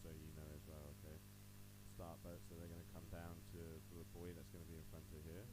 so you know as well, okay? Start boat, so they're going to come down to the buoy that's going to be in front of here.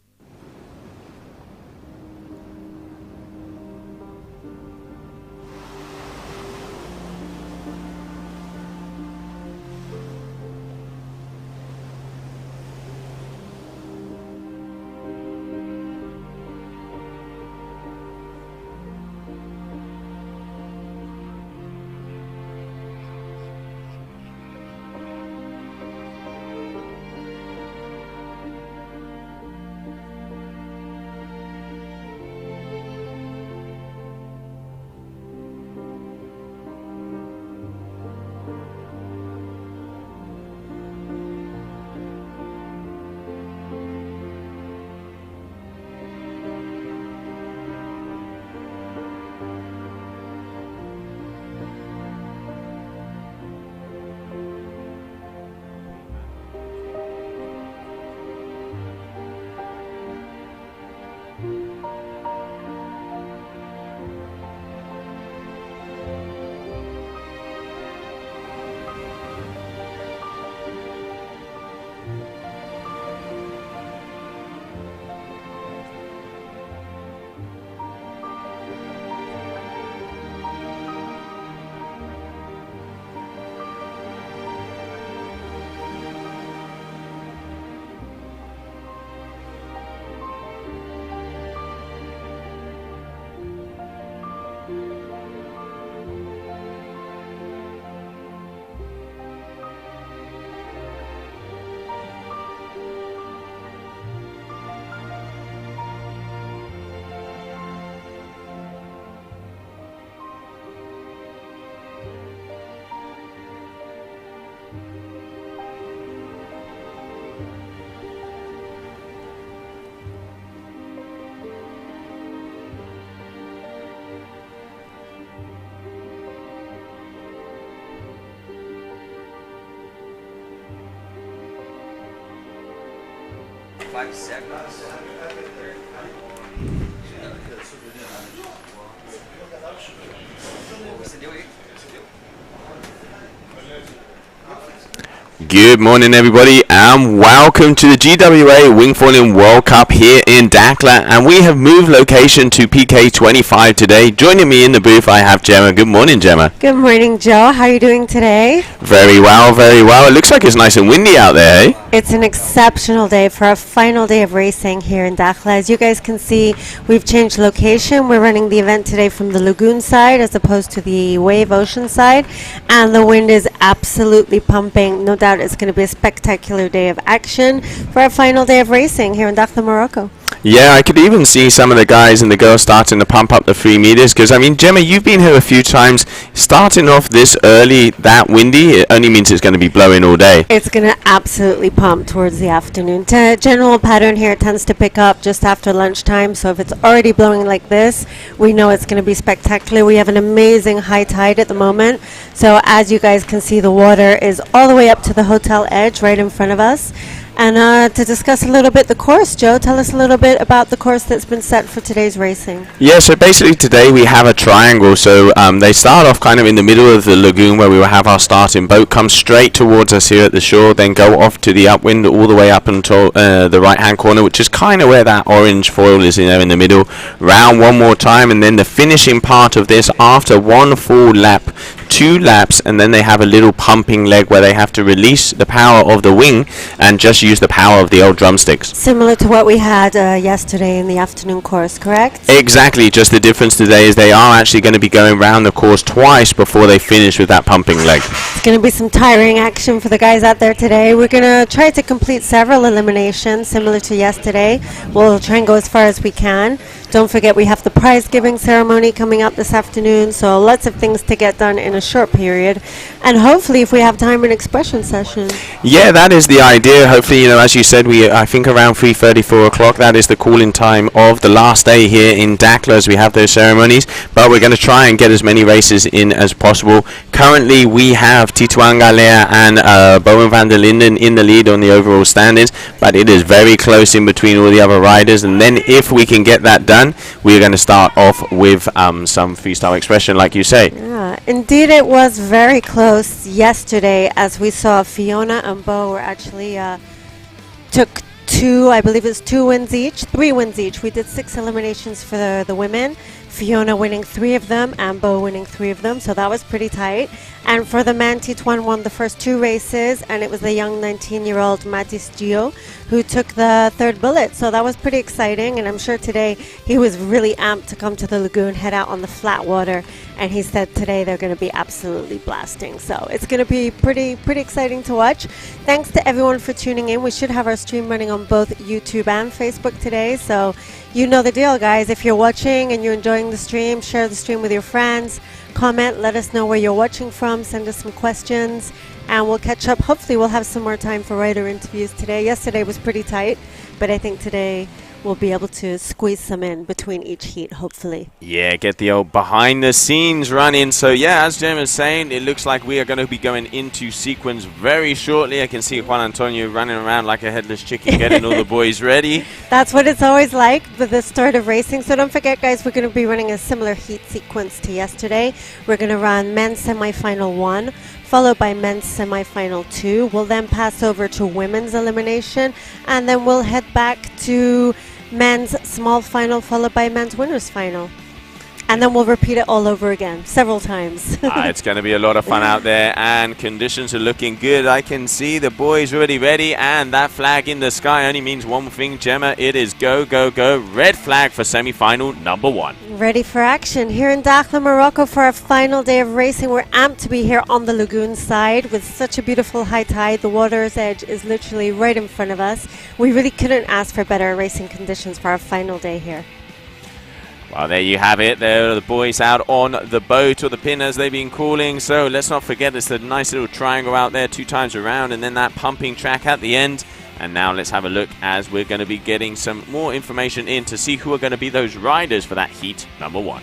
Good morning, everybody, and welcome to the GWA Wingfoil World Cup here in Dakhla. And we have moved location to PK25 today. Joining me in the booth, I have Gemma. Good morning, Gemma. Good morning, Joe. How are you doing today? Very well, very well. It looks like it's nice and windy out there, eh? It's an exceptional day for our final day of racing here in Dakhla. As you guys can see, we've changed location. We're running the event today from the lagoon side as opposed to the wave ocean side. And the wind is absolutely pumping. No doubt it's going to be a spectacular day of action for our final day of racing here in Dakhla, Morocco. Yeah, I could even see some of the guys and the girls starting to pump up the 3 meters. Because, I mean, Gemma, you've been here a few times. Starting off this early, that windy, it only means it's going to be blowing all day. It's going to absolutely pump towards the afternoon. General pattern here tends to pick up just after lunchtime. So if it's already blowing like this, we know it's going to be spectacular. We have an amazing high tide at the moment. So as you guys can see, the water is all the way up to the hotel edge right in front of us. And to discuss a little bit the course, Joe, tell us a little bit about the course that's been set for today's racing. Yeah, so basically today we have a triangle. So they start off kind of in the middle of the lagoon where we will have our starting boat, come straight towards us here at the shore, then go off to the upwind all the way up until the right-hand corner, which is kind of where that orange foil is in there in the middle. Round one more time, and then the finishing part of this after one full lap, 2 laps, and then they have a little pumping leg where they have to release the power of the wing and just use the power of the old drumsticks. Similar to what we had yesterday in the afternoon course, correct? Exactly, just the difference today is they are actually going to be going round the course twice before they finish with that pumping leg. It's going to be some tiring action for the guys out there today. We're going to try to complete several eliminations similar to yesterday. We'll try and go as far as we can. Don't forget we have the prize giving ceremony coming up this afternoon, so lots of things to get done in a short period, and hopefully if we have time, an expression session. Yeah, that is the idea. Hopefully, you know, as you said, I think around 3:30, 4 o'clock, that is the calling time of the last day here in Dakhla as we have those ceremonies, but we're going to try and get as many races in as possible. Currently we have Titouan, Galea and Bowen van der Linden in the lead on the overall standings, but it is very close in between all the other riders, and then if we can get that done, we're going to start off with some freestyle expression like you say. Yeah, Indeed, it was very close yesterday, as we saw Fiona and Bo were actually took I believe it's 2 wins each, 3 wins each. We did 6 eliminations for the women. Fiona winning 3 of them and Bo winning 3 of them, so that was pretty tight. And for the men, Titouan won the first 2 races, and it was the young 19-year-old Matis Gio who took the 3rd bullet, so that was pretty exciting. And I'm sure today he was really amped to come to the lagoon, head out on the flat water, and he said today they're going to be absolutely blasting, so it's going to be pretty exciting to watch. Thanks to everyone for tuning in. We should have our stream running on both YouTube and Facebook today, so you know the deal, guys. If you're watching and you're enjoying the stream, share the stream with your friends, comment, let us know where you're watching from, send us some questions, and we'll catch up. Hopefully we'll have some more time for writer interviews today. Yesterday was pretty tight, but I think today we'll be able to squeeze some in between each heat, hopefully. Yeah, get the old behind the scenes running. So yeah, as Jem is saying, it looks like we are going to be going into sequence very shortly. I can see Juan Antonio running around like a headless chicken, getting all the boys ready. That's what it's always like with the start of racing. So don't forget, guys, we're going to be running a similar heat sequence to yesterday. We're going to run men's semifinal 1, followed by men's semifinal 2. We'll then pass over to women's elimination, and then we'll head back to men's small final, followed by men's winners final. And then we'll repeat it all over again, several times. It's going to be a lot of fun out there, and conditions are looking good. I can see the boys already ready, and that flag in the sky only means one thing, Gemma. It is go, go, go. Red flag for semi-final number 1. Ready for action here in Dakhla, Morocco for our final day of racing. We're amped to be here on the lagoon side with such a beautiful high tide. The water's edge is literally right in front of us. We really couldn't ask for better racing conditions for our final day here. Well, there you have it. There are the boys out on the boat, or the pin as they've been calling. So let's not forget it's the nice little triangle out there 2 times around, and then that pumping track at the end. And now let's have a look as we're going to be getting some more information in to see who are going to be those riders for that heat number 1.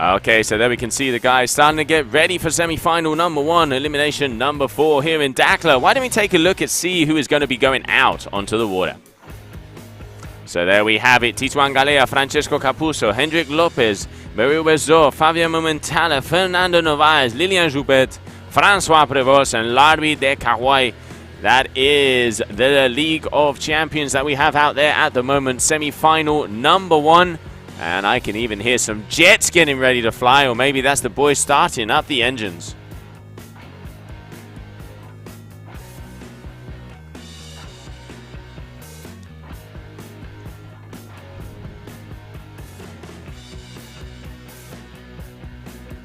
Okay, so there we can see the guys starting to get ready for semi-final number 1, elimination number 4 here in Dakhla. Why don't we take a look and see who is going to be going out onto the water? So there we have it. Titouan, Galea, Francesco Capuzzo, Hendrik Lopez, Mario Bezor, Fabio Momentala, Fernando Novaes, Lilian Joubert, Francois Prevost, and Larbi de Kawai. That is the League of Champions that we have out there at the moment. Semi-final number 1. And I can even hear some jets getting ready to fly, or maybe that's the boys starting up the engines.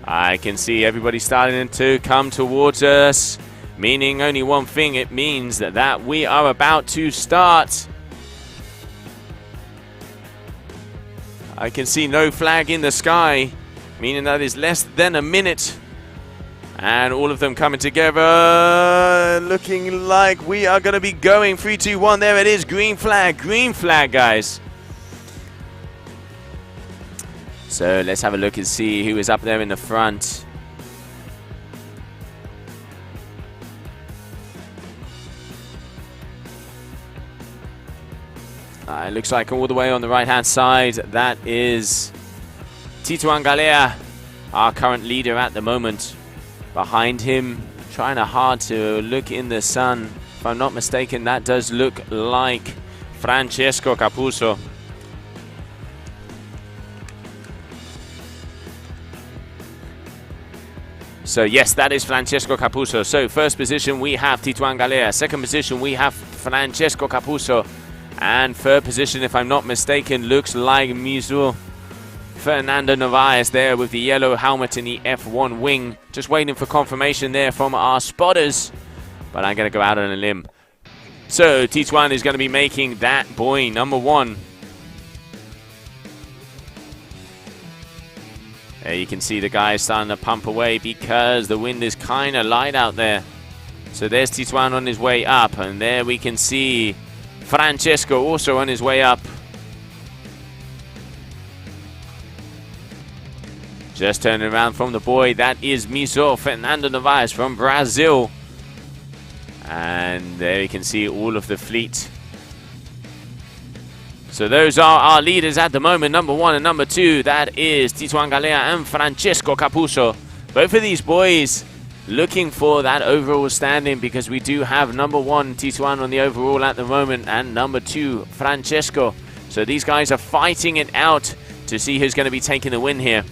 I can see everybody starting to come towards us, meaning only one thing. It means that we are about to start. I can see no flag in the sky, meaning that is less than a minute. And all of them coming together, looking like we are going to be going 3, 2, 1. There it is, green flag, guys. So let's have a look and see who is up there in the front. It looks like all the way on the right-hand side, that is Titouan Galea, our current leader at the moment. Behind him, trying hard to look in the sun. If I'm not mistaken, that does look like Francesco Capuzzo. So yes, that is Francesco Capuzzo. So first position we have Titouan Galea. Second position we have Francesco Capuzzo. And third position, if I'm not mistaken, looks like Mizu. Fernando Narvaez there with the yellow helmet in the F1 wing. Just waiting for confirmation there from our spotters. But I'm going to go out on a limb. So Titouan is going to be making that buoy number 1. There you can see the guys starting to pump away because the wind is kind of light out there. So there's Titouan on his way up. And there we can see Francesco also on his way up. Just turning around from the buoy, that is Mizo Fernando Narvaez from Brazil. And there you can see all of the fleet. So those are our leaders at the moment, number 1 and number 2. That is Titouan Galea and Francesco Capuzzo. Both of these boys looking for that overall standing because we do have number 1 Titouan on the overall at the moment and number 2 Francesco. So these guys are fighting it out to see who's going to be taking the win here.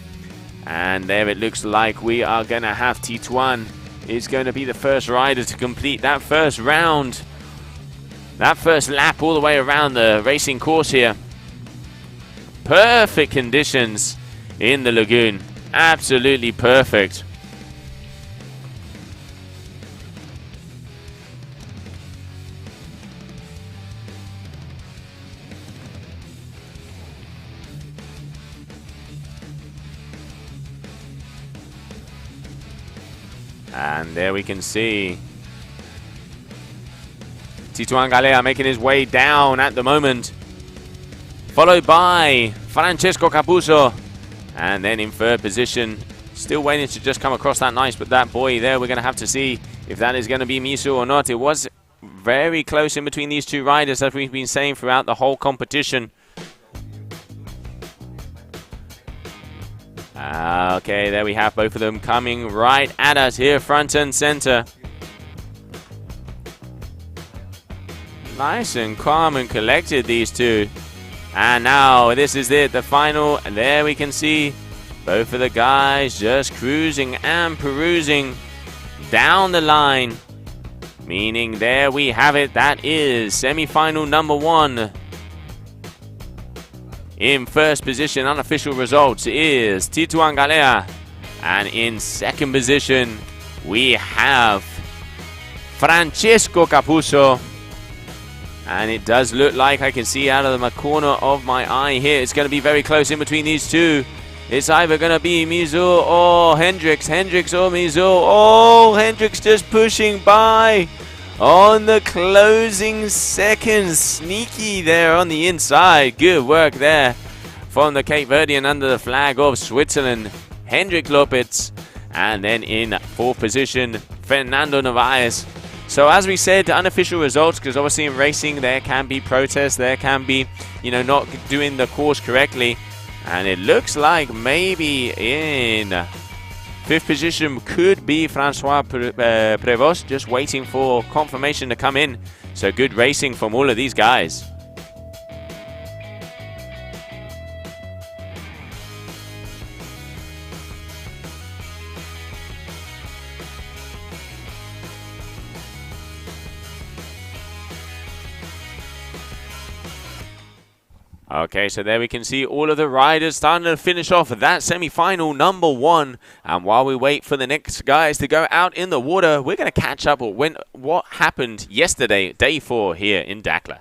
And there it looks like we are going to have Titouan is going to be the first rider to complete that first round. That first lap all the way around the racing course here. Perfect conditions in the lagoon. Absolutely perfect. And there we can see Titouan Galea making his way down at the moment. Followed by Francesco Capuzzo. And then in third position, still waiting to just come across that nice, but that buoy there, we're going to have to see if that is going to be Misu or not. It was very close in between these two riders, as we've been saying throughout the whole competition. Okay, there we have both of them coming right at us here, front and center. Nice and calm and collected, these two. And now this is it, the final. And there we can see both of the guys just cruising and perusing down the line. Meaning there we have it. That is semi-final number 1. In first position, unofficial results is Titouan Galea. And in second position, we have Francesco Capuzzo. And it does look like I can see out of the corner of my eye here. It's going to be very close in between these two. It's either going to be Mizu or Hendricks. Hendricks or Mizu. Oh, Hendricks just pushing by on the closing seconds. Sneaky there on the inside. Good work there from the Cape Verdean under the flag of Switzerland. Hendrik Lopez. And then in fourth position, Fernando Narvaez. So as we said, unofficial results, because obviously in racing there can be protests, there can be, not doing the course correctly. And it looks like maybe in fifth position could be Francois Prevost, just waiting for confirmation to come in. So good racing from all of these guys. Okay, so there we can see all of the riders starting to finish off that semi-final number 1. And while we wait for the next guys to go out in the water, we're going to catch up with what happened yesterday, day 4 here in Dakhla.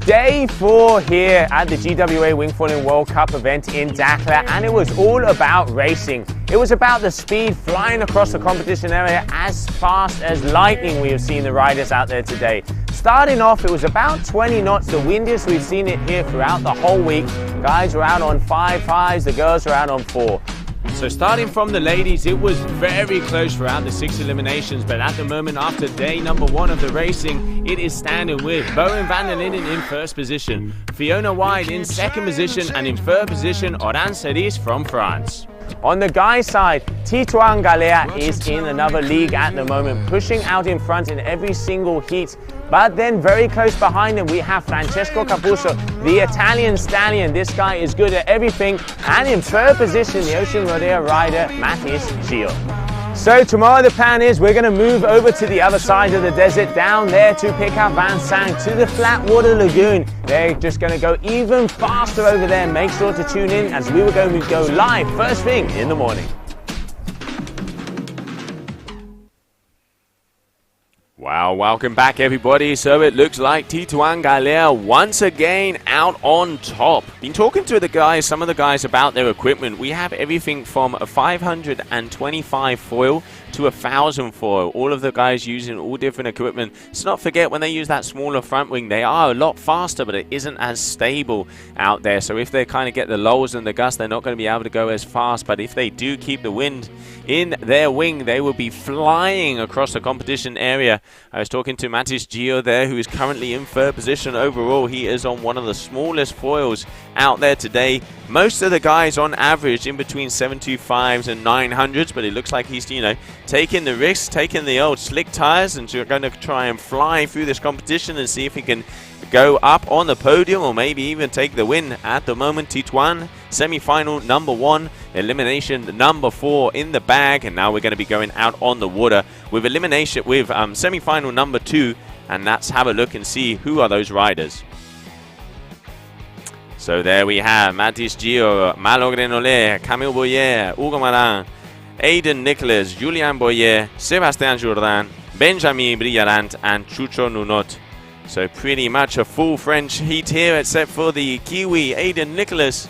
Day 4 here at the GWA Wingfoil World Cup event in Dakhla, and it was all about racing. It was about the speed, flying across the competition area as fast as lightning. We have seen the riders out there today. Starting off, it was about 20 knots, the windiest we've seen it here throughout the whole week. Guys were out on 5 highs, the girls were out on 4. So starting from the ladies, it was very close throughout the 6 eliminations, but at the moment after day number 1 of the racing, it is standing with Bowen van der Linden in first position, Fiona Wylde in second position, and in third position, Oran Cerise from France. On the guys side, Titouan Galea is in another league at the moment, pushing out in front in every single heat. But then very close behind him, we have Francesco Capuzzo, the Italian stallion. This guy is good at everything. And in third position, the Ocean Rodeo rider, Mathis Gio. So tomorrow the plan is we're going to move over to the other side of the desert, down there to pick up Van Sang to the Flatwater Lagoon. They're just going to go even faster over there. Make sure to tune in as we were going to go live first thing in the morning. Wow, welcome back everybody. So it looks like Titouan Galea once again out on top. Been talking to the guys, some of the guys about their equipment. We have everything from a 525 foil to 1,000 foil. All of the guys using all different equipment. Let's not forget when they use that smaller front wing, they are a lot faster, but it isn't as stable out there. So if they kind of get the lulls and the gusts, they're not going to be able to go as fast. But if they do keep the wind in their wing, they will be flying across the competition area. I was talking to Mathis Gio there, who is currently in third position overall. He is on one of the smallest foils out there today. Most of the guys on average in between 725s and 900s, but it looks like he's, you know, taking the risks, taking the old slick tires, and you're going to try and fly through this competition and see if he can go up on the podium or maybe even take the win. At the moment, Titouan, semi-final number 1, elimination number 4 in the bag, and now we're going to be going out on the water with elimination with semi-final number 2, and let's have a look and see who are those riders. So there we have Mathis Gio, Malo Grenoulet, Camille Boyer, Hugo Marin, Aiden Nicholas, Julien Boyer, Sébastien Jourdain, Benjamin Brillarant, and Chucho Nunot. So pretty much a full French heat here, except for the Kiwi, Aiden Nicholas.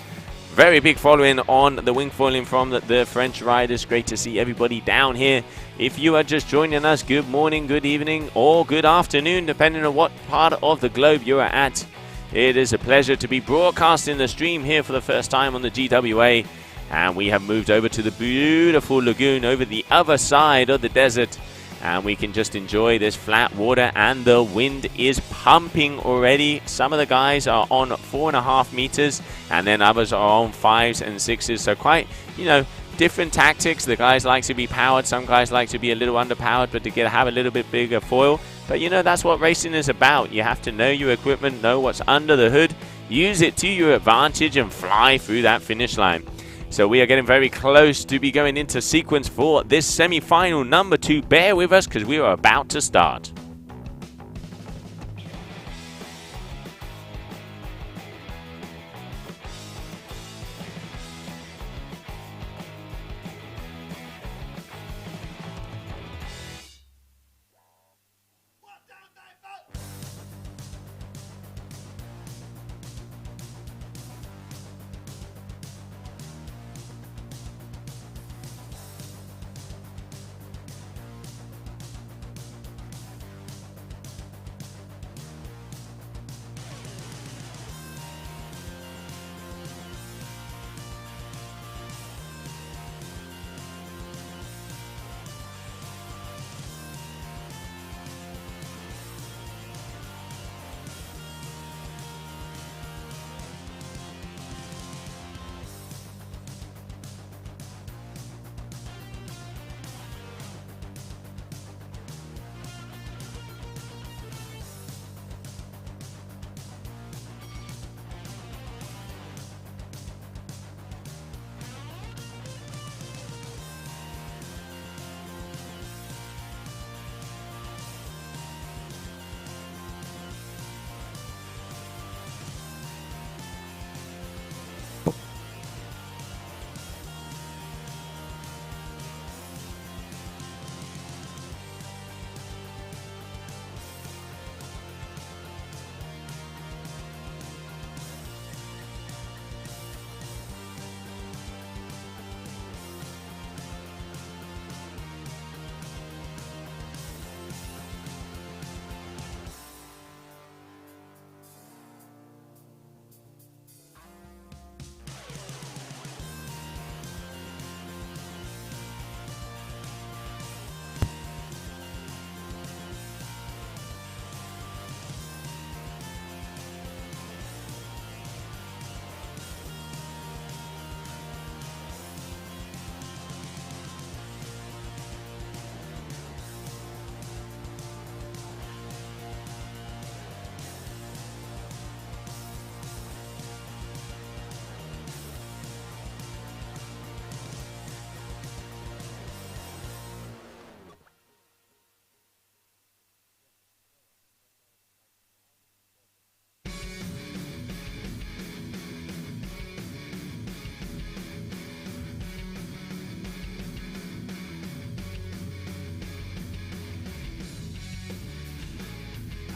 Very big following on the wingfoiling from the French riders. Great to see everybody down here. If you are just joining us, good morning, good evening, or good afternoon, depending on what part of the globe you are at. It is a pleasure to be broadcasting the stream here for the first time on the GWA. And we have moved over to the beautiful lagoon over the other side of the desert. And we can just enjoy this flat water, and the wind is pumping already. Some of the guys are on 4.5 meters, and then others are on 5s and 6s. So quite, you know, different tactics. The guys like to be powered. Some guys like to be a little underpowered, but to have a little bit bigger foil. But you know, that's what racing is about. You have to know your equipment, know what's under the hood, use it to your advantage, and fly through that finish line. So we are getting very close to be going into sequence for this semi-final number 2. Bear with us because we are about to start.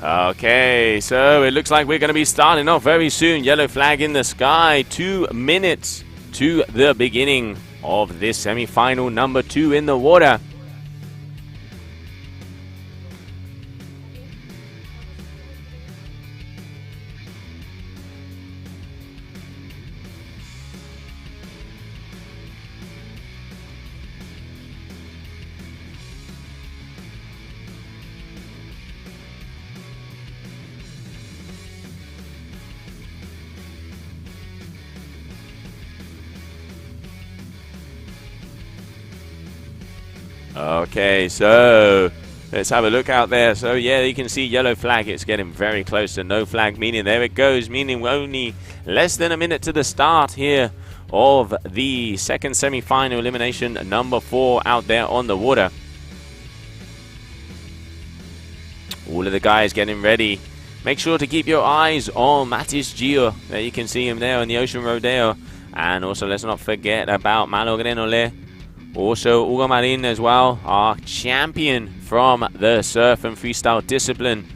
Okay, so it looks like we're going to be starting off very soon. Yellow flag in the sky. 2 minutes to the beginning of this semi-final number 2 in the water. Okay, so let's have a look out there. So yeah, you can see yellow flag. It's getting very close to no flag, meaning there it goes, meaning we're only less than a minute to the start here of the second semi-final elimination number 4 out there on the water. All of the guys getting ready. Make sure to keep your eyes on Matis Gio. There you can see him there on the Ocean Rodeo. And also let's not forget about Malo Grenole. Also, Hugo Marin as well, our champion from the surf and freestyle discipline,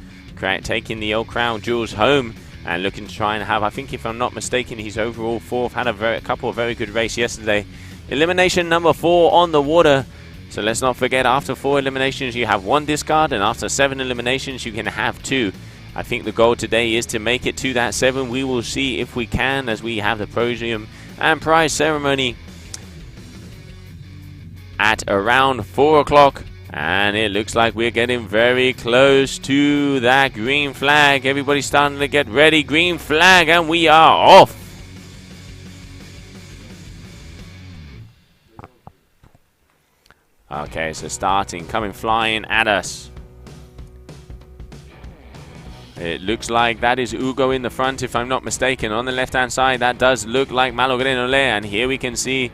taking the old crown jewels home and looking to try and have, I think if I'm not mistaken, he's overall 4th, had a couple of very good races yesterday. Elimination number 4 on the water. So let's not forget, after 4 eliminations you have 1 discard, and after 7 eliminations you can have 2. I think the goal today is to make it to that 7. We will see if we can, as we have the podium and prize ceremony at around 4 o'clock, and it looks like we're getting very close to that green flag. Everybody's starting to get ready. Green flag, and we are off. Okay, so starting, coming flying at us. It looks like that is Ugo in the front, if I'm not mistaken. On the left-hand side, that does look like Malo Grenole, and here we can see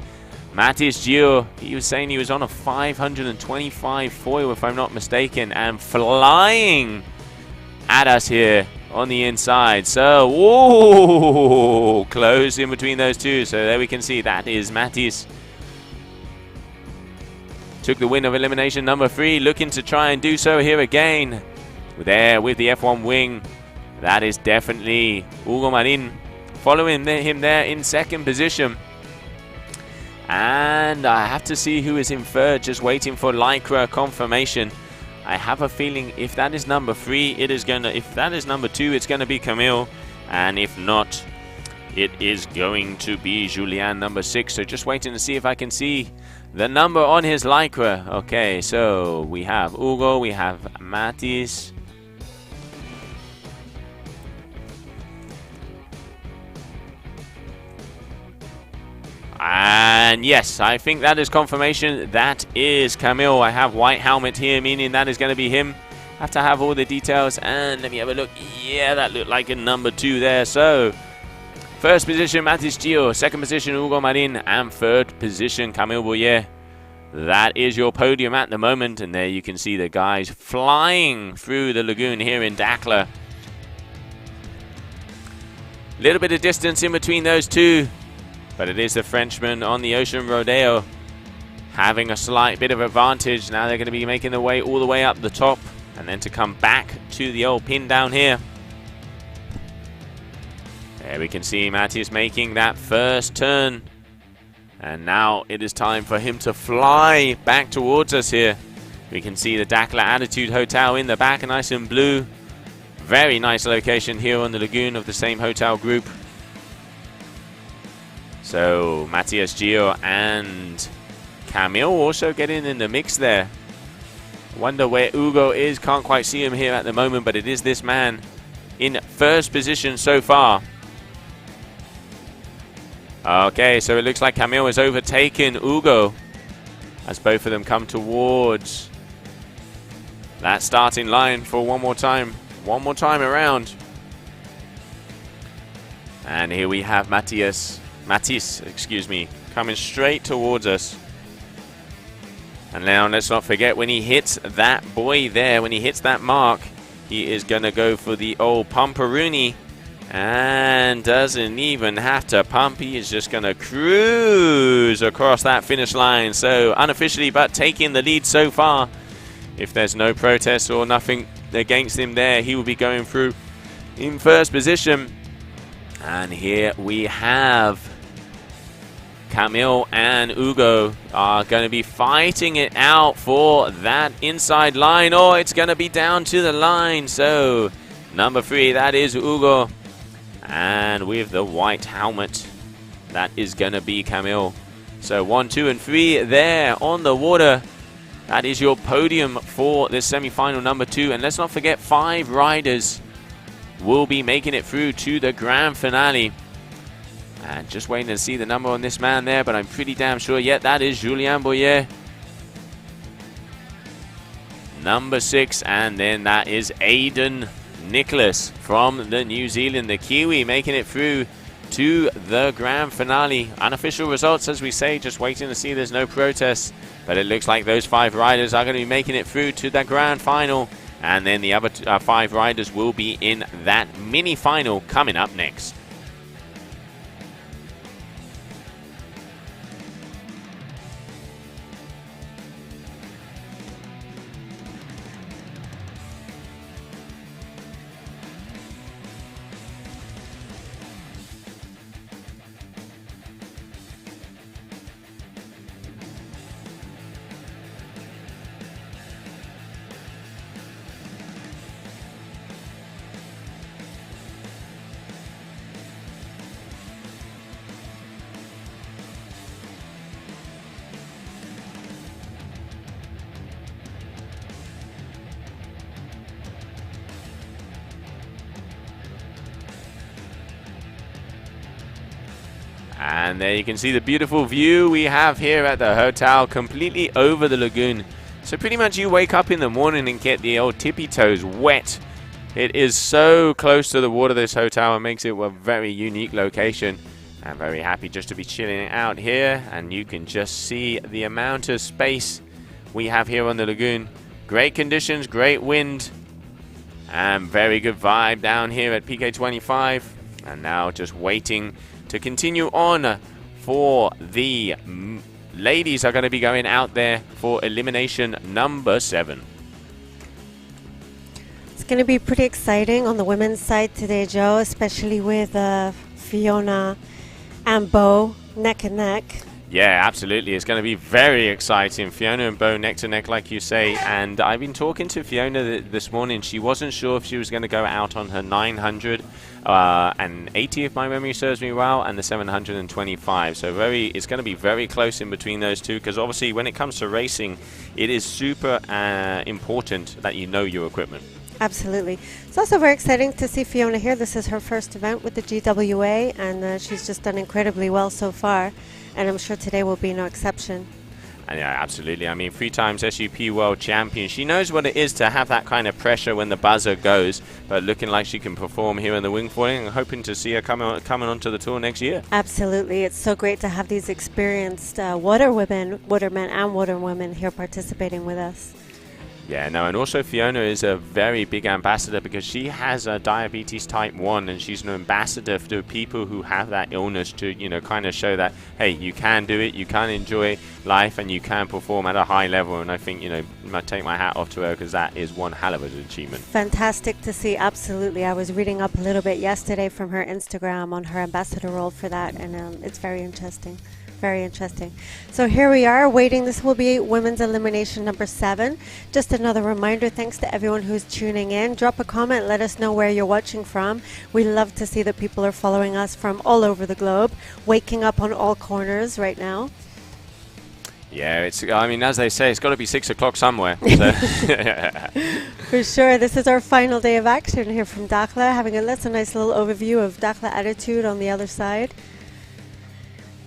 Matis Gio. He was saying he was on a 525 foil, if I'm not mistaken, and flying at us here on the inside. So, whoa, close in between those two. So there we can see that is Matis. Took the win of elimination number 3, looking to try and do so here again. There with the F1 wing. That is definitely Hugo Marin. Following him there in 2nd position. And I have to see who is in 3rd, just waiting for Lycra confirmation. I have a feeling if that is number 3, it is gonna, if that is number 2, it's gonna be Camille. And if not, it is going to be Julian, number 6. So just waiting to see if I can see the number on his Lycra. Okay, so we have Hugo, we have Matis. And yes, I think that is confirmation. That is Camille. I have white helmet here, meaning that is going to be him. Have to have all the details, and let me have a look. Yeah, that looked like a number 2 there. So, 1st position, Matis Gio. 2nd position, Hugo Marin. And 3rd position, Camille Boyer. That is your podium at the moment. And there you can see the guys flying through the lagoon here in Dakhla. Little bit of distance in between those two. But it is the Frenchman on the Ocean Rodeo having a slight bit of advantage. Now they're going to be making their way all the way up the top, and then to come back to the old pin down here. There we can see Matis making that 1st turn. And now it is time for him to fly back towards us here. We can see the Dakhla Attitude Hotel in the back, nice and blue. Very nice location here on the lagoon of the same hotel group. So, Matis Gio and Camille also getting in the mix there. Wonder where Hugo is. Can't quite see him here at the moment, but it is this man in 1st position so far. Okay, so it looks like Camille has overtaken Hugo as both of them come towards that starting line for one more time around. And here we have Matis, coming straight towards us. And now let's not forget, when he hits that buoy there, when he hits that mark, he is going to go for the old pumperoonie. And doesn't even have to pump. He is just going to cruise across that finish line. So unofficially, but taking the lead so far. If there's no protest or nothing against him there. He will be going through in first position. And here we have Camille and Ugo are going to be fighting it out for that inside line. Oh, it's going to be down to the line. So number 3, that is Ugo. And with the white helmet, that is going to be Camille. So 1, 2, and 3 there on the water. That is your podium for this semi-final number 2. And let's not forget 5 riders will be making it through to the grand finale. And just waiting to see the number on this man there, but I'm pretty damn sure, yeah, that is Julien Boyer. Number 6, and then that is Aidan Nicholas from the New Zealand, the Kiwi, making it through to the grand finale. Unofficial results, as we say, just waiting to see. There's no protest, but it looks like those 5 riders are going to be making it through to the grand final. And then the other 5 riders will be in that mini final coming up next. And there you can see the beautiful view we have here at the hotel, completely over the lagoon. So pretty much you wake up in the morning and get the old tippy toes wet. It is so close to the water, this hotel, and makes it a very unique location. I'm very happy just to be chilling out here, and you can just see the amount of space we have here on the lagoon. Great conditions, great wind, and very good vibe down here at PK25. And now just waiting to continue on for the ladies are going to be going out there for elimination number 7. It's going to be pretty exciting on the women's side today, Joe, especially with Fiona and Bo neck and neck. Yeah, absolutely. It's going to be very exciting. Fiona and Bo neck to neck, like you say. And I've been talking to Fiona this morning. She wasn't sure if she was going to go out on her 900 and 80, if my memory serves me well, and the 725. So it's going to be very close in between those two, because obviously when it comes to racing, it is super important that you know your equipment. Absolutely. It's also very exciting to see Fiona here. This is her first event with the GWA, and she's just done incredibly well so far. And I'm sure today will be no exception. And yeah, absolutely. I mean, 3 times SUP World Champion. She knows what it is to have that kind of pressure when the buzzer goes, but looking like she can perform here in the wingfoiling, and hoping to see her coming onto the tour next year. Absolutely. It's so great to have these experienced watermen and waterwomen here participating with us. Yeah, no, and also Fiona is a very big ambassador, because she has a diabetes type 1, and she's an ambassador to people who have that illness to, you know, kind of show that, hey, you can do it, you can enjoy life, and you can perform at a high level. And I think, you know, I take my hat off to her, because that is one hell of an achievement. Fantastic to see, absolutely. I was reading up a little bit yesterday from her Instagram on her ambassador role for that, and it's very interesting. Very interesting. So here we are waiting. This will be women's elimination number 7. Just another reminder, thanks to everyone who's tuning in. Drop a comment, let us know where you're watching from. We love to see that people are following us from all over the globe, waking up on all corners right now. Yeah, I mean, as they say, it's got to be 6 o'clock somewhere. So. For sure. This is our final day of action here from Dakhla, having a nice little overview of Dakhla Attitude on the other side.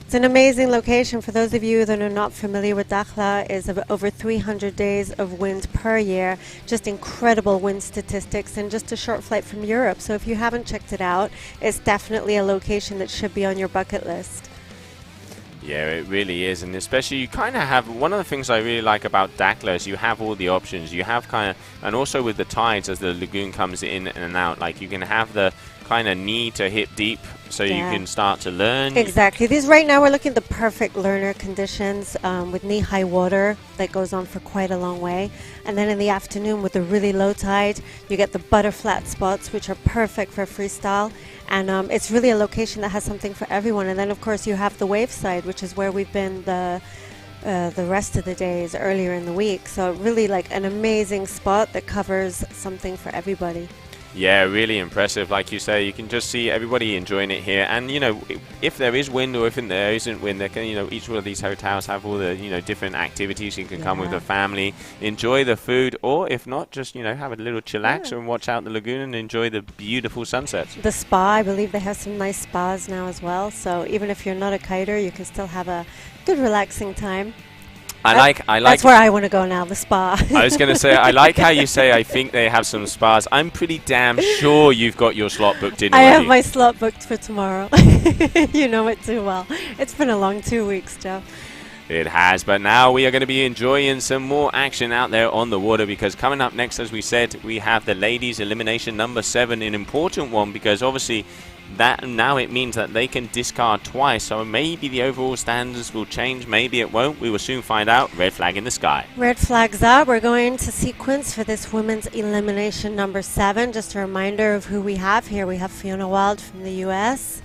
It's an amazing location. For those of you that are not familiar with Dakhla, is over 300 days of wind per year. Just incredible wind statistics, and just a short flight from Europe. So if you haven't checked it out, it's definitely a location that should be on your bucket list. Yeah, it really is, and especially you kind of have one of the things I really like about Dakhla is you have all the options. You have kind of, and also with the tides as the lagoon comes in and out, like you can have the kind of knee to hip deep, so you can start to learn. Exactly. These right now we're looking at the perfect learner conditions with knee-high water that goes on for quite a long way, and then in the afternoon with the really low tide, you get the butterflat spots, which are perfect for freestyle. And it's really a location that has something for everyone. And then, of course, you have the wave side, which is where we've been the rest of the days earlier in the week. So really like an amazing spot that covers something for everybody. Yeah, really impressive. Like you say, you can just see everybody enjoying it here. And, you know, if there is wind or if there isn't wind, there can, you know, each one of these hotels have all the, you know, different activities. You can come with the family, enjoy the food, or if not, just, you know, have a little chillax and watch out the lagoon and enjoy the beautiful sunsets. The spa, I believe they have some nice spas now as well. So even if you're not a kiter, you can still have a good relaxing time. I like. That's where I want to go now, the spa. I was going to say, I like how you say, I think they have some spas. I'm pretty damn sure you've got your slot booked in already. I have my slot booked for tomorrow. You know it too well. It's been a long 2 weeks, Joe. It has, but now we are going to be enjoying some more action out there on the water, because coming up next, as we said, we have the ladies elimination number 7, an important one, because obviously that now it means that they can discard twice, so maybe the overall standards will change, maybe it won't. We will soon find out. Red flag in the sky. Red flags up. We're going to sequence for this women's elimination number 7. Just a reminder of who we have here. We have Fiona Wylde from the US.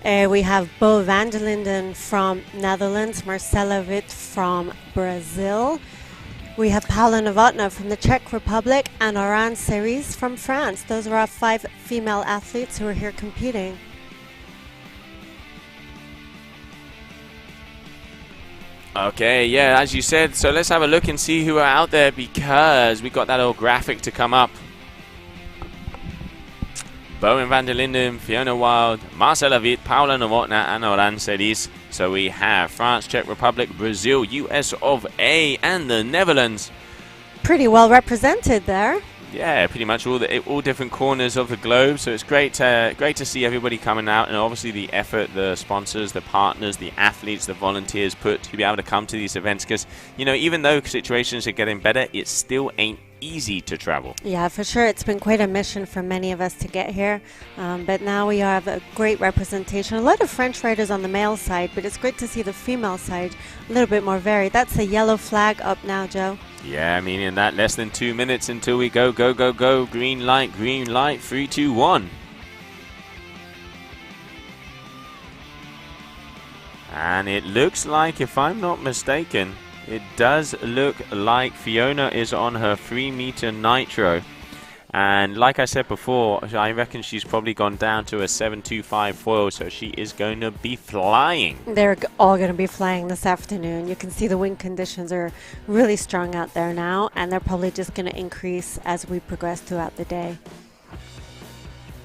We have Bo van der Linden from Netherlands, Marcella Witt from Brazil. We have Paula Novotná from the Czech Republic and Oran Cerise from France. Those are our 5 female athletes who are here competing. Okay, yeah, as you said, so let's have a look and see who are out there, because we got that old graphic to come up. Bowen van der Linden, Fiona Wylde, Marcella Witt, Paula Novotná and Oran Cerise. So we have France, Czech Republic, Brazil, US of A and the Netherlands. Pretty well represented there. Yeah, pretty much all different corners of the globe. So it's great to see everybody coming out, and obviously the effort the sponsors, the partners, the athletes, the volunteers put to be able to come to these events, because, you know, even though situations are getting better, it still ain't easy to travel. Yeah, for sure. It's been quite a mission for many of us to get here, but now we have a great representation. A lot of French riders on the male side, but it's great to see the female side a little bit more varied. That's a yellow flag up now, Joe. Yeah, meaning that less than 2 minutes until we go, go, go, go. Green light, 3, 2, 1. And it looks like, if I'm not mistaken, it does look like Fiona is on her 3-meter nitro. And like I said before, I reckon she's probably gone down to a 7.25 foil, so she is going to be flying. They're all going to be flying this afternoon. You can see the wind conditions are really strong out there now, and they're probably just going to increase as we progress throughout the day.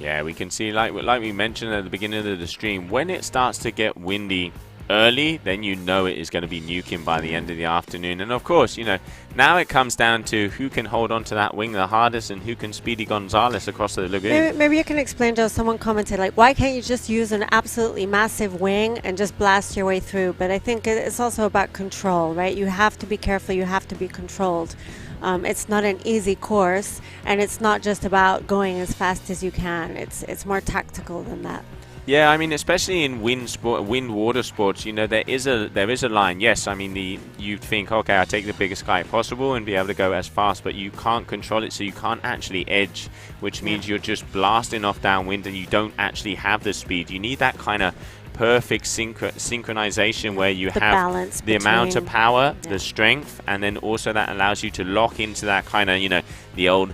Yeah, we can see, like we mentioned at the beginning of the stream, when it starts to get windy early, then you know it is going to be nuking by the end of the afternoon. And of course, you know, now it comes down to who can hold on to that wing the hardest and who can Speedy Gonzalez across the lagoon. Maybe you can explain, Joe. Someone commented, like, why can't you just use an absolutely massive wing and just blast your way through? But I think it's also about control, right? You have to be careful. You have to be controlled. It's not an easy course, and it's not just about going as fast as you can. It's more tactical than that. Yeah, I mean, especially in wind water sports, you know, there is a line. Yes, I mean, you'd think, okay, I'll take the biggest kite possible and be able to go as fast, but you can't control it, so you can't actually edge, which means you're just blasting off downwind and you don't actually have the speed. You need that kind of perfect synchronization where you have the amount of power, the strength, and then also that allows you to lock into that kind of, you know, the old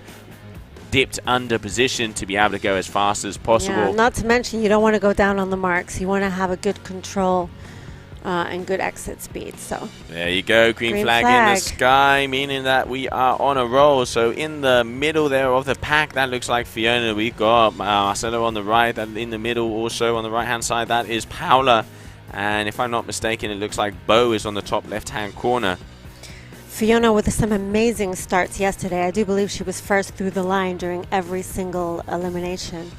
dipped under position to be able to go as fast as possible. Yeah, not to mention you don't want to go down on the marks. You want to have a good control and good exit speed. So there you go, green flag in the sky, meaning that we are on a roll. So in the middle there of the pack, that looks like Fiona. We've got Marcelo on the right, and in the middle also on the right hand side, that is Paula. And if I'm not mistaken, it looks like Bo is on the top left hand corner. Fiona with some amazing starts yesterday. I do believe she was first through the line during every single elimination.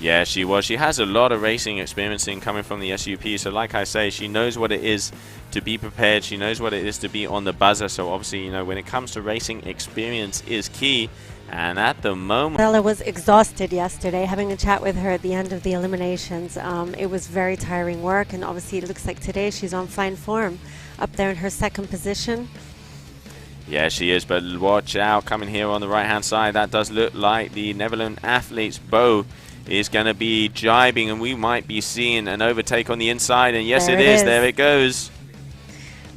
Yeah, she was. She has a lot of racing experience coming from the SUP. So like I say, she knows what it is to be prepared. She knows what it is to be on the buzzer. So obviously, you know, when it comes to racing, experience is key. And at the moment, Bella was exhausted yesterday. Having a chat with her at the end of the eliminations, it was very tiring work. And obviously, it looks like today she's on fine form, up there in her second position. yeah, she is. But watch out, coming here on the right-hand side. That does look like the Netherlands athlete's Bo is going to be jibing, and we might be seeing an overtake on the inside. And yes, it is. There it goes.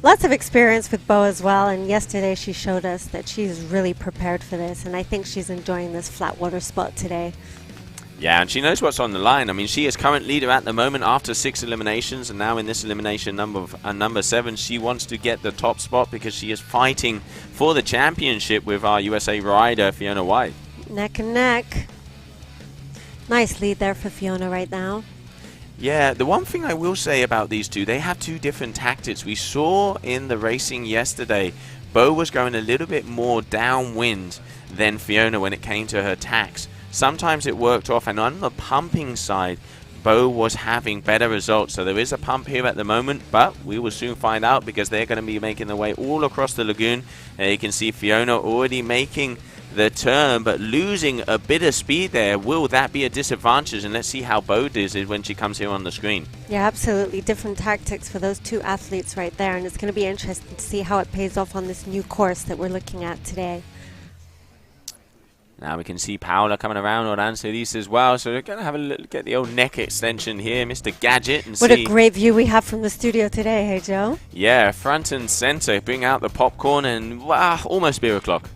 Lots of experience with Bo as well, and yesterday she showed us that she's really prepared for this, and I think she's enjoying this flat water spot today. Yeah, and she knows what's on the line. I mean, she is current leader at the moment after 6 eliminations, and now in this elimination number 7, she wants to get the top spot because she is fighting for the championship with our USA rider, Fiona Wylde. Neck and neck. Nice lead there for Fiona right now. Yeah, the one thing I will say about these two, they have two different tactics. We saw in the racing yesterday, Bo was going a little bit more downwind than Fiona when it came to her tacks. Sometimes it worked off, and on the pumping side, Bo was having better results. So there is a pump here at the moment, but we will soon find out because they're going to be making their way all across the lagoon. You can see Fiona already making the turn, but losing a bit of speed there. Will that be a disadvantage? And let's see how Bo does it when she comes here on the screen. Yeah, absolutely. Different tactics for those two athletes right there, and it's going to be interesting to see how it pays off on this new course that we're looking at today. Now we can see Paola coming around on Ancelis as well, so we're going to have a look at the old neck extension here, Mr. Gadget, and what a great view we have from the studio today, hey Joe? Yeah, front and center, bring out the popcorn, and wow, almost beer o'clock.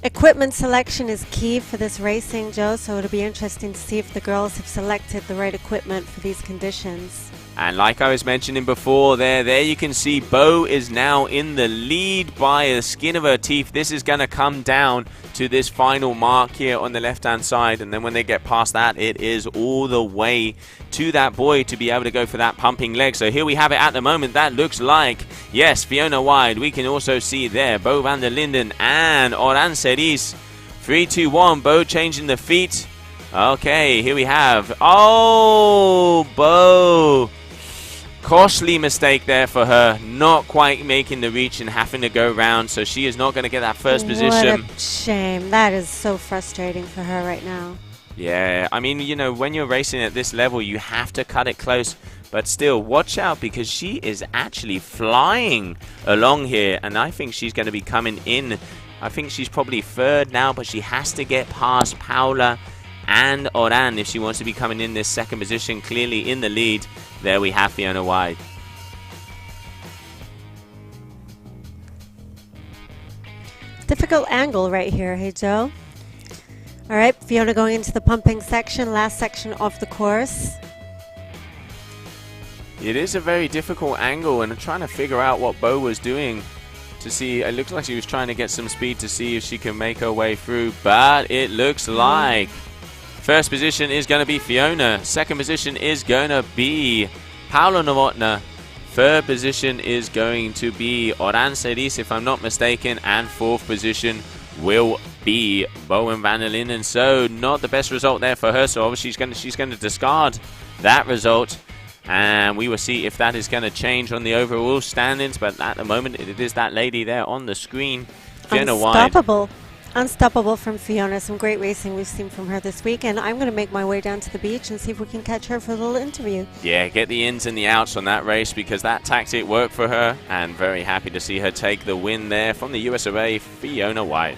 Equipment selection is key for this racing, Joe, so it'll be interesting to see if the girls have selected the right equipment for these conditions. And like I was mentioning before, there you can see Bo is now in the lead by the skin of her teeth. This is going to come down to this final mark here on the left-hand side, and then when they get past that, it is all the way to that boy to be able to go for that pumping leg. So here we have it at the moment. That looks like, yes, Fiona Wylde. We can also see there Bo van der Linden and Oran Ceris. 3, 2, 1. Bo changing the feet. Okay, here we have. Oh, Bo. Costly mistake there for her, not quite making the reach and having to go round, so she is not going to get that first position. What a shame. That is so frustrating for her right now. Yeah, I mean, you know, when you're racing at this level, you have to cut it close, but still, watch out because she is actually flying along here, and I think she's going to be coming in. I think she's probably third now, but she has to get past Paola and Oran if she wants to be coming in this second position, clearly in the lead. There we have Fiona Wylde. Difficult angle right here, hey Joe. All right, Fiona going into the pumping section, last section of the course. It is a very difficult angle, and I'm trying to figure out what Bo was doing to see. It looks like she was trying to get some speed to see if she can make her way through, but it looks like first position is going to be Fiona. Second position is going to be Paola Novotna. Third position is going to be Oran Ceris, if I'm not mistaken. And fourth position will be Bowen van der Linden. So not the best result there for her. So obviously she's going to discard that result. And we will see if that is going to change on the overall standings. But at the moment, it is that lady there on the screen. Fiona Wylde. Unstoppable. Unstoppable from Fiona. Some great racing we've seen from her this week. And I'm going to make my way down to the beach and see if we can catch her for a little interview. Yeah, get the ins and the outs on that race because that tactic worked for her. And very happy to see her take the win there from the US of A, Fiona Wylde.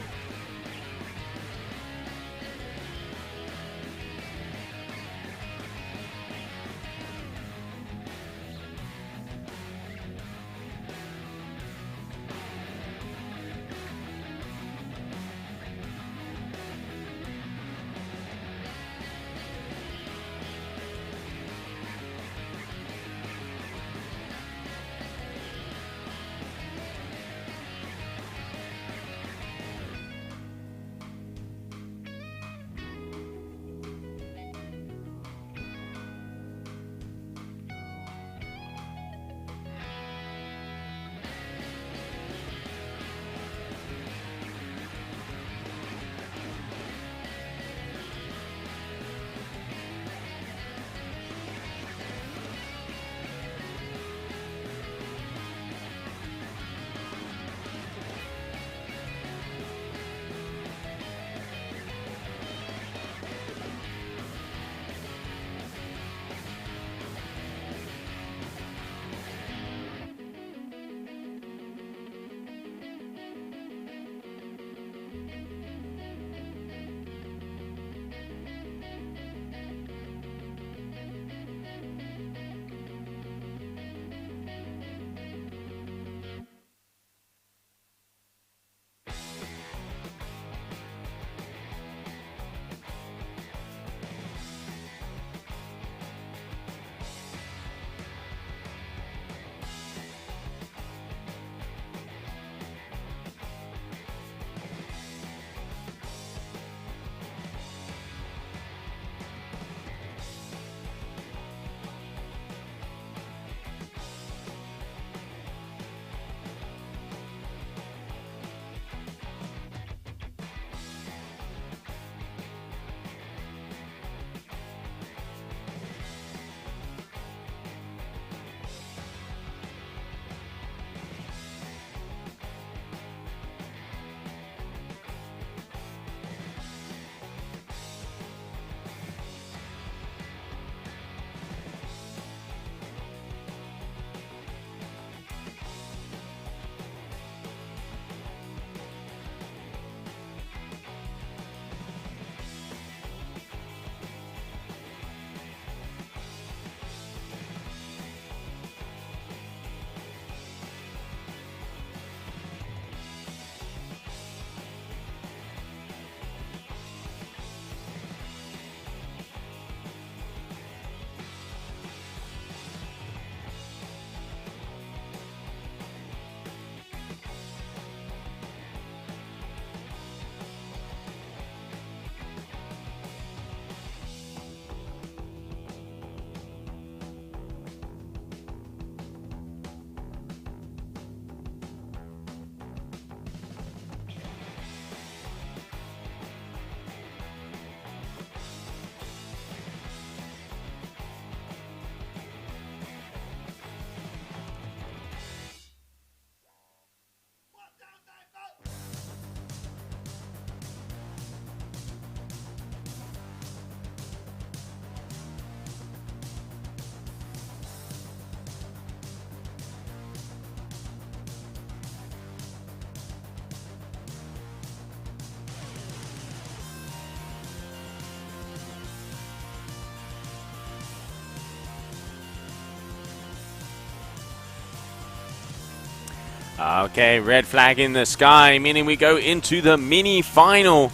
Okay, red flag in the sky, meaning we go into the mini final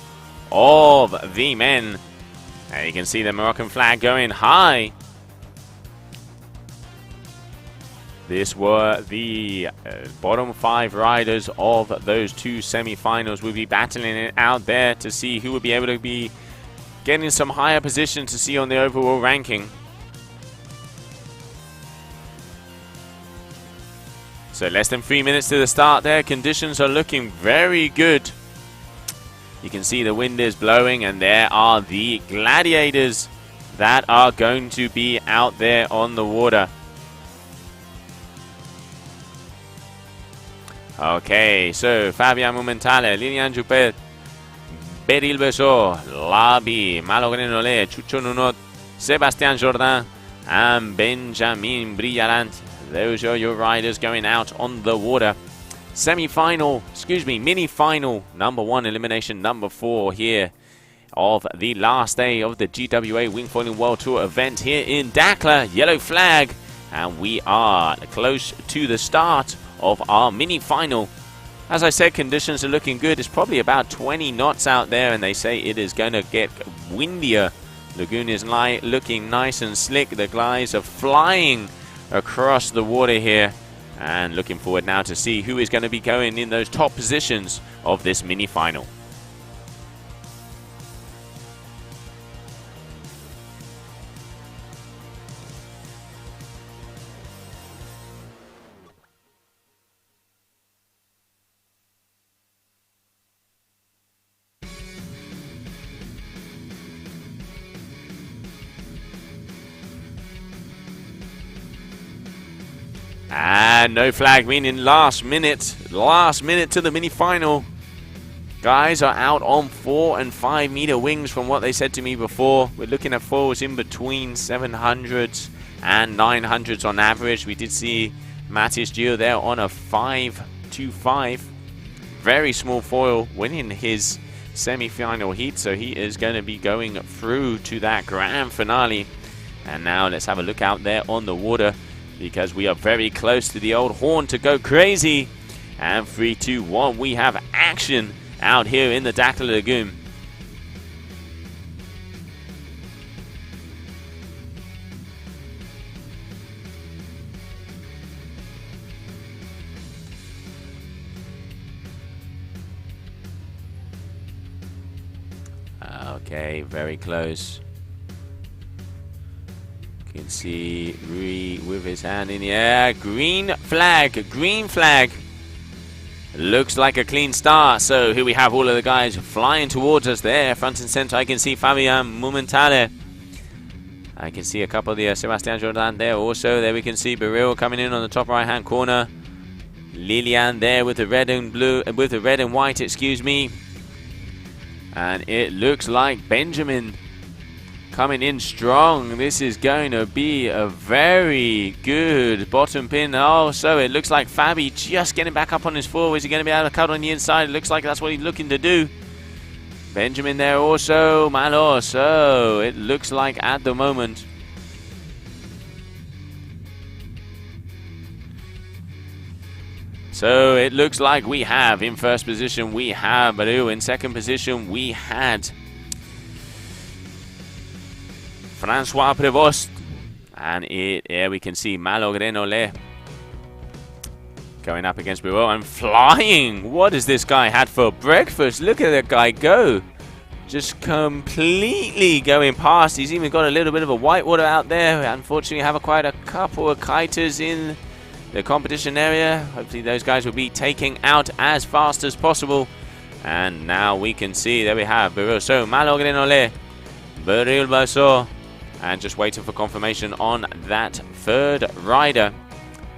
of the men. And you can see the Moroccan flag going high. This were the bottom 5 riders of those 2 semi-finals. We'll be battling it out there to see who will be able to be getting some higher position to see on the overall ranking. So less than 3 minutes to the start there. Conditions are looking very good. You can see the wind is blowing, and there are the gladiators that are going to be out there on the water. Okay, so Fabian Mumentale, Lilian Juppet, Beril Besot, Labi, Malogrenole, Chucho Nunot, Sebastian Jourdain, and Benjamin Brialant. Those are your riders going out on the water. Mini final, number 1, elimination number 4 here of the last day of the GWA Wingfoiling World Tour event here in Dakhla. Yellow flag, and we are close to the start of our mini final. As I said, conditions are looking good. It's probably about 20 knots out there, and they say it is going to get windier. Lagoon is looking nice and slick. The guys are flying across the water here, and looking forward now to see who is going to be going in those top positions of this mini final. And no flag, meaning last minute to the mini final. Guys are out on 4 and 5 meter wings from what they said to me before. We're looking at foils in between 700s and 900s on average. We did see Matis Gio there on a 5.25. Very small foil, winning his semi-final heat, so he is going to be going through to that grand finale. And now let's have a look out there on the water, because we are very close to the old horn to go crazy. And 3, 2, 1, we have action out here in the Dakhla Lagoon. Okay, very close. You can see Rui with his hand in the air. Green flag, green flag. Looks like a clean start. So here we have all of the guys flying towards us there. Front and center, I can see Fabian Mumentale. I can see a couple of the Sebastian Jourdain there also. There we can see Beril coming in on the top right hand corner. Lilian there with the red and blue, with the red and white, excuse me. And it looks like Benjamin coming in strong. This is going to be a very good bottom pin. Oh, so it looks like Fabi just getting back up on his four. Is he going to be able to cut on the inside? It looks like that's what he's looking to do. Benjamin there also. Malo. So it looks like at the moment. So it looks like we have in first position, we have Baru. In second position, we had Francois Prevost, and here we can see Malo Grenole going up against Bureau and flying. What has this guy had for breakfast? Look at that guy go. Just completely going past. He's even got a little bit of a whitewater out there. Unfortunately, have quite a couple of kiters in the competition area. Hopefully those guys will be taking out as fast as possible. And now we can see, there we have Bureau. So Malo Grenole, Beril Basso, and just waiting for confirmation on that third rider.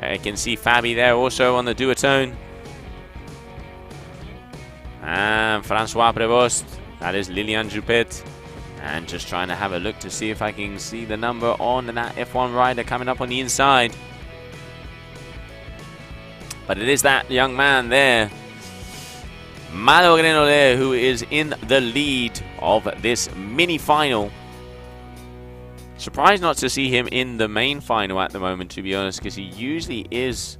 You can see Fabi there also on the duotone. And Francois Prevost. That is Lilian Juppet. And just trying to have a look to see if I can see the number on that F1 rider coming up on the inside. But it is that young man there, Malo Grenole, who is in the lead of this mini final. Surprised not to see him in the main final at the moment, to be honest, because he usually is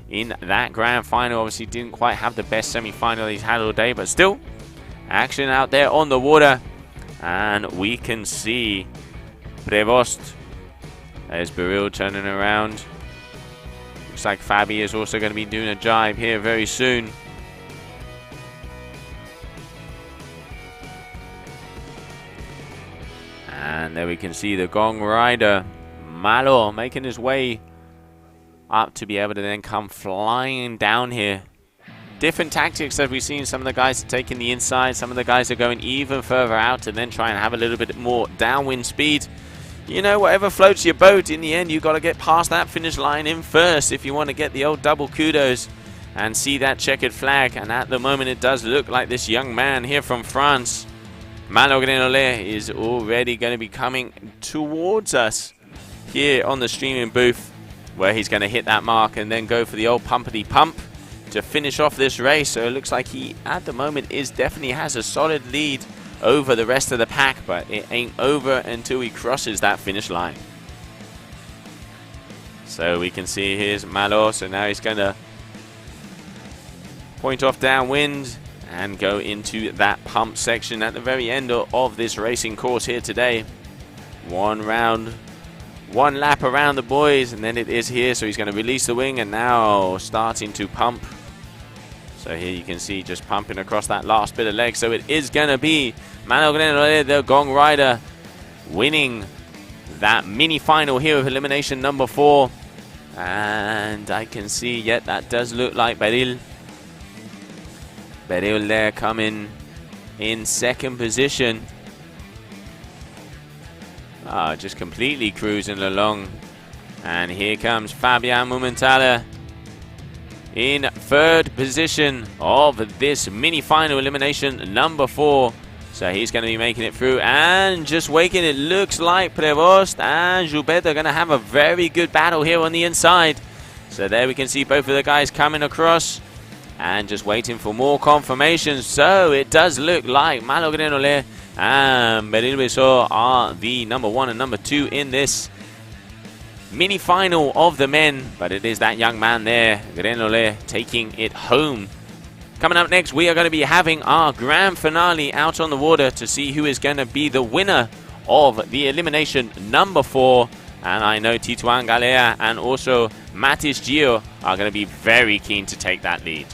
in that grand final. Obviously didn't quite have the best semi-final he's had all day, but still action out there on the water. And we can see Prevost. There's Beryl turning around. Looks like Fabi is also going to be doing a jibe here very soon. And there we can see the gong rider, Malo, making his way up to be able to then come flying down here. Different tactics that we've seen. Some of the guys are taking the inside. Some of the guys are going even further out to then try and have a little bit more downwind speed. You know, whatever floats your boat, in the end, you've got to get past that finish line in first if you want to get the old double kudos and see that checkered flag. And at the moment, it does look like this young man here from France, Malo Grenole, is already going to be coming towards us here on the streaming booth, where he's going to hit that mark and then go for the old pumpity pump to finish off this race. So it looks like he, at the moment, definitely has a solid lead over the rest of the pack, but it ain't over until he crosses that finish line. So we can see here's Malo. So now he's going to point off downwind and go into that pump section at the very end of this racing course here today. One lap around the boys, and then it is here. So he's going to release the wing and now starting to pump. So here you can see just pumping across that last bit of leg. So it is going to be Malo Grenole, the gong rider, winning that mini final here of elimination number 4. And I can see, yet that does look like Beryl. Beryl there coming in second position. Just completely cruising along. And here comes Fabian Mumenthaler in third position of this mini final elimination number 4. So he's going to be making it through, and just waiting, it looks like Prevost and Joubert are going to have a very good battle here on the inside. So there we can see both of the guys coming across and just waiting for more confirmation. So it does look like Malo Grenole and Beryl Bissot are the number 1 and number 2 in this mini final of the men, but it is that young man there, Grenole, taking it home. Coming up next, we are going to be having our grand finale out on the water to see who is going to be the winner of the elimination number 4. And I know Titouan, Galea and also Matis Gio are going to be very keen to take that lead.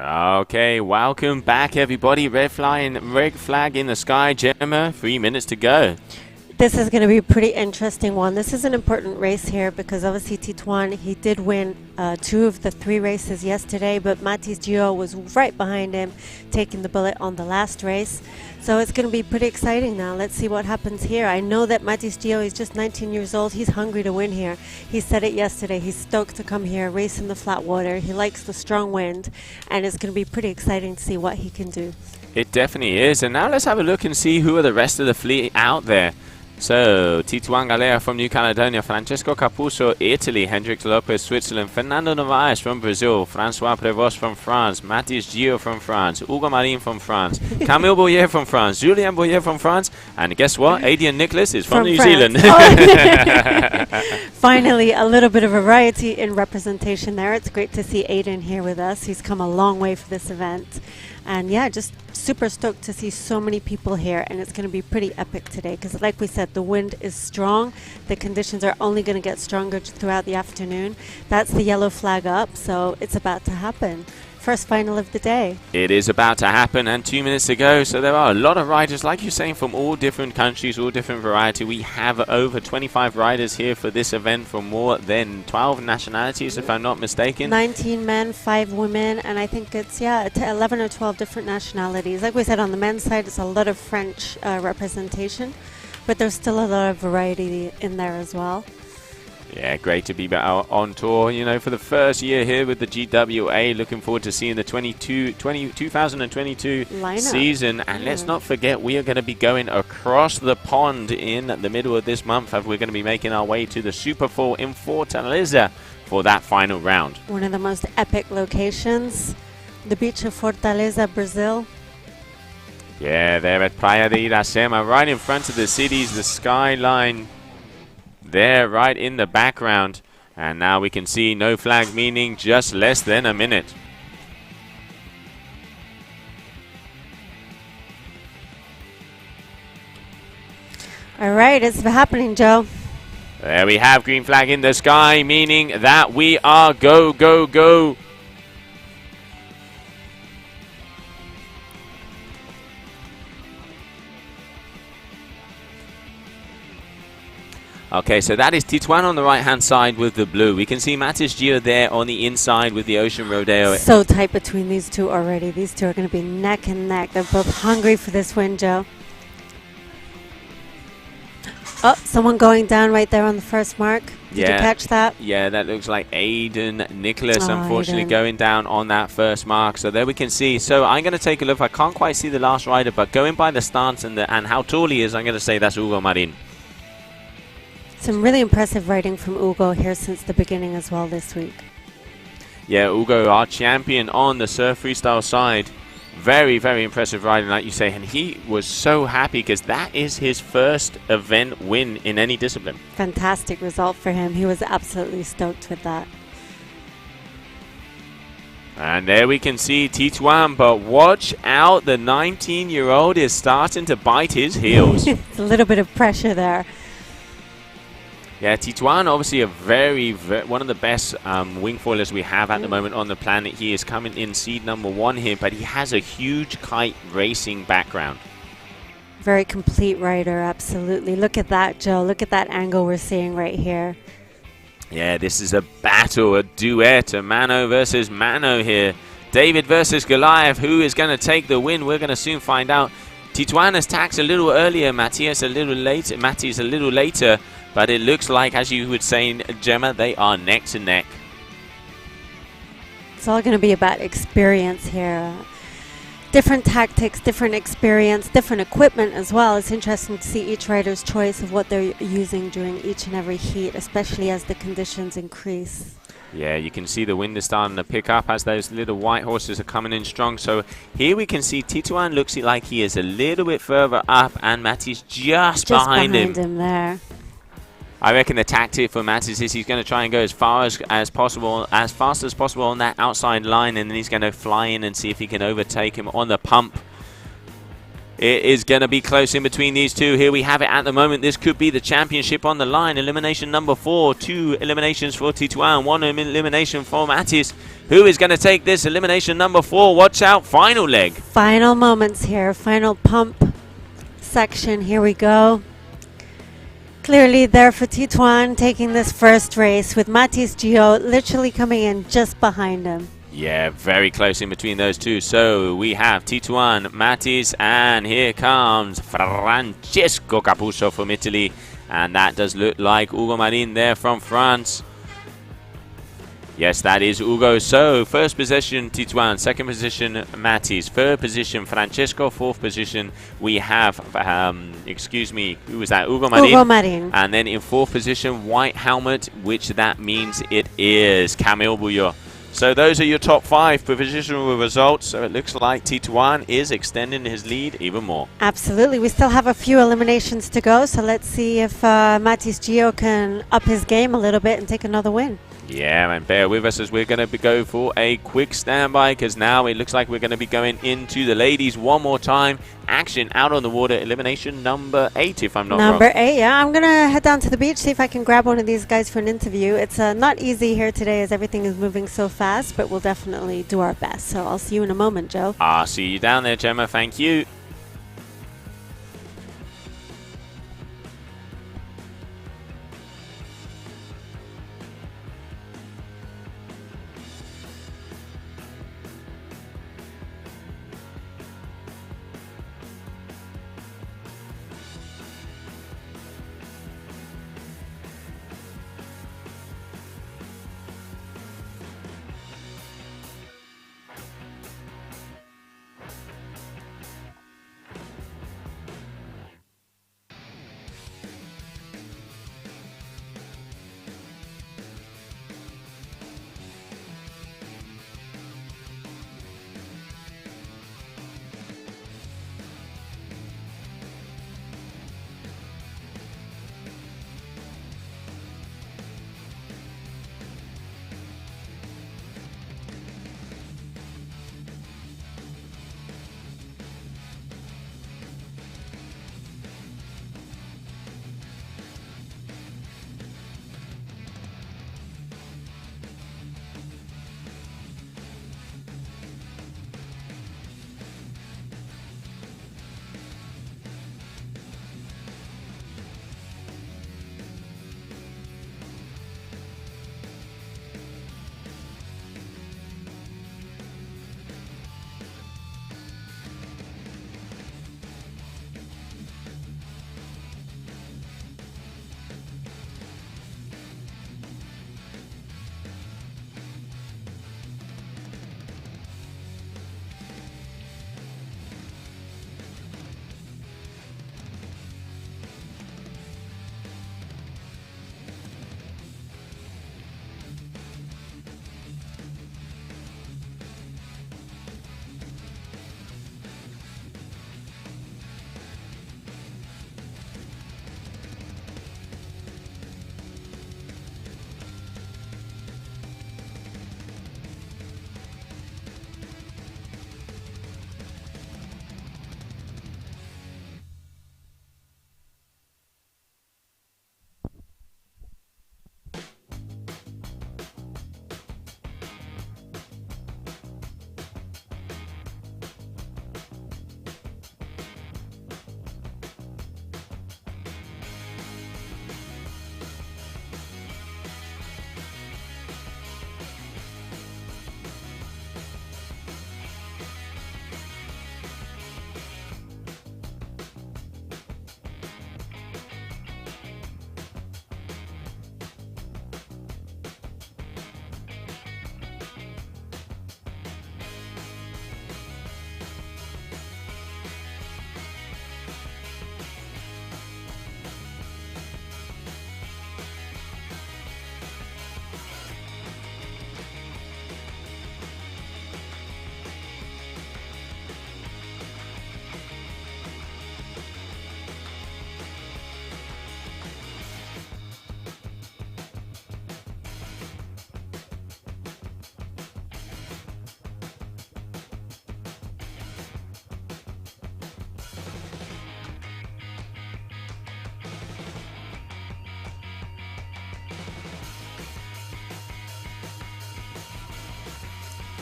Okay, welcome back everybody. Red flag in the sky, Gemma. 3 minutes to go. This is going to be a pretty interesting one. This is an important race here because obviously Titouan, he did win 2 of the 3 races yesterday, but Matis Gio was right behind him, taking the bullet on the last race. So it's going to be pretty exciting now. Let's see what happens here. I know that Matis Gio is just 19 years old. He's hungry to win here. He said it yesterday. He's stoked to come here, race in the flat water. He likes the strong wind, and it's going to be pretty exciting to see what he can do. It definitely is. And now let's have a look and see who are the rest of the fleet out there. So, Titouan Galea from New Caledonia, Francesco Capuzzo, Italy, Hendrik Lopez, Switzerland, Fernando Novaes from Brazil, Francois Prévost from France, Matis Gio from France, Hugo Marin from France, Camille Boyer from France, Julien Boyer from France, and guess what? Adrian Nicholas is from New Zealand. Finally, a little bit of variety in representation there. It's great to see Aiden here with us. He's come a long way for this event. And yeah, just super stoked to see so many people here, and it's going to be pretty epic today because like we said, the wind is strong. The conditions are only going to get stronger throughout the afternoon. That's the yellow flag up, so it's about to happen. First final of the day. It is about to happen, and 2 minutes to go. So there are a lot of riders, like you're saying, from all different countries, all different variety. We have over 25 riders here for this event from more than 12 nationalities, if I'm not mistaken. 19 men, 5 women, and I think it's 11 or 12 different nationalities. Like we said, on the men's side, it's a lot of French representation, but there's still a lot of variety in there as well. Yeah, great to be out on tour, you know, for the first year here with the GWA. Looking forward to seeing the 2022 season. And let's not forget, we are going to be going across the pond in the middle of this month. We're going to be making our way to the Super 4 in Fortaleza for that final round. One of the most epic locations, the beach of Fortaleza, Brazil. Yeah, they're at Praia de Iracema, right in front of the cities, the skyline there right in the background. And now we can see no flag, meaning just less than a minute. All right, it's happening, Joe. There we have green flag in the sky, meaning that we are go, go, go. Okay, so that is Titouan on the right-hand side with the blue. We can see Matis Gio there on the inside with the Ocean Rodeo. So tight between these two already. These two are going to be neck and neck. They're both hungry for this win, Joe. Oh, someone going down right there on the first mark. Did you catch that? Yeah, that looks like Aiden Nicholas, unfortunately, going down on that first mark. So there we can see. So I'm going to take a look. I can't quite see the last rider, but going by the stance and how tall he is, I'm going to say that's Hugo Marin. Some really impressive riding from Hugo here since the beginning as well this week. Yeah, Hugo, our champion on the surf freestyle side. Very, very impressive riding, like you say. And he was so happy because that is his first event win in any discipline. Fantastic result for him. He was absolutely stoked with that. And there we can see Titouan, but watch out. The 19-year-old is starting to bite his heels. It's a little bit of pressure there. Yeah, Titouan, obviously one of the best wingfoilers we have at the moment on the planet. He is coming in seed number 1 here, but he has a huge kite racing background. Very complete rider, absolutely. Look at that, Joe. Look at that angle we're seeing right here. Yeah, this is a battle, a duet, a mano versus mano here. David versus Goliath. Who is going to take the win? We're going to soon find out. Titouan has taxed a little earlier, Matthias a little later, Matty's a little later. But it looks like, as you would say, Gemma, they are neck to neck. It's all going to be about experience here. Different tactics, different experience, different equipment as well. It's interesting to see each rider's choice of what they're using during each and every heat, especially as the conditions increase. Yeah, you can see the wind is starting to pick up as those little white horses are coming in strong. So here we can see Titouan looks like he is a little bit further up, and Matty's just behind him there. I reckon the tactic for Mattis is he's going to try and go as fast as possible on that outside line, and then he's going to fly in and see if he can overtake him on the pump. It is going to be close in between these two. Here we have it at the moment. This could be the championship on the line. Elimination number 4. 2 eliminations for Titouan. 1 elimination for Mattis. Who is going to take this? Elimination number 4. Watch out. Final leg. Final moments here. Final pump section. Here we go. Clearly there for Titouan, taking this first race with Mattis Gio literally coming in just behind him. Yeah, very close in between those two. So we have Titouan, Mattis, and here comes Francesco Capuzzo from Italy. And that does look like Ugo Marin there from France. Yes, that is Ugo. So first position Titouan, second position Mattis, third position Francesco, fourth position we have, who was that? Ugo Marin. Ugo Marin. And then in fourth position, white helmet, which that means it is Camille Bouillot. So those are your top 5 provisional results. So it looks like Titouan is extending his lead even more. Absolutely. We still have a few eliminations to go. So let's see if Mattis Gio can up his game a little bit and take another win. Yeah, and bear with us as we're going to go for a quick standby, because now it looks like we're going to be going into the ladies one more time. Action out on the water, elimination number 8, if I'm not wrong. Number 8, yeah. I'm going to head down to the beach, see if I can grab one of these guys for an interview. It's not easy here today as everything is moving so fast, but we'll definitely do our best. So I'll see you in a moment, Joe. I'll see you down there, Gemma. Thank you.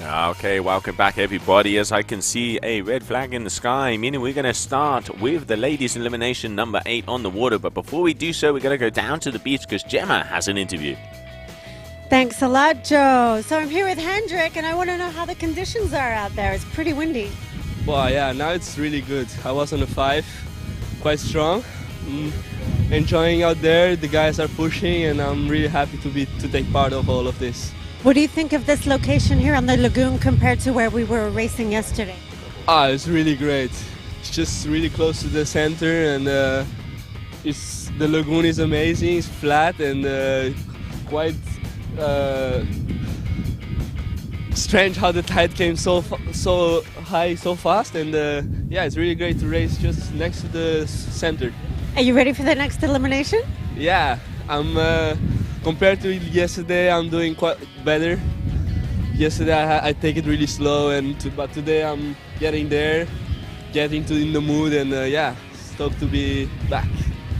Okay, welcome back everybody. As I can see a red flag in the sky, meaning we're going to start with the ladies elimination number 8 on the water. But before we do so, we're going to go down to the beach because Gemma has an interview. Thanks a lot, Joe. So I'm here with Hendrik, and I want to know how the conditions are out there. It's pretty windy. Well, yeah, now it's really good. I was on a 5, quite strong. Enjoying out there, the guys are pushing, and I'm really happy to take part of all of this. What do you think of this location here on the lagoon compared to where we were racing yesterday? It's really great. It's just really close to the center, and the lagoon is amazing. It's flat and quite strange how the tide came so high so fast, and yeah, it's really great to race just next to the center. Are you ready for the next elimination? Yeah, I'm compared to yesterday, I'm doing quite better. Yesterday I take it really slow, but today I'm getting there, getting in the mood, and yeah, stoked to be back.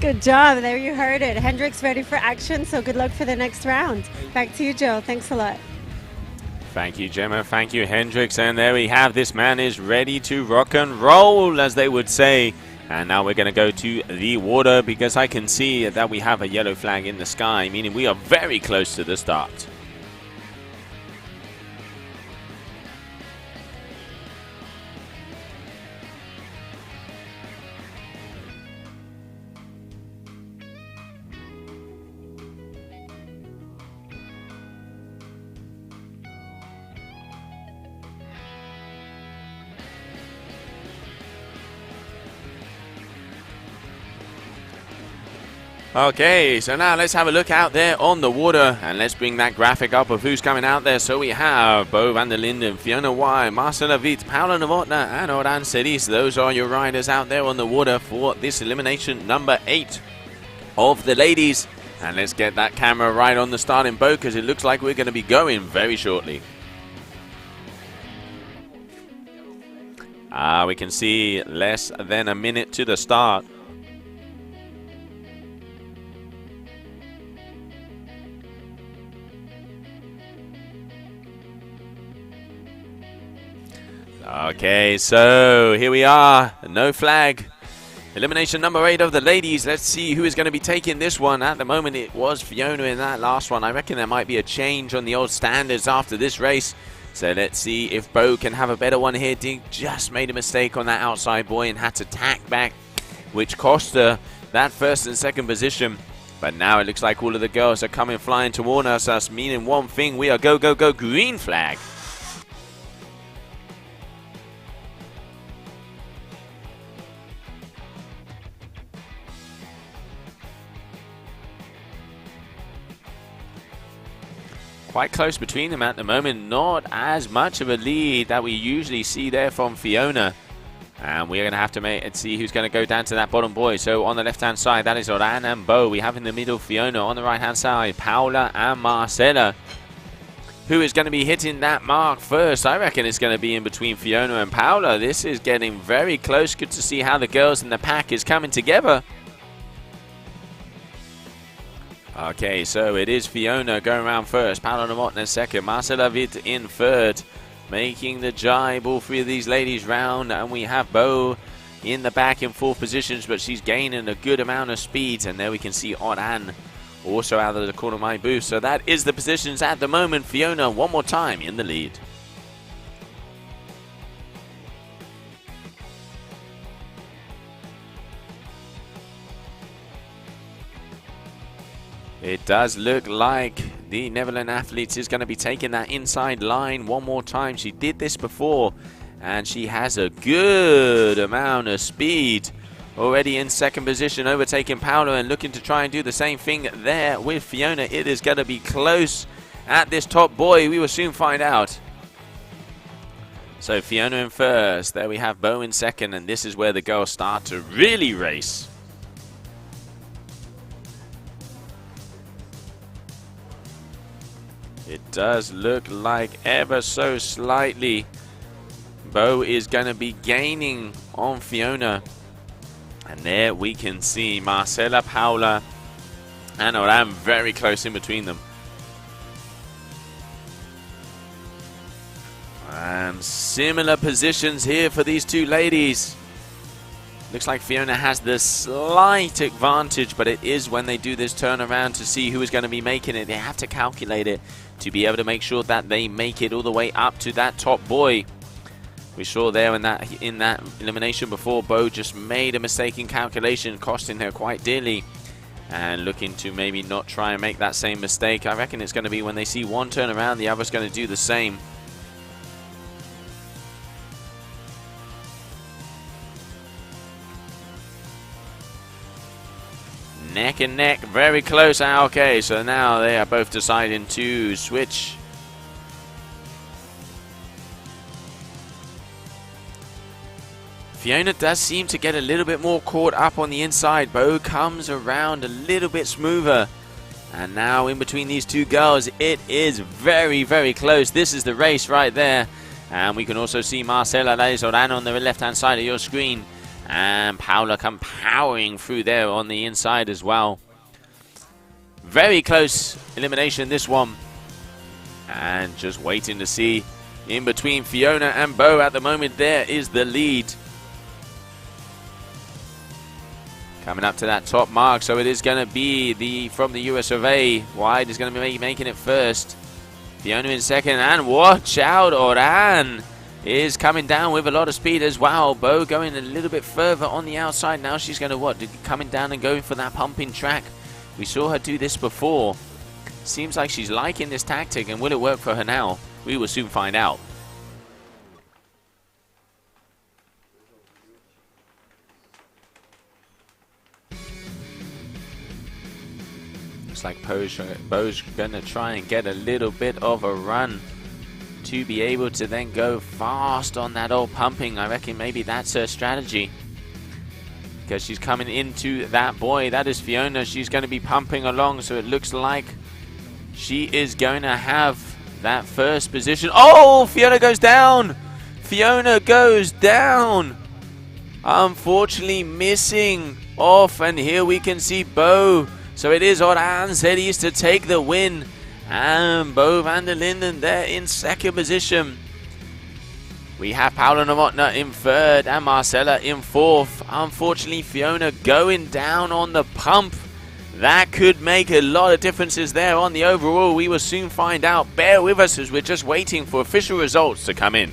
Good job. There you heard it. Hendrik's ready for action, so good luck for the next round. Back to you, Joe. Thanks a lot. Thank you, Gemma. Thank you, Hendrix. And there we have, this man is ready to rock and roll, as they would say. And now we're going to go to the water because I can see that we have a yellow flag in the sky, meaning we are very close to the start. Okay, so now let's have a look out there on the water, and let's bring that graphic up of who's coming out there. So we have Bo van der Linden, Fiona Wylde, Marcela Witt, Paula Novotna, and Oran Celis. Those are your riders out there on the water for this elimination number 8 of the ladies. And let's get that camera right on the starting boat because it looks like we're going to be going very shortly. We can see less than a minute to the start. Okay, so here we are, no flag. Elimination number 8 of the ladies. Let's see who is going to be taking this one. At the moment, it was Fiona in that last one. I reckon there might be a change on the old standards after this race. So let's see if Bo can have a better one here. Dink just made a mistake on that outside buoy and had to tack back, which cost her that first and second position. But now it looks like all of the girls are coming flying toward us, meaning one thing, we are go, go, go, green flag. Quite close between them at the moment. Not as much of a lead that we usually see there from Fiona. And we're going to have to see who's going to go down to that bottom buoy. So on the left-hand side, that is Oran and Bo. We have in the middle Fiona. On the right-hand side, Paula and Marcela. Who is going to be hitting that mark first? I reckon it's going to be in between Fiona and Paula. This is getting very close. Good to see how the girls in the pack is coming together. Okay, so it is Fiona going around first, Paula Novotna second, Marcela Witt in third, making the jibe, all three of these ladies round, and we have Bo in the back in fourth positions, but she's gaining a good amount of speed, and there we can see Oran also out of the corner of my booth. So that is the positions at the moment. Fiona one more time in the lead. It does look like the Netherlands athletes is going to be taking that inside line one more time. She did this before, and she has a good amount of speed. Already in second position, overtaking Paolo and looking to try and do the same thing there with Fiona. It is going to be close at this top buoy. We will soon find out. So Fiona in first. There we have Bo in second, and this is where the girls start to really race. It does look like ever so slightly Bo is going to be gaining on Fiona. And there we can see Marcela, Paula, and Oran very close in between them. Similar positions here for these two ladies. Looks like Fiona has the slight advantage, but it is when they do this turnaround to see who is going to be making it. They have to calculate it to be able to make sure that they make it all the way up to that top buoy. We saw there in that elimination before, Bo just made a mistake in calculation, costing her quite dearly. And looking to maybe not try and make that same mistake. I reckon it's going to be when they see one turn around, the other's going to do the same. Neck and neck, very close. Okay, so now they are both deciding to switch. Fiona does seem to get a little bit more caught up on the inside. Bo comes around a little bit smoother. And now in between these two girls, it is very, very close. This is the race right there. And we can also see Marcela Oran on the left-hand side of your screen. And Paula come powering through there on the inside as well. Very close elimination, this one. And just waiting to see in between Fiona and Bo at the moment. There is the lead. Coming up to that top mark, so it is going to be from the US of A. Wylde is going to be making it first. Fiona in second, and watch out, Oran is coming down with a lot of speed as well. Bo going a little bit further on the outside. Now she's going to coming down and going for that pumping track. We saw her do this before. Seems like she's liking this tactic, and will it work for her now? We will soon find out. Looks like Bo's going to try and get a little bit of a run to be able to then go fast on that old pumping. I reckon maybe that's her strategy, because she's coming into that buoy. That is Fiona. She's going to be pumping along, so it looks like she is going to have that first position. Oh, Fiona goes down. Fiona goes down. Unfortunately missing off, and here we can see Bo. So it is Oran Zedis to take the win. And Bo van der Linden there in second position. We have Paula Novotna in third and Marcela in fourth. Unfortunately, Fiona going down on the pump. That could make a lot of differences there on the overall. We will soon find out. Bear with us as we're just waiting for official results to come in.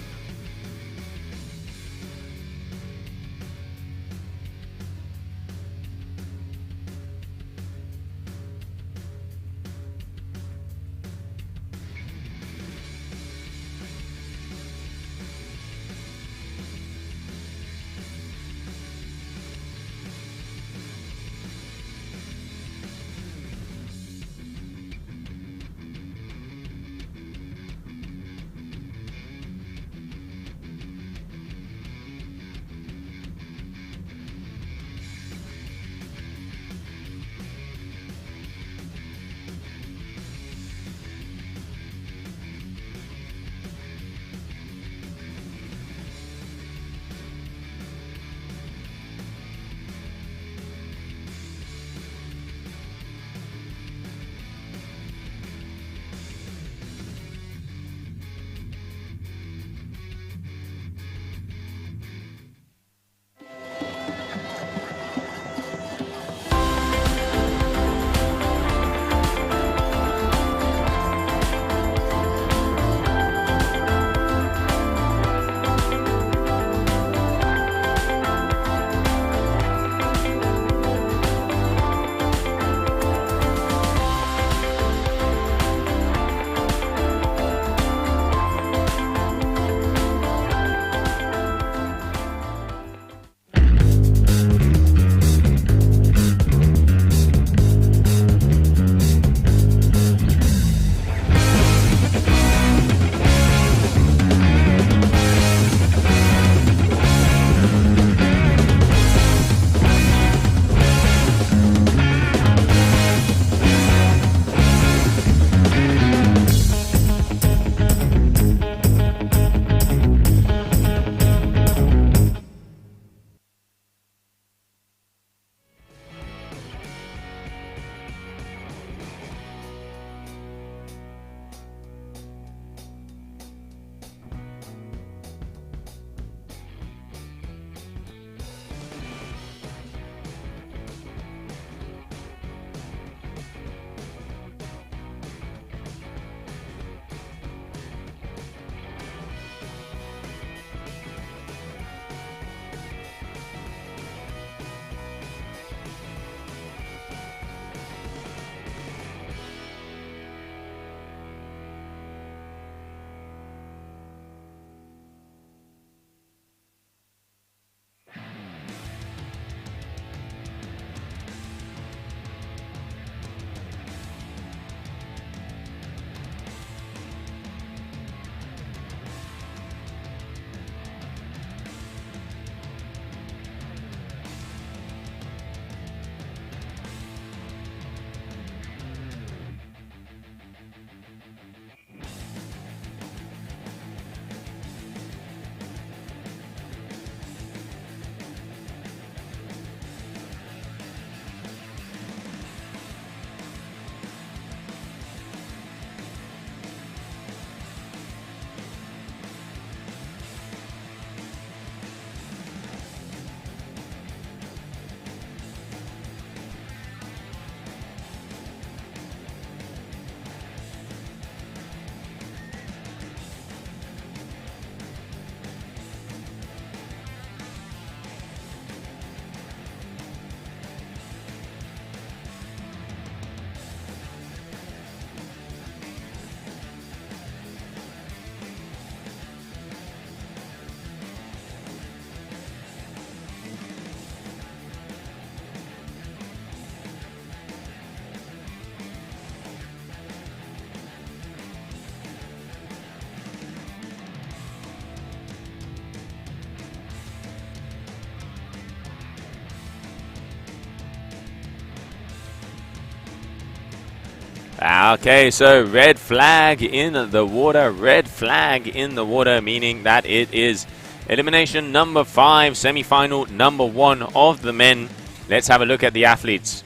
Okay, so red flag in the water. Red flag in the water, meaning that it is elimination number 5, semi-final number 1 of the men. Let's have a look at the athletes.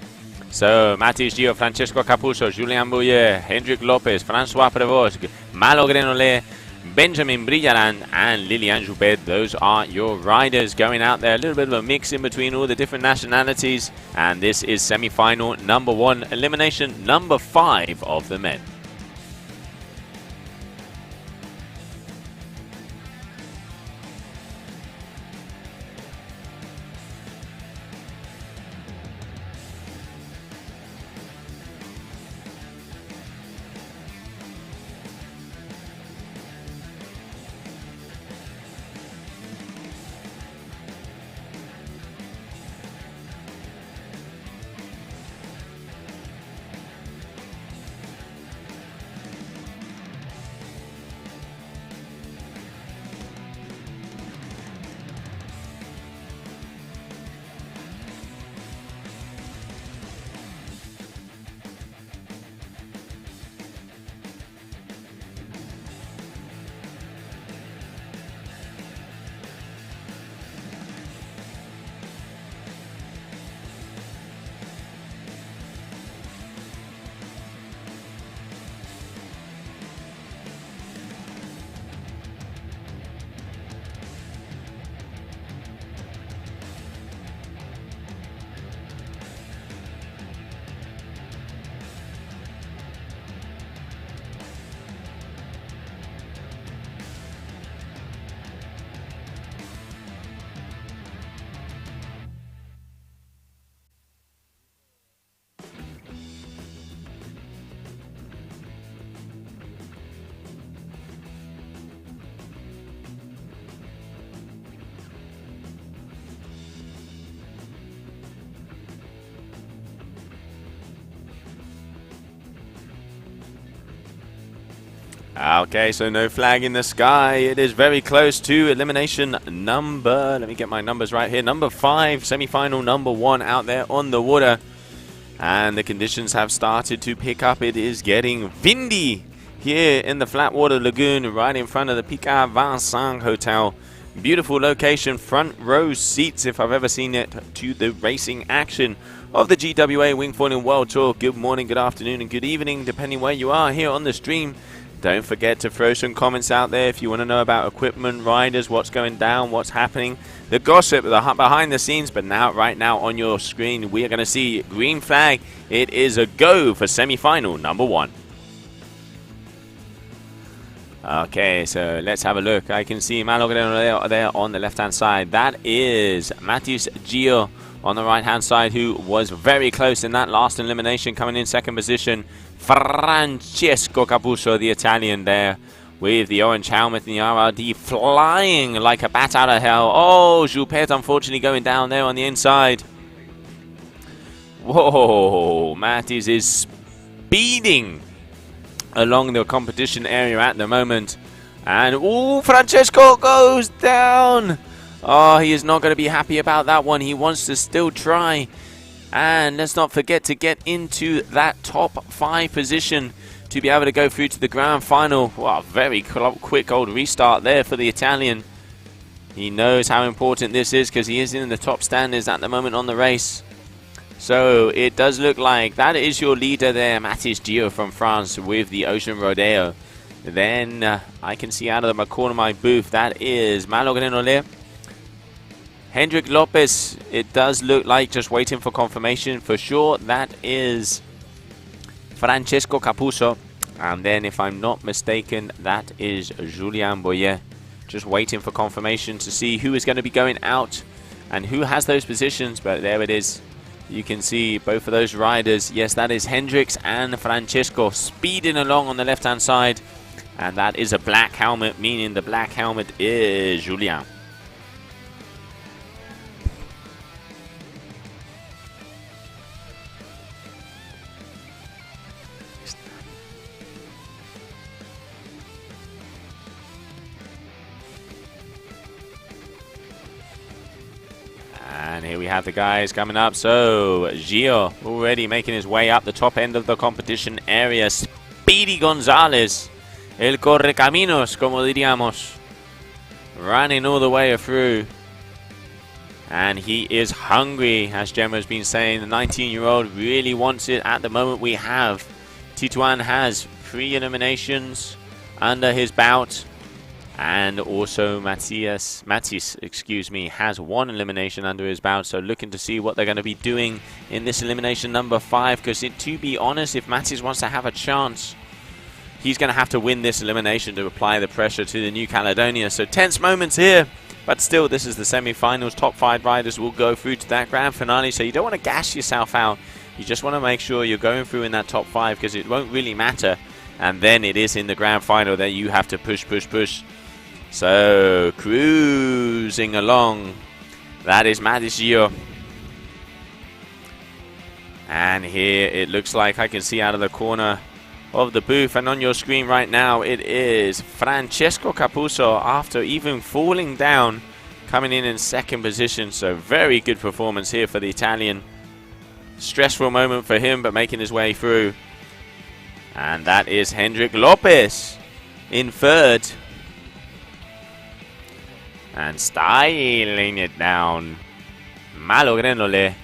So, Matis Gio, Francesco Capuzzo, Julien Bouillet, Hendrik Lopez, François Prévost, Malo Grenolet, Benjamin Brillaland, and Lilian Joubert. Those are your riders going out there. A little bit of a mix in between all the different nationalities. And this is semi-final number 1, elimination number 5 of the men. Okay, so no flag in the sky. It is very close to elimination number, let me get my numbers right here, number 5, semi-final number 1 out there on the water. And the conditions have started to pick up. It is getting windy here in the Flatwater Lagoon, right in front of the PK25 Hotel. Beautiful location, front row seats, if I've ever seen it, to the racing action of the GWA Wingfoil World Tour. Good morning, good afternoon, and good evening, depending where you are here on the stream. Don't forget to throw some comments out there if you want to know about equipment, riders, what's going down, what's happening, the gossip, the behind the scenes. But now, right now on your screen, we are going to see green flag. It is a go for semi-final number 1. Okay, so let's have a look. I can see Malo Grenolet there on the left-hand side. That is Matis Gio on the right-hand side, who was very close in that last elimination, coming in second position. Francesco Capuzzo, the Italian, there with the orange helmet and the RRD flying like a bat out of hell. Oh, Joubert unfortunately going down there on the inside. Whoa, Matis is speeding along the competition area at the moment. And, ooh, Francesco goes down. Oh, he is not going to be happy about that one. He wants to still try. And let's not forget to get into that top 5 position to be able to go through to the grand final. Wow, very quick old restart there for the Italian. He knows how important this is because he is in the top standings at the moment on the race. So it does look like that is your leader there, Matis Gio from France with the Ocean Rodeo. Then I can see out of the corner of my booth, that is Malo Grenolet. Hendrik Lopez, it does look like, just waiting for confirmation for sure. That is Francesco Capuzzo. And then, if I'm not mistaken, that is Julien Bouillet. Just waiting for confirmation to see who is going to be going out and who has those positions. But there it is. You can see both of those riders. Yes, that is Hendrix and Francesco speeding along on the left-hand side. And that is a black helmet, meaning the black helmet is Julien. here we have the guys coming up. So, Gio already making his way up the top end of the competition area. Speedy Gonzalez, el correcaminos, como diríamos, running all the way through. And he is hungry, as Gemma's been saying. The 19-year-old really wants it at the moment. We have Titouan has 3 eliminations under his bout. And also Matis, has 1 elimination under his bout. So looking to see what they're going to be doing in this elimination number 5. Because to be honest, if Matis wants to have a chance, he's going to have to win this elimination to apply the pressure to the New Caledonia. So tense moments here. But still, this is the semi-finals. Top 5 riders will go through to that grand finale. So you don't want to gas yourself out. You just want to make sure you're going through in that top 5, because it won't really matter. And then it is in the grand final that you have to push. So, cruising along. That is Matis Gio. And here it looks like I can see out of the corner of the booth, and on your screen right now it is Francesco Capuzzo, after even falling down, coming in 2nd position. So very good performance here for the Italian. Stressful moment for him, but making his way through. And that is Hendrik Lopez in 3rd. And styling it down, Malogrenole.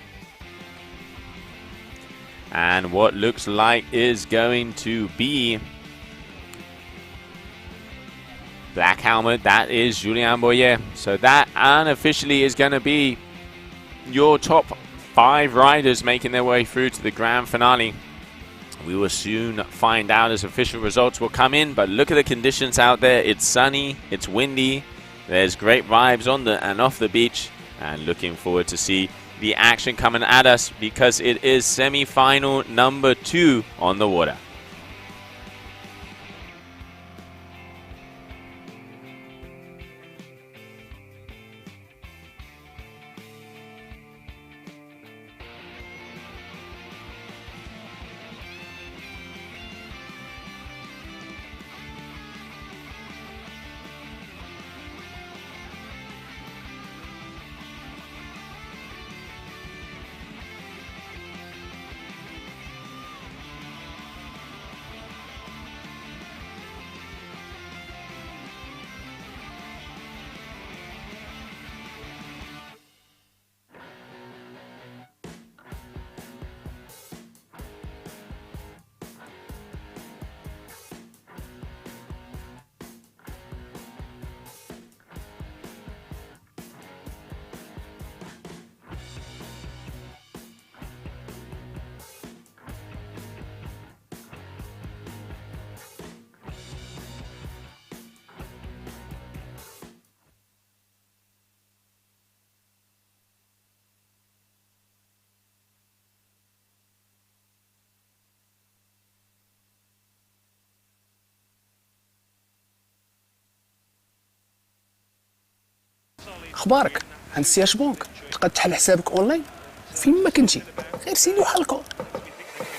And what looks like is going to be black helmet. That is Julien Boyer. So that unofficially is going to be your top 5 riders making their way through to the grand finale. We will soon find out as official results will come in. But look at the conditions out there. It's sunny. It's windy. There's great vibes on the and off the beach. And looking forward to see the action coming at us, because it is semi-final number 2 on the water. اخبارك عند سياش بونك تقدر تحل حسابك اونلاين فين ما كنتي غير سيدي وحلكم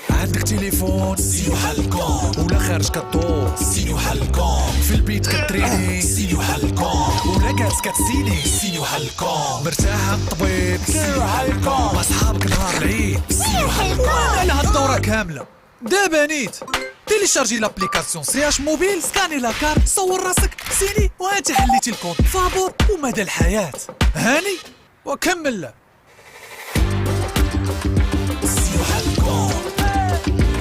عندك تليفون سيدي وحلكم ولا خارج كطور سيدي وحلكم في البيت كتريني سيدي وحلكم ولا جالس كتسيني سيدي وحلكم مرتاح عند الطبيب سيدي وحلكم مع صحابك نهار العيد سيدي وحلكم على هالدوره كامله دابا نيت تيليشارجي لابليكاسيون CH موبيل، سكاني لاكارت، صور راسك، سيني وانت حليتي الكونت فابور ومدى الحياة. هاني وكمل. سيني وحلكم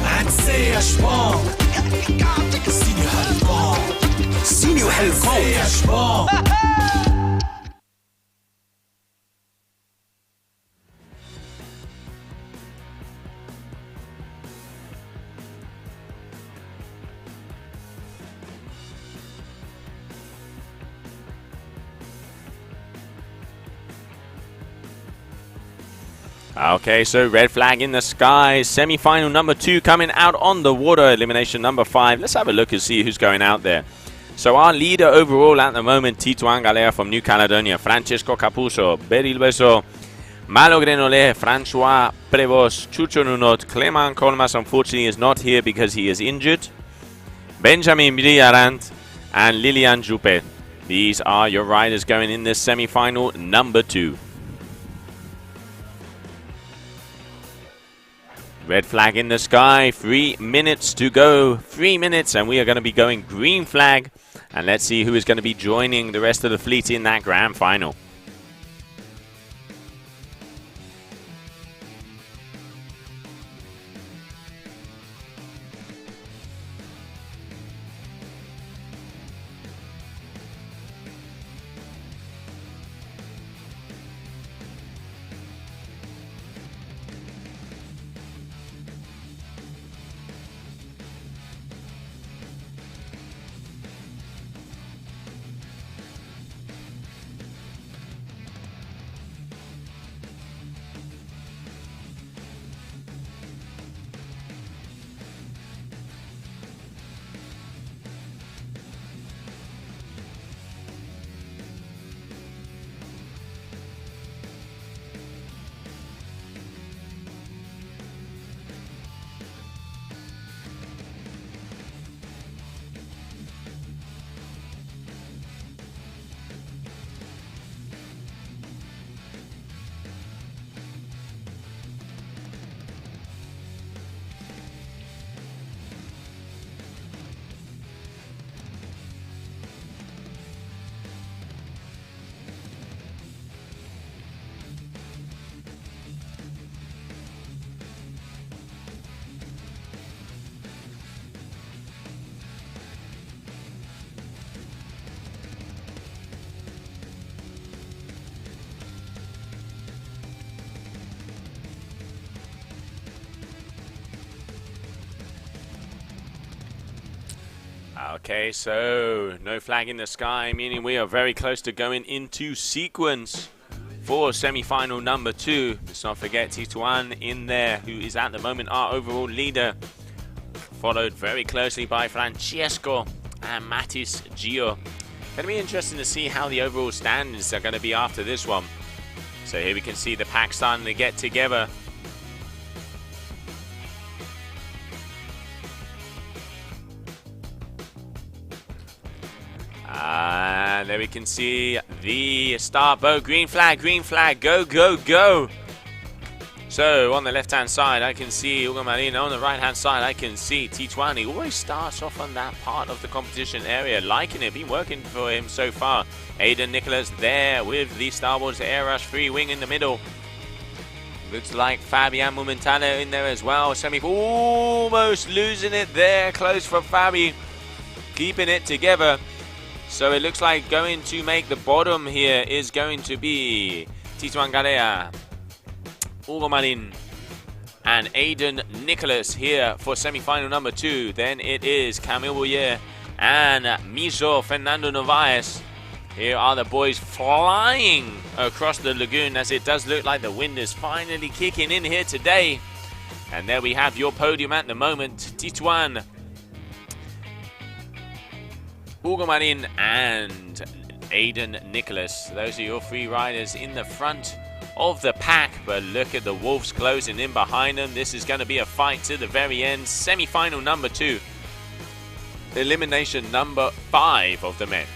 عند CH بونك. سيني وحلكم سيني وحلكم CH بونك. Okay, so red flag in the sky. Semi-final number 2 coming out on the water. Elimination number 5. Let's have a look and see who's going out there. So our leader overall at the moment, Titouan Galea from New Caledonia, Francesco Capuzzo, Beril Beso, Malo Grenole, Francois Prevost, Chucho Nunot, Clement Colmas unfortunately is not here because he is injured, Benjamin Briarant, and Lilian Juppé. These are your riders going in this semi-final number 2. Red flag in the sky, 3 minutes to go. 3 minutes, and we are going to be going green flag. And let's see who is going to be joining the rest of the fleet in that grand final. Okay, so no flag in the sky, meaning we are very close to going into sequence for semi-final number 2. Let's not forget Titouan in there, who is at the moment our overall leader, followed very closely by Francesco and Mattis Gio. Going to be interesting to see how the overall standings are going to be after this one. So here we can see the pack starting to get together. And there we can see the start boat. Green flag, go, go, go. So on the left-hand side, I can see Ugo Marina. On the right-hand side, I can see Titouan. He always starts off on that part of the competition area. Liking it, been working for him so far. Aidan Nicholas there with the Star Wars Air Rush free wing in the middle. Looks like Fabian Momentano in there as well. Semi almost losing it there. Close for Fabi. Keeping it together. So it looks like going to make the bottom here is going to be Titouan Galea, Ugo Marin, and Aidan Nicholas here for semi-final number 2. Then it is Camille Bouyer and Miso Fernando Novaes. Here are the boys flying across the lagoon, as it does look like the wind is finally kicking in here today. And there we have your podium at the moment. Titouan, Ugo Marin and Aidan Nicholas. Those are your 3 riders in the front of the pack. But look at the Wolves closing in behind them. This is going to be a fight to the very end. Semi-final number 2. Elimination number 5 of the men.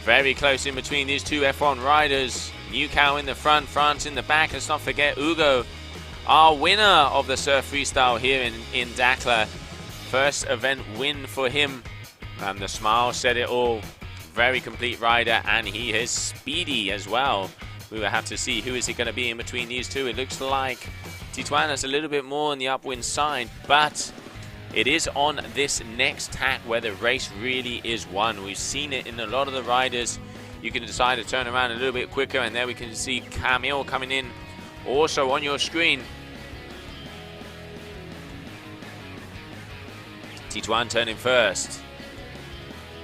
Very close in between these 2 F1 riders. Newcow in the front, France in the back. Let's not forget Ugo, our winner of the Surf Freestyle here in Dakhla. First event win for him, and the smile said it all. Very complete rider, and he is speedy as well. We will have to see who is it going to be in between these 2. It looks like Titouan is a little bit more on the upwind side, but it is on this next tack where the race really is won. We've seen it in a lot of the riders. You can decide to turn around a little bit quicker, and there we can see Camille coming in also on your screen. Titouan turning first.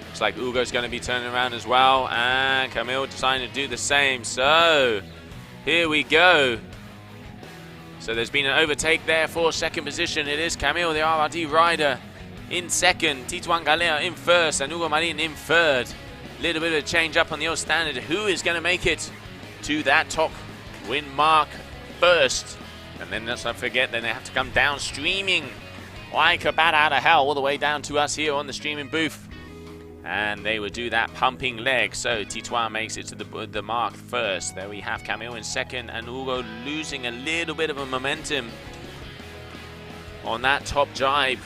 Looks like Ugo's going to be turning around as well, and Camille deciding to do the same. So here we go. So there's been an overtake there for second position. It is Camille, the RRD rider, in second. Titouan Galea in first, and Ugo Marin in third. Little bit of a change up on the old standard. Who is going to make it to that top win mark first? And then let's not forget, then they have to come down streaming like a bat out of hell all the way down to us here on the streaming booth. And they would do that pumping leg. So Titouan makes it to the mark first. There we have Camille in second, and Hugo losing a little bit of a momentum on that top jibe,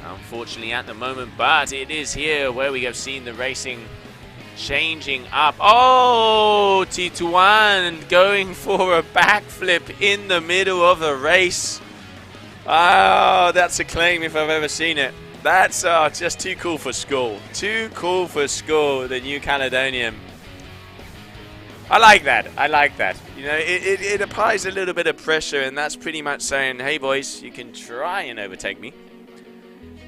unfortunately at the moment. But it is here where we have seen the racing changing up. Oh, Titouan going for a backflip in the middle of the race. Oh, that's a claim if I've ever seen it. That's just too cool for school. Too cool for school, the New Caledonian. I like that. I like that. You know, it applies a little bit of pressure, and that's pretty much saying, hey boys, you can try and overtake me.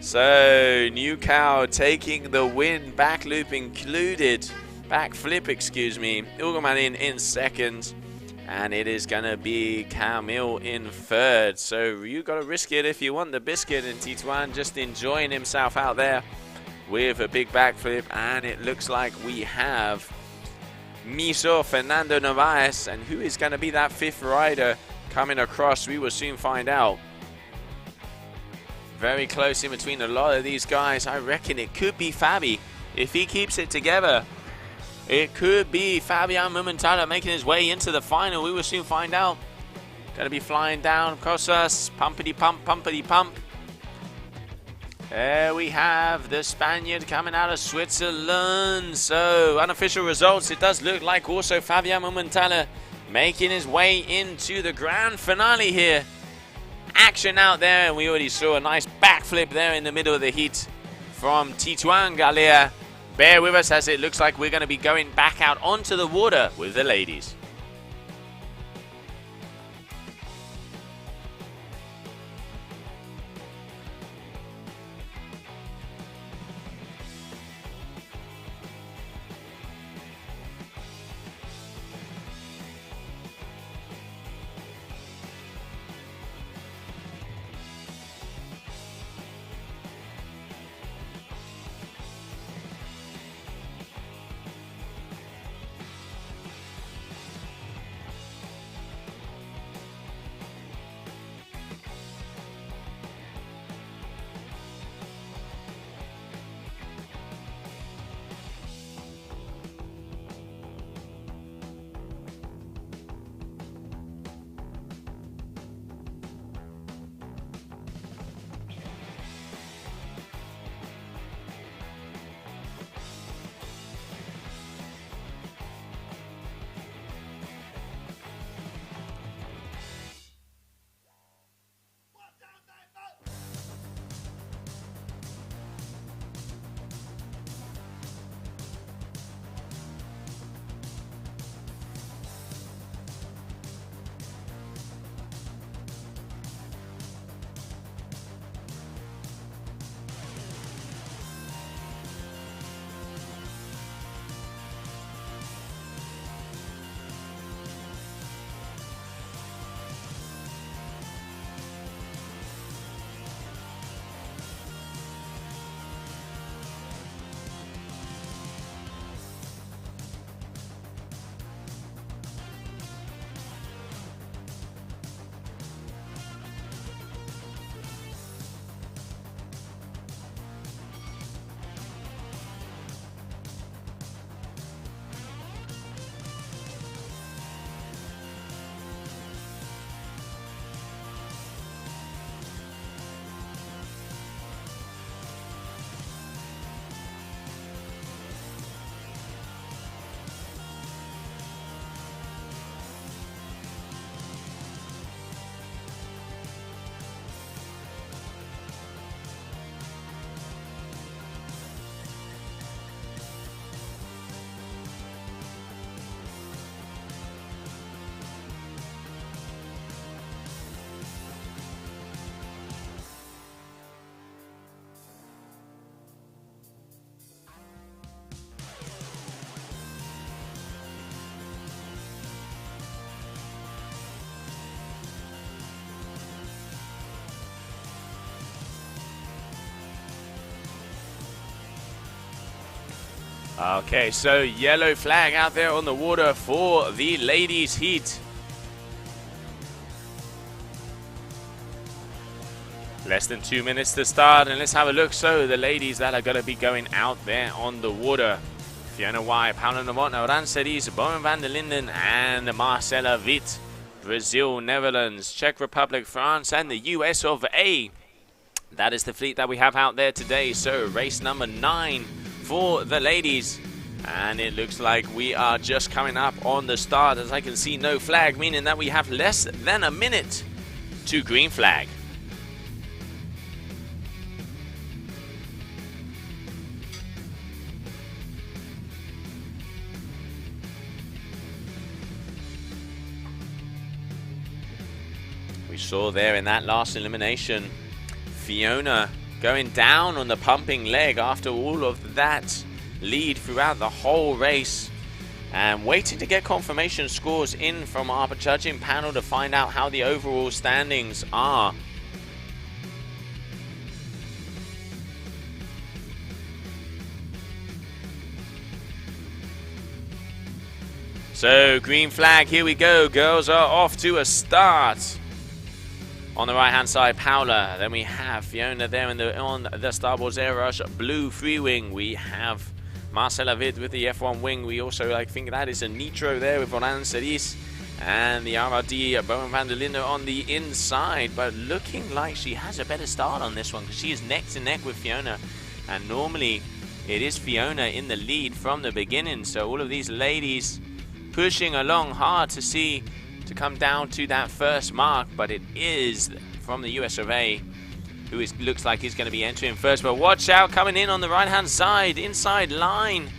So, New Cal taking the win, back loop included. Back flip, excuse me. Ilgoman in second. And it is going to be Camille in third. So you got to risk it if you want the biscuit. And Titouan just enjoying himself out there with a big backflip. And it looks like we have Miso Fernando Narvaez. And who is going to be that fifth rider coming across? We will soon find out. Very close in between a lot of these guys. I reckon it could be Fabi if he keeps it together. It could be Fabian Mumentala making his way into the final. We will soon find out. Going to be flying down across us. Pumpity pump, pumpity pump. There we have the Spaniard coming out of Switzerland. So, unofficial results. It does look like also Fabian Mumentala making his way into the grand finale here. Action out there. And we already saw a nice backflip there in the middle of the heat from Titouan Galea. Bear with us as it looks like we're going to be going back out onto the water with the ladies. Okay, so yellow flag out there on the water for the ladies' heat. Less than 2 minutes to start, and let's have a look. So the ladies that are going to be going out there on the water: Fiona Wylde, Paula Novotna, Ranceris, Bowen van der Linden, and Marcella Witt. Brazil, Netherlands, Czech Republic, France, and the US of A. That is the fleet that we have out there today. So race number 9 for the ladies. And it looks like we are just coming up on the start. As I can see, no flag, meaning that we have less than a minute to green flag. We saw there in that last elimination, Fiona going down on the pumping leg after all of that lead throughout the whole race, and waiting to get confirmation scores in from our judging panel to find out how the overall standings are. So green flag, here we go. Girls are off to a start. On the right hand side, Paula. Then we have Fiona there on the starboard air rush blue free wing. We have Marcella Witt with the F1 wing. We also, I think that is a Nitro there with Roland Cerise. And the RRD Bowen van der Linden on the inside. But looking like she has a better start on this one, because she is neck to neck with Fiona. And normally it is Fiona in the lead from the beginning. So all of these ladies pushing along hard to come down to that first mark, but it is from the US of A, who looks like he's going to be entering first. But watch out, coming in on the right hand side, inside line,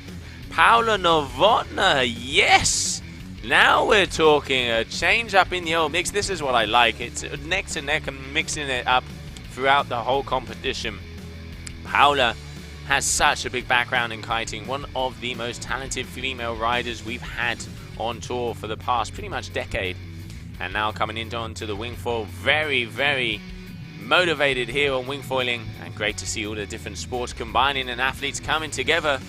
Paula Novotna. Yes, now we're talking a change up in the old mix. This is what I like. It's neck to neck and mixing it up throughout the whole competition. Paula has such a big background in kiting, one of the most talented female riders we've had on tour for the past pretty much decade. And now coming in onto the wingfoil, very, very motivated here on wingfoiling, and great to see all the different sports combining and athletes coming together.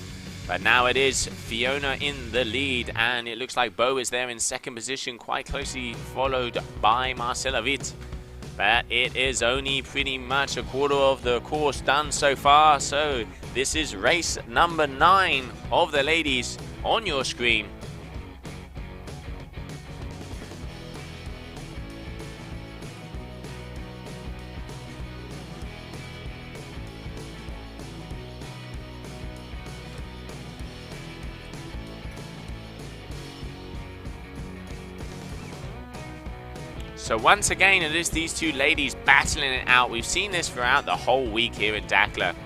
But now it is Fiona in the lead, and it looks like Bo is there in second position, quite closely followed by Marcella Witt. But it is only pretty much a quarter of the course done so far. So this is race number 9 of the ladies on your screen. So once again, it is these two ladies battling it out. We've seen this throughout the whole week here in Dakhla.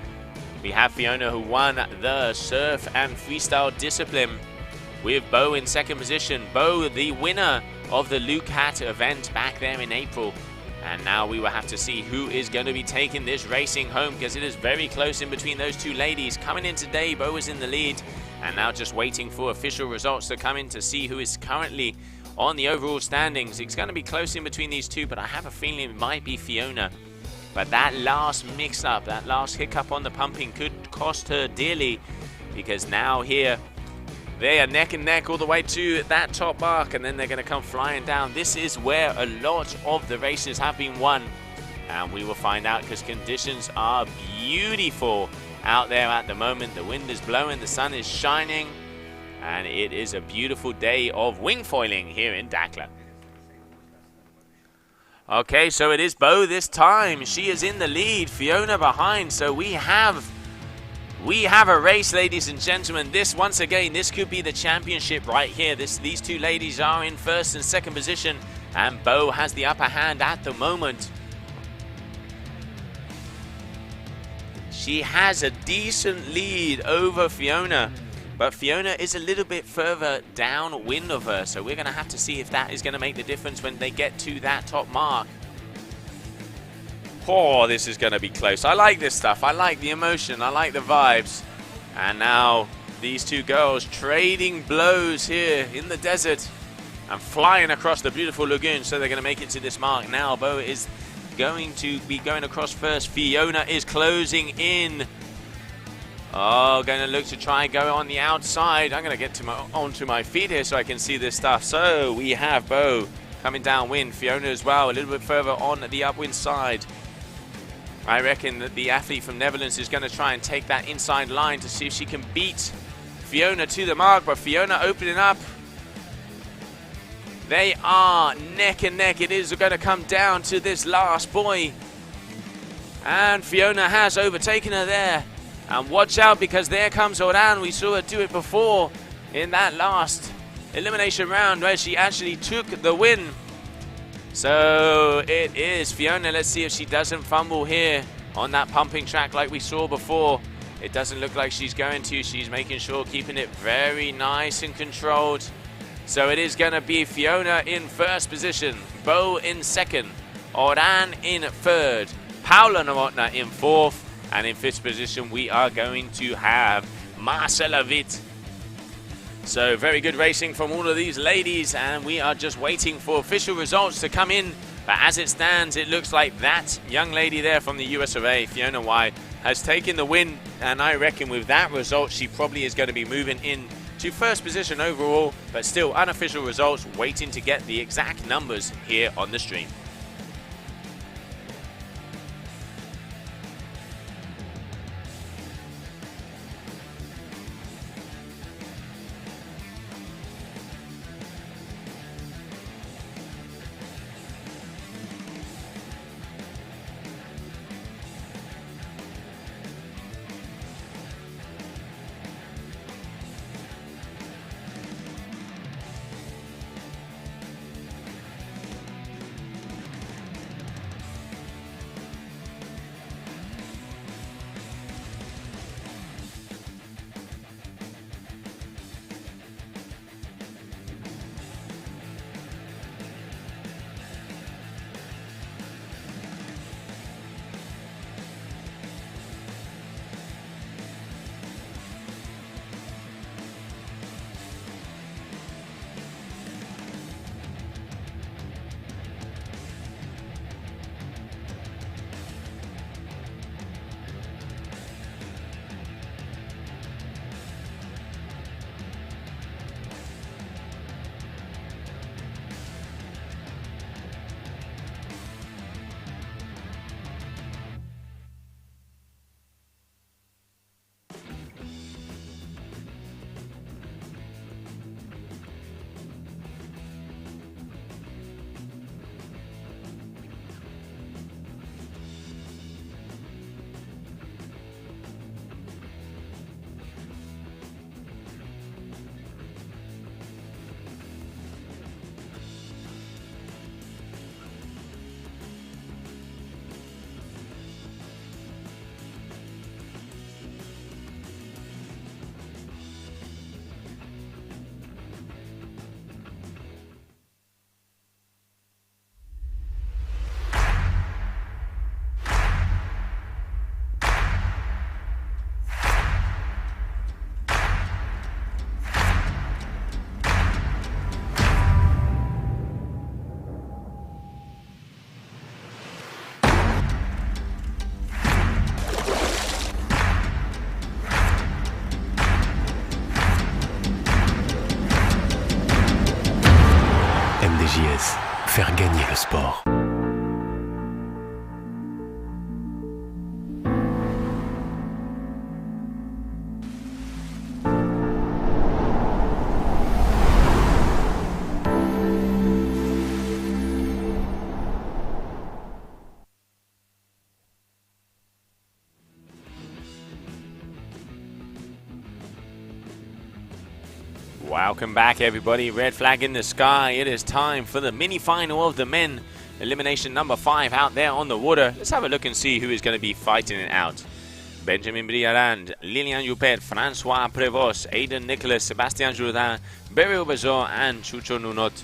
We have Fiona, who won the surf and freestyle discipline, with Bo in second position. Bo, the winner of the Lucat event back there in April. And now we will have to see who is going to be taking this racing home, because it is very close in between those two ladies. Coming in today, Bo is in the lead, and now just waiting for official results to come in to see who is currently on the overall standings. It's going to be close in between these two, but I have a feeling it might be Fiona. But that last mix-up, that last hiccup on the pumping could cost her dearly, because now here they are neck and neck all the way to that top mark, and then they're going to come flying down. This is where a lot of the races have been won, and we will find out, because conditions are beautiful out there at the moment. The wind is blowing, the sun is shining, and it is a beautiful day of wingfoiling here in Dakhla. Okay, so it is Bo this time. She is in the lead, Fiona behind. So we have a race, ladies and gentlemen. This, once again, this could be the championship right here. These two ladies are in first and second position, and Bo has the upper hand at the moment. She has a decent lead over Fiona, but Fiona is a little bit further downwind of her, so we're going to have to see if that is going to make the difference when they get to that top mark. Oh, this is going to be close. I like this stuff. I like the emotion. I like the vibes. And now these two girls trading blows here in the desert and flying across the beautiful lagoon, so they're going to make it to this mark. Now Bo is going to be going across first. Fiona is closing in. Oh, going to look to try and go on the outside. I'm going to get onto my feet here so I can see this stuff. So we have Bo coming downwind. Fiona as well, a little bit further on the upwind side. I reckon that the athlete from Netherlands is going to try and take that inside line to see if she can beat Fiona to the mark, but Fiona opening up. They are neck and neck. It is going to come down to this last boy. And Fiona has overtaken her there. And watch out, because there comes Oran. We saw her do it before in that last elimination round where she actually took the win. So it is Fiona. Let's see if she doesn't fumble here on that pumping track like we saw before. It doesn't look like she's going to. She's making sure, keeping it very nice and controlled. So it is going to be Fiona in first position, Bo in second, Oran in third, Paula Novotna in fourth, and in fifth position we are going to have Marcela Witt. So very good racing from all of these ladies, and we are just waiting for official results to come in. But as it stands, it looks like that young lady there from the US of A, Fiona Wylde, has taken the win. And I reckon with that result, she probably is going to be moving in to first position overall. But still, unofficial results, waiting to get the exact numbers here on the stream. MDJS, faire gagner le sport. Welcome back, everybody. Red flag in the sky. It is time for the mini final of the men. Elimination number 5 out there on the water. Let's have a look and see who is going to be fighting it out. Benjamin Briarand, Lilian Juppert, Francois Prévost, Aidan Nicholas, Sébastien Jourdain, Beryl Bazor, and Chucho Nunot.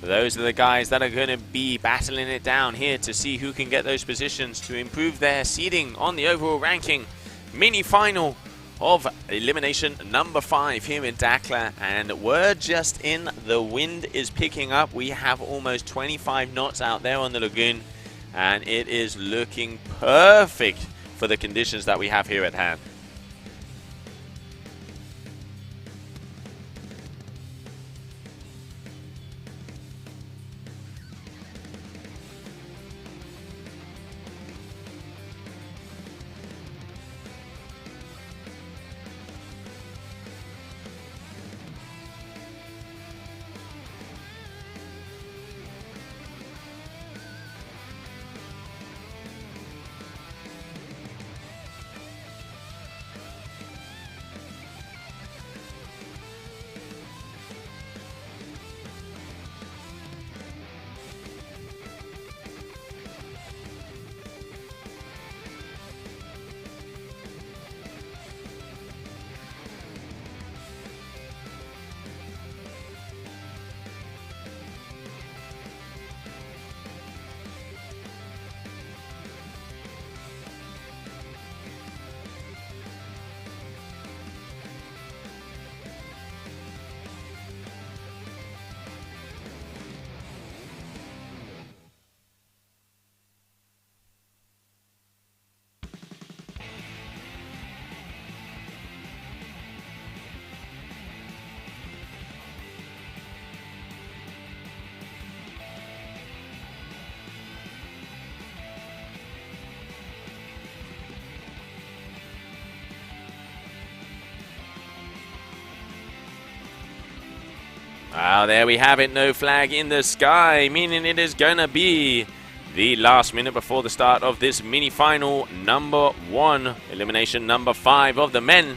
Those are the guys that are going to be battling it down here to see who can get those positions to improve their seeding on the overall ranking. Mini final of elimination number 5 here in Dakhla, and we're just in. The wind is picking up. We have almost 25 knots out there on the lagoon, and it is looking perfect for the conditions that we have here at hand. Well, there we have it. No flag in the sky, meaning it is going to be the last minute before the start of this mini-final number 1, elimination number 5 of the men.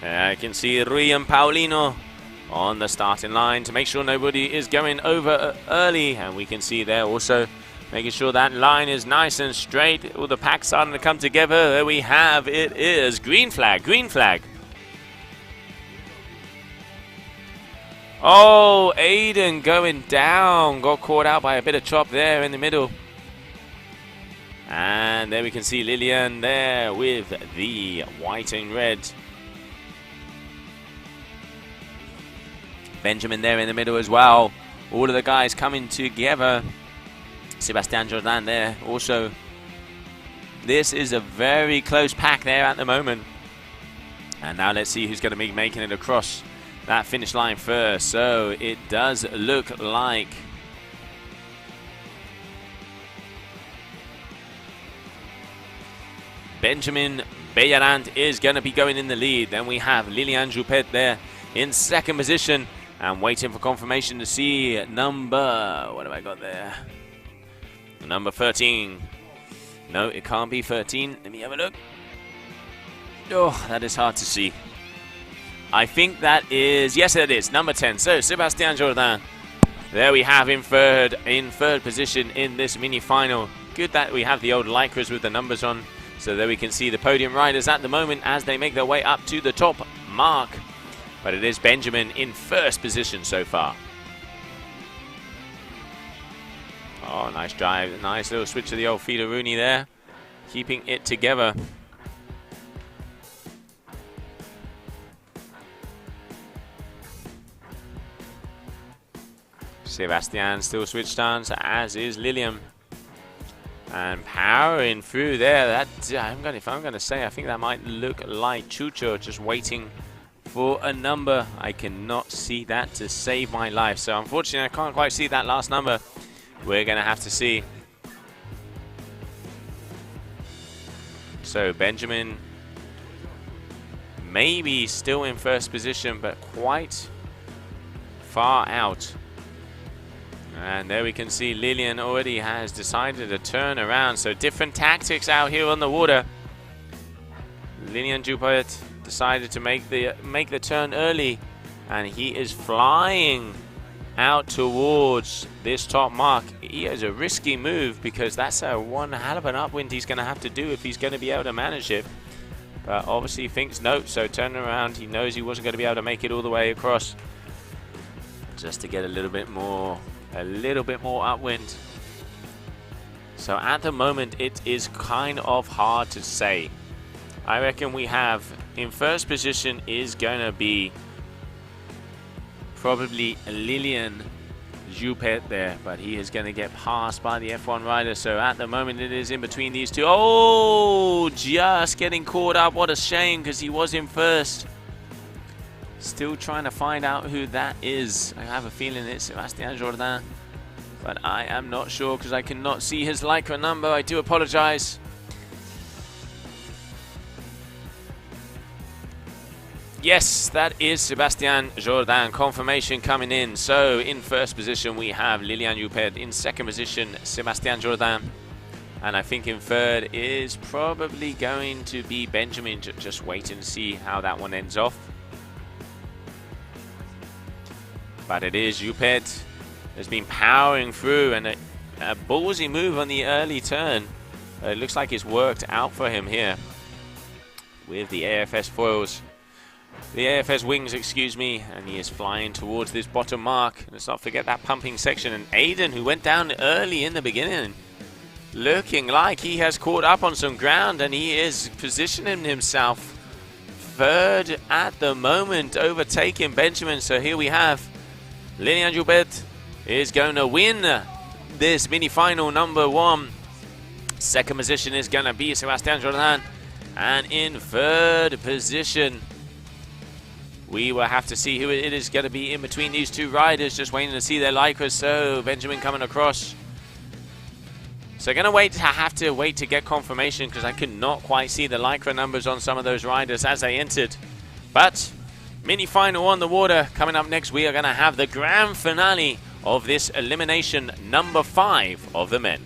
I can see Rui and Paulino on the starting line to make sure nobody is going over early. And we can see there also making sure that line is nice and straight. All the packs starting to come together. There we have it is green flag, green flag. Oh, Aiden going down. Got caught out by a bit of chop there in the middle. And there we can see Lilian there with the white and red. Benjamin there in the middle as well. All of the guys coming together. Sebastian Jordan there also. This is a very close pack there at the moment. And now let's see who's going to be making it across that finish line first. So it does look like Benjamin Bellarant is going to be going in the lead. Then we have Lilian Joupet there in second position and waiting for confirmation to see number, what have I got there? Number 13. No, it can't be 13. Let me have a look. Oh, that is hard to see. I think that is, yes it is, number 10. So, Sebastian Jordan. There we have in third position in this mini-final. Good that we have the old lycras with the numbers on, so that we can see the podium riders at the moment as they make their way up to the top mark. But it is Benjamin in first position so far. Oh, nice drive. Nice little switch to the old feeder Rooney there. Keeping it together. Sebastian still switched on, as is Lilian. And powering through there. That if I'm going to say, I think that might look like Chucho just waiting for a number. I cannot see that to save my life. So unfortunately, I can't quite see that last number. We're going to have to see. So Benjamin maybe still in first position, but quite far out. And there we can see Lilian already has decided to turn around. So different tactics out here on the water. Lilian Joupet decided to make the turn early, and he is flying out towards this top mark. He has a risky move because that's one hell of an upwind he's going to have to do if he's going to be able to manage it. But obviously he thinks no, so turning around, he knows he wasn't going to be able to make it all the way across, just to get a little bit more upwind. So at the moment it is kind of hard to say. I reckon we have in first position is going to be probably Lilian Joupet there, but he is going to get passed by the F1 rider. So at the moment it is in between these two. Oh, just getting caught up. What a shame, because he was in first. Still trying to find out who that is. I have a feeling it's Sebastian Jordan, but I am not sure because I cannot see his Lycra number. I do apologize. Yes, that is Sebastian Jordan. Confirmation coming in. So in first position we have Lilian Joupet. In second position Sebastian Jordan. And I think in third is probably going to be Benjamin. Just waiting to see how that one ends off. But it is Joupet has been powering through, and a ballsy move on the early turn. It looks like it's worked out for him here with the AFS foils. The AFS wings, excuse me, and he is flying towards this bottom mark. Let's not forget that pumping section. And Aiden, who went down early in the beginning, looking like he has caught up on some ground, and he is positioning himself third at the moment, overtaking Benjamin. So here we have Lilian Joupet is going to win this mini-final number 1. Second position is going to be Sebastian Jordan. And in third position, we will have to see who it is going to be in between these two riders. Just waiting to see their Lycras. So Benjamin coming across. So going to have to wait to get confirmation, because I could not quite see the Lycra numbers on some of those riders as they entered. But Mini final on the water. Coming up next, we are going to have the grand finale of this elimination number 5 of the men.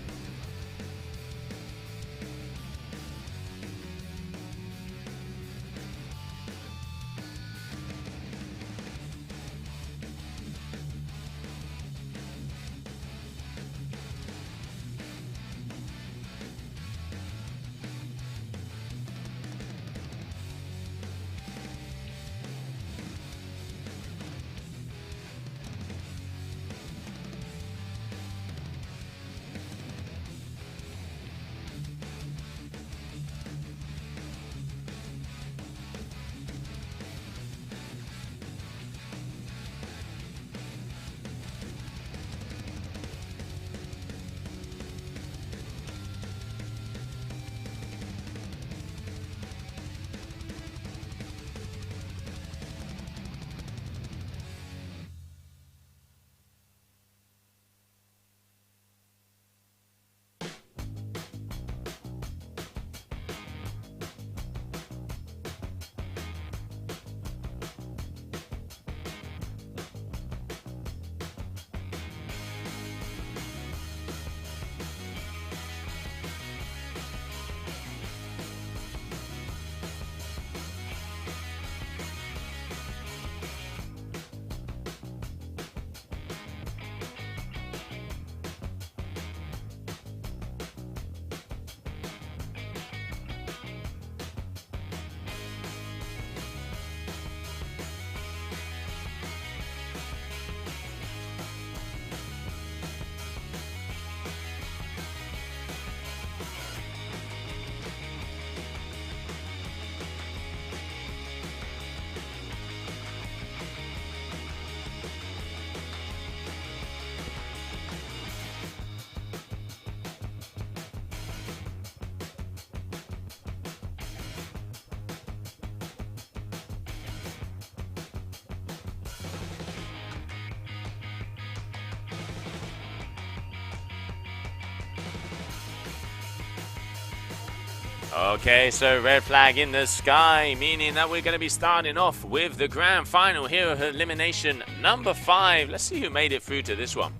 Okay, so red flag in the sky, meaning that we're going to be starting off with the grand final here of elimination number 5. Let's see who made it through to this one.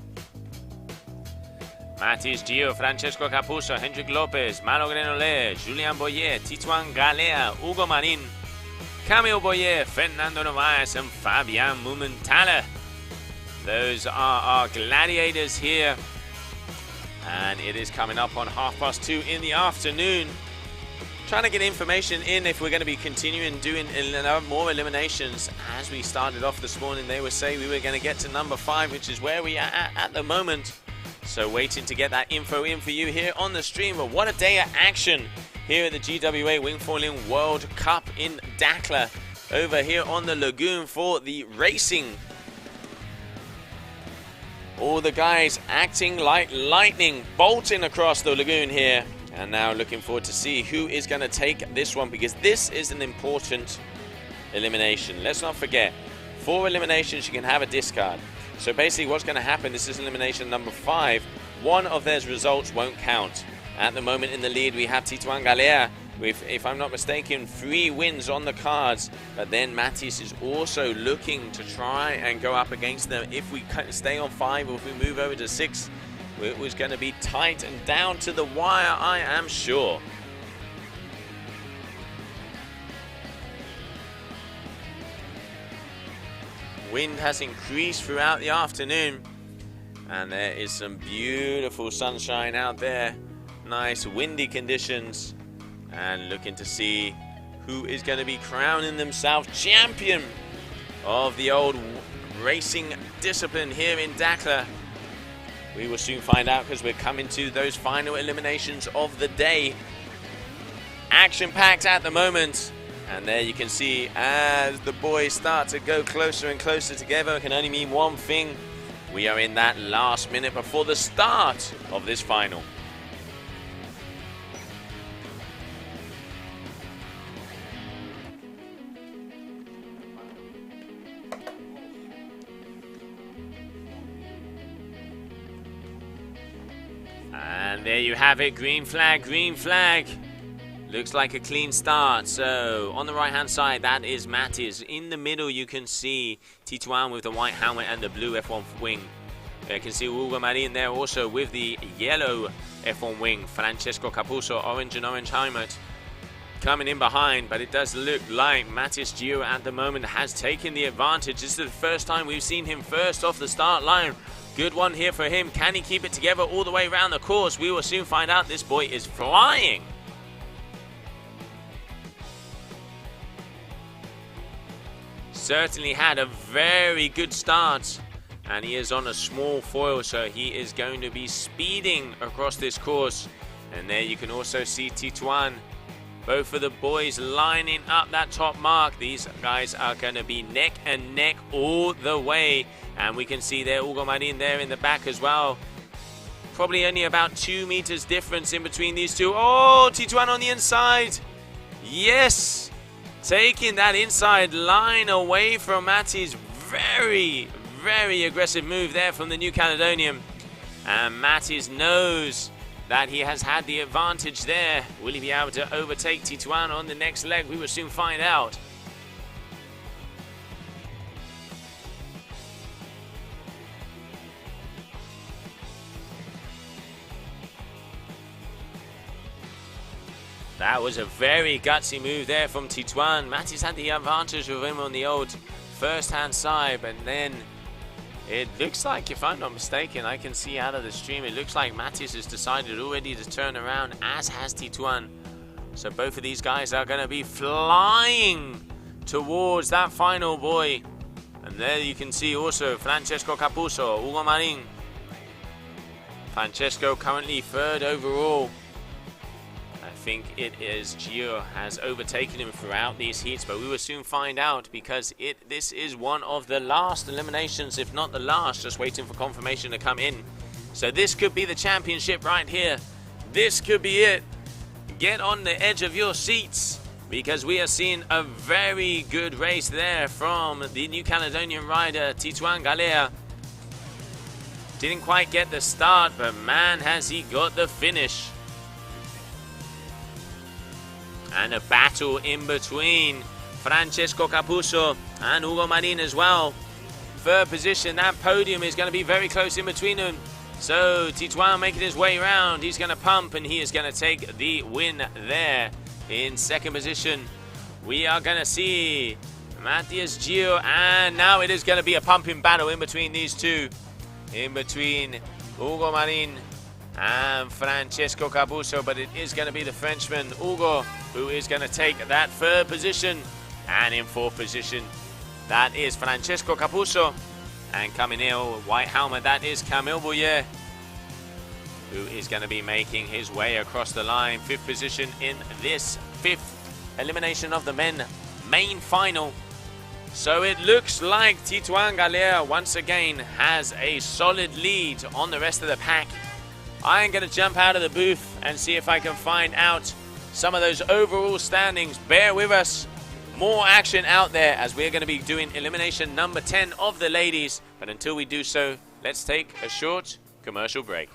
Matis Gio, Francesco Capuzzo, Hendrik Lopez, Malo Grenole, Julian Boyer, Titouan Galea, Hugo Marin, Camille Boyer, Fernando Novaes and Fabian Mumentala. Those are our gladiators here. And it is coming up on 2:30 in the afternoon. Trying to get information in if we're going to be continuing doing more eliminations. As we started off this morning, they were saying we were going to get to number 5, which is where we are at the moment. So waiting to get that info in for you here on the stream. But what a day of action here at the GWA Wingfoiling World Cup in Dakhla. Over here on the lagoon for the racing. All the guys acting like lightning, bolting across the lagoon here. And now looking forward to see who is going to take this one, because this is an important elimination. Let's not forget, 4 eliminations, you can have a discard. So basically what's going to happen, this is elimination number 5. One of their results won't count. At the moment in the lead, we have Titouan Galea with, if I'm not mistaken, 3 wins on the cards. But then Matis is also looking to try and go up against them. If we stay on 5 or if we move over to 6, it was going to be tight and down to the wire, I am sure. Wind has increased throughout the afternoon, and there is some beautiful sunshine out there. Nice windy conditions, and looking to see who is going to be crowning themselves champion of the old racing discipline here in Dakhla. We will soon find out, because we're coming to those final eliminations of the day. Action-packed at the moment. And there you can see, as the boys start to go closer and closer together, it can only mean one thing. We are in that last minute before the start of this final. And there you have it, green flag, green flag. Looks like a clean start. So on the right hand side, that is Mattis. In the middle, you can see Titouan with the white helmet and the blue F1 wing. You can see Hugo Marin there also with the yellow F1 wing. Francesco Capuzzo, orange and orange helmet, coming in behind. But it does look like Mattis Gio at the moment has taken the advantage. This is the first time we've seen him first off the start line. Good one here for him. Can he keep it together all the way around the course? We will soon find out. This boy is flying. Certainly had a very good start, and he is on a small foil, so he is going to be speeding across this course. And there you can also see Titouan, both of the boys lining up that top mark. These guys are going to be neck and neck all the way, and we can see there Hugo Marin there in the back as well. Probably only about 2 meters difference in between these two. Oh, Titouan on the inside. Yes, taking that inside line away from Mattis. Very, very aggressive move there from the New Caledonian. And Mattis knows that he has had the advantage there. Will he be able to overtake Titouan on the next leg? We will soon find out. That was a very gutsy move there from Titouan. Mattis had the advantage of him on the old first-hand side, but then it looks like, if I'm not mistaken, I can see out of the stream, it looks like Mattis has decided already to turn around, as has Titouan. So both of these guys are going to be flying towards that final boy. And there you can see also Francesco Capuzzo, Hugo Marin. Francesco currently third overall. I think it is Gio has overtaken him throughout these heats, but we will soon find out, because this is one of the last eliminations, if not the last, just waiting for confirmation to come in. So this could be the championship right here. This could be it. Get on the edge of your seats, because we are seeing a very good race there from the New Caledonian rider Titouan Galea. Didn't quite get the start, but man, has he got the finish. And a battle in between Francesco Capuzzo and Hugo Marin as well. Third position, that podium is going to be very close in between them. So Titouan making his way around. He's going to pump, and he is going to take the win there. In second position, we are going to see Mattis Gio. And now it is going to be a pumping battle in between these two. In between Hugo Marin and Francesco Capuzzo, but it is going to be the Frenchman Hugo who is going to take that third position. And in fourth position, that is Francesco Capuzzo, and coming in white helmet, that is Camille Bouillet, who is going to be making his way across the line. Fifth position in this fifth elimination of the men main final. So it looks like Titouan Galea once again has a solid lead on the rest of the pack. I'm going to jump out of the booth and see if I can find out some of those overall standings. Bear with us. More action out there as we're going to be doing elimination number 10 of the ladies. But until we do so, let's take a short commercial break.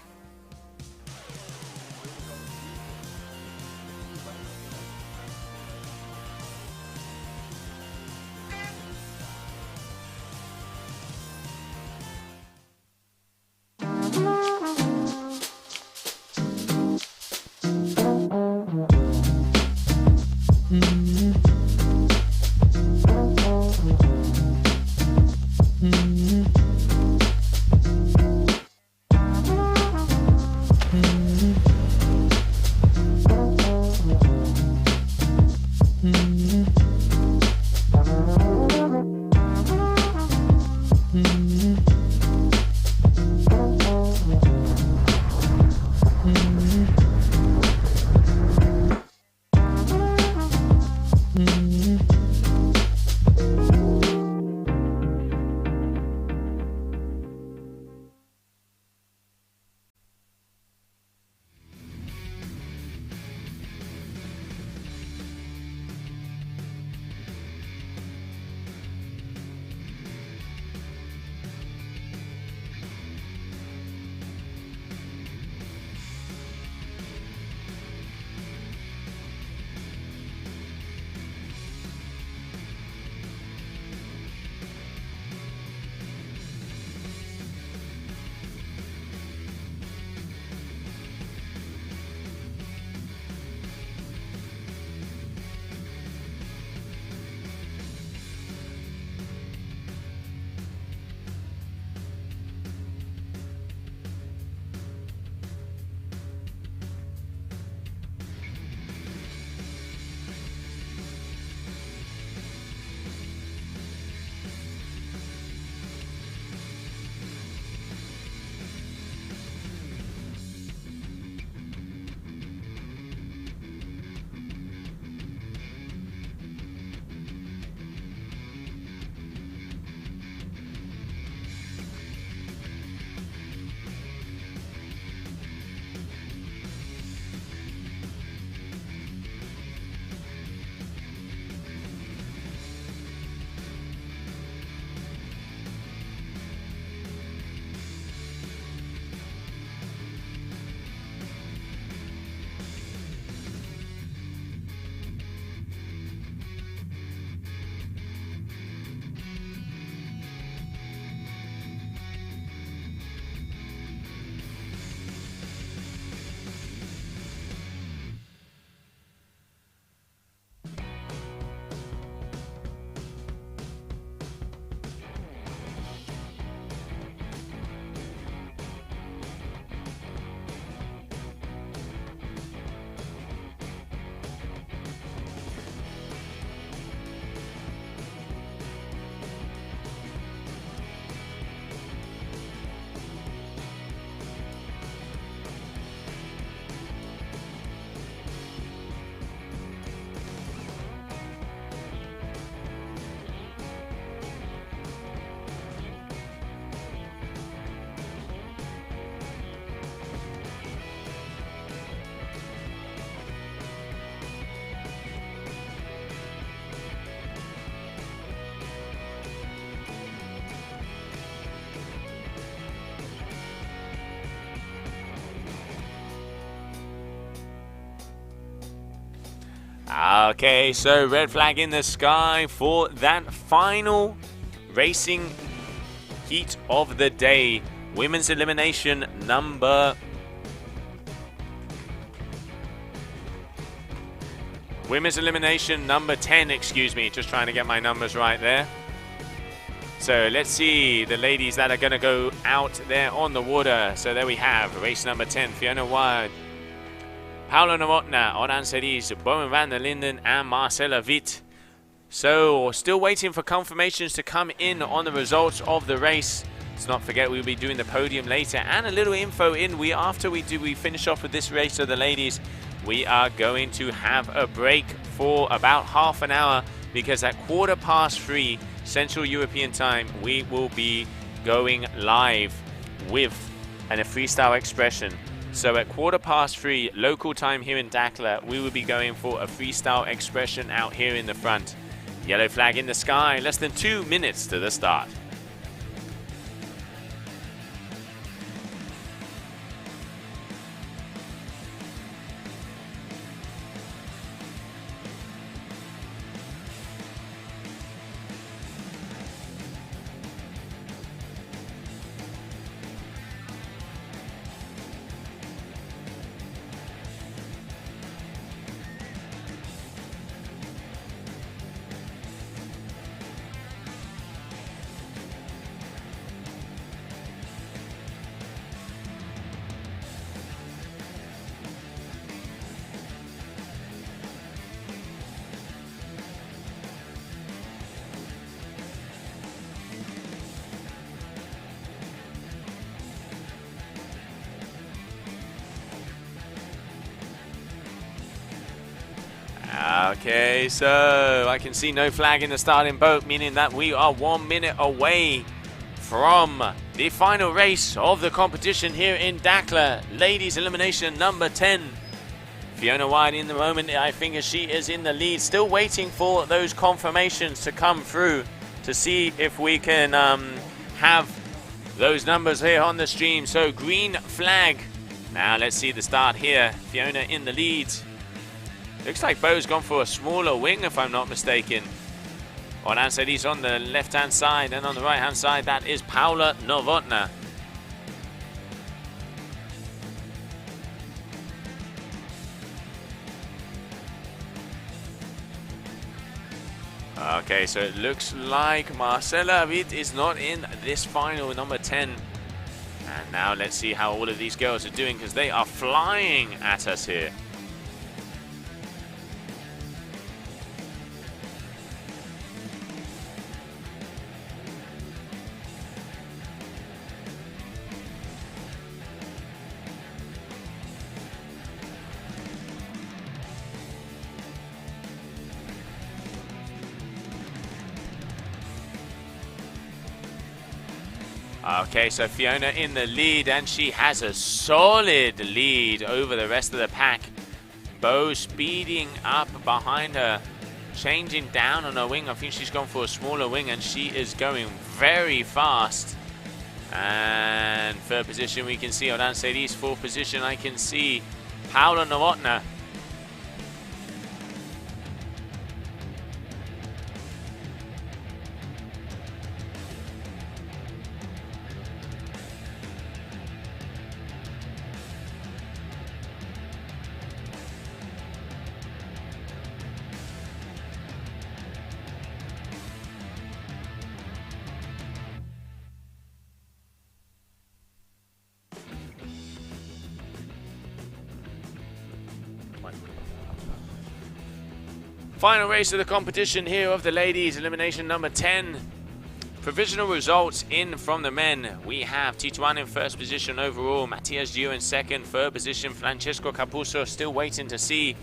Okay, so red flag in the sky for that final racing heat of the day. Women's elimination number... Women's elimination number 10, excuse me. Just trying to get my numbers right there. So let's see the ladies that are going to go out there on the water. So there we have race number 10, Fiona Wylde, Paula Novotna, Oran Cerise, Bowen van der Linden, and Marcella Witt. So still waiting for confirmations to come in on the results of the race. Let's not forget we'll be doing the podium later and a little info in. After we finish off with this race of the ladies, we are going to have a break for about half an hour, because at 3:15 Central European time we will be going live with a freestyle expression. So at 3:15 local time here in Dakhla, we will be going for a freestyle expression out here in the front. Yellow flag in the sky, less than 2 minutes to the start. Okay, so I can see no flag in the starting boat, meaning that we are 1 minute away from the final race of the competition here in Dakhla. Ladies elimination number 10. Fiona Wylde in the moment, I think she is in the lead. Still waiting for those confirmations to come through to see if we can have those numbers here on the stream. So green flag. Now let's see the start here. Fiona in the lead. Looks like Bo's gone for a smaller wing, if I'm not mistaken. Oran Cerise on the left-hand side, and on the right-hand side, that is Paula Novotna. Okay, so it looks like Marcella Witt is not in this final, number 10. And now let's see how all of these girls are doing, because they are flying at us here. Okay, so Fiona in the lead, and she has a solid lead over the rest of the pack. Bo speeding up behind her, changing down on her wing. I think she's gone for a smaller wing, and she is going very fast. And third position we can see Oran Cerise. Fourth position I can see Paula Novotna. Final race of the competition here of the ladies, elimination number 10. Provisional results in from the men. We have Titouan in first position overall, Matthias Gio in second, third position Francesco Capuzzo, still waiting to see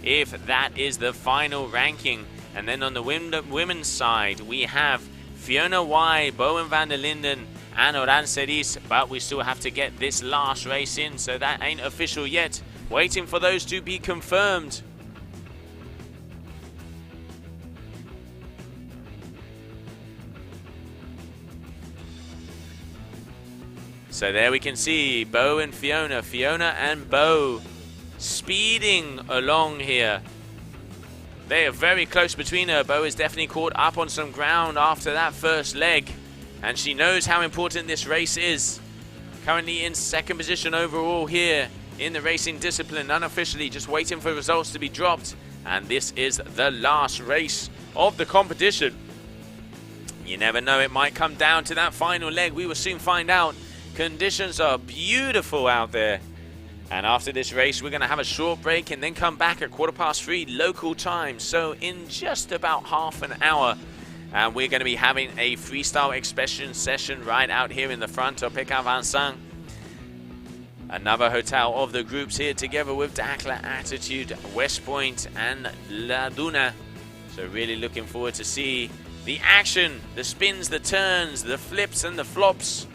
if that is the final ranking. And then on the women's side, we have Fiona Wylde, Bowen van der Linden, and Oran Cerise, but we still have to get this last race in, so that ain't official yet. Waiting for those to be confirmed. So there we can see Bo and Fiona. Fiona and Bo speeding along here. They are very close between her. Bo is definitely caught up on some ground after that first leg, and she knows how important this race is. Currently in second position overall here in the racing discipline, unofficially just waiting for results to be dropped. And this is the last race of the competition. You never know, it might come down to that final leg. We will soon find out. Conditions are beautiful out there. And after this race, we're going to have a short break and then come back at 3:15 local time. So in just about half an hour, and we're going to be having a freestyle expression session right out here in the front of PK25. Another hotel of the groups here together with Dakhla, Attitude, West Point and Laduna. So really looking forward to see the action, the spins, the turns, the flips and the flops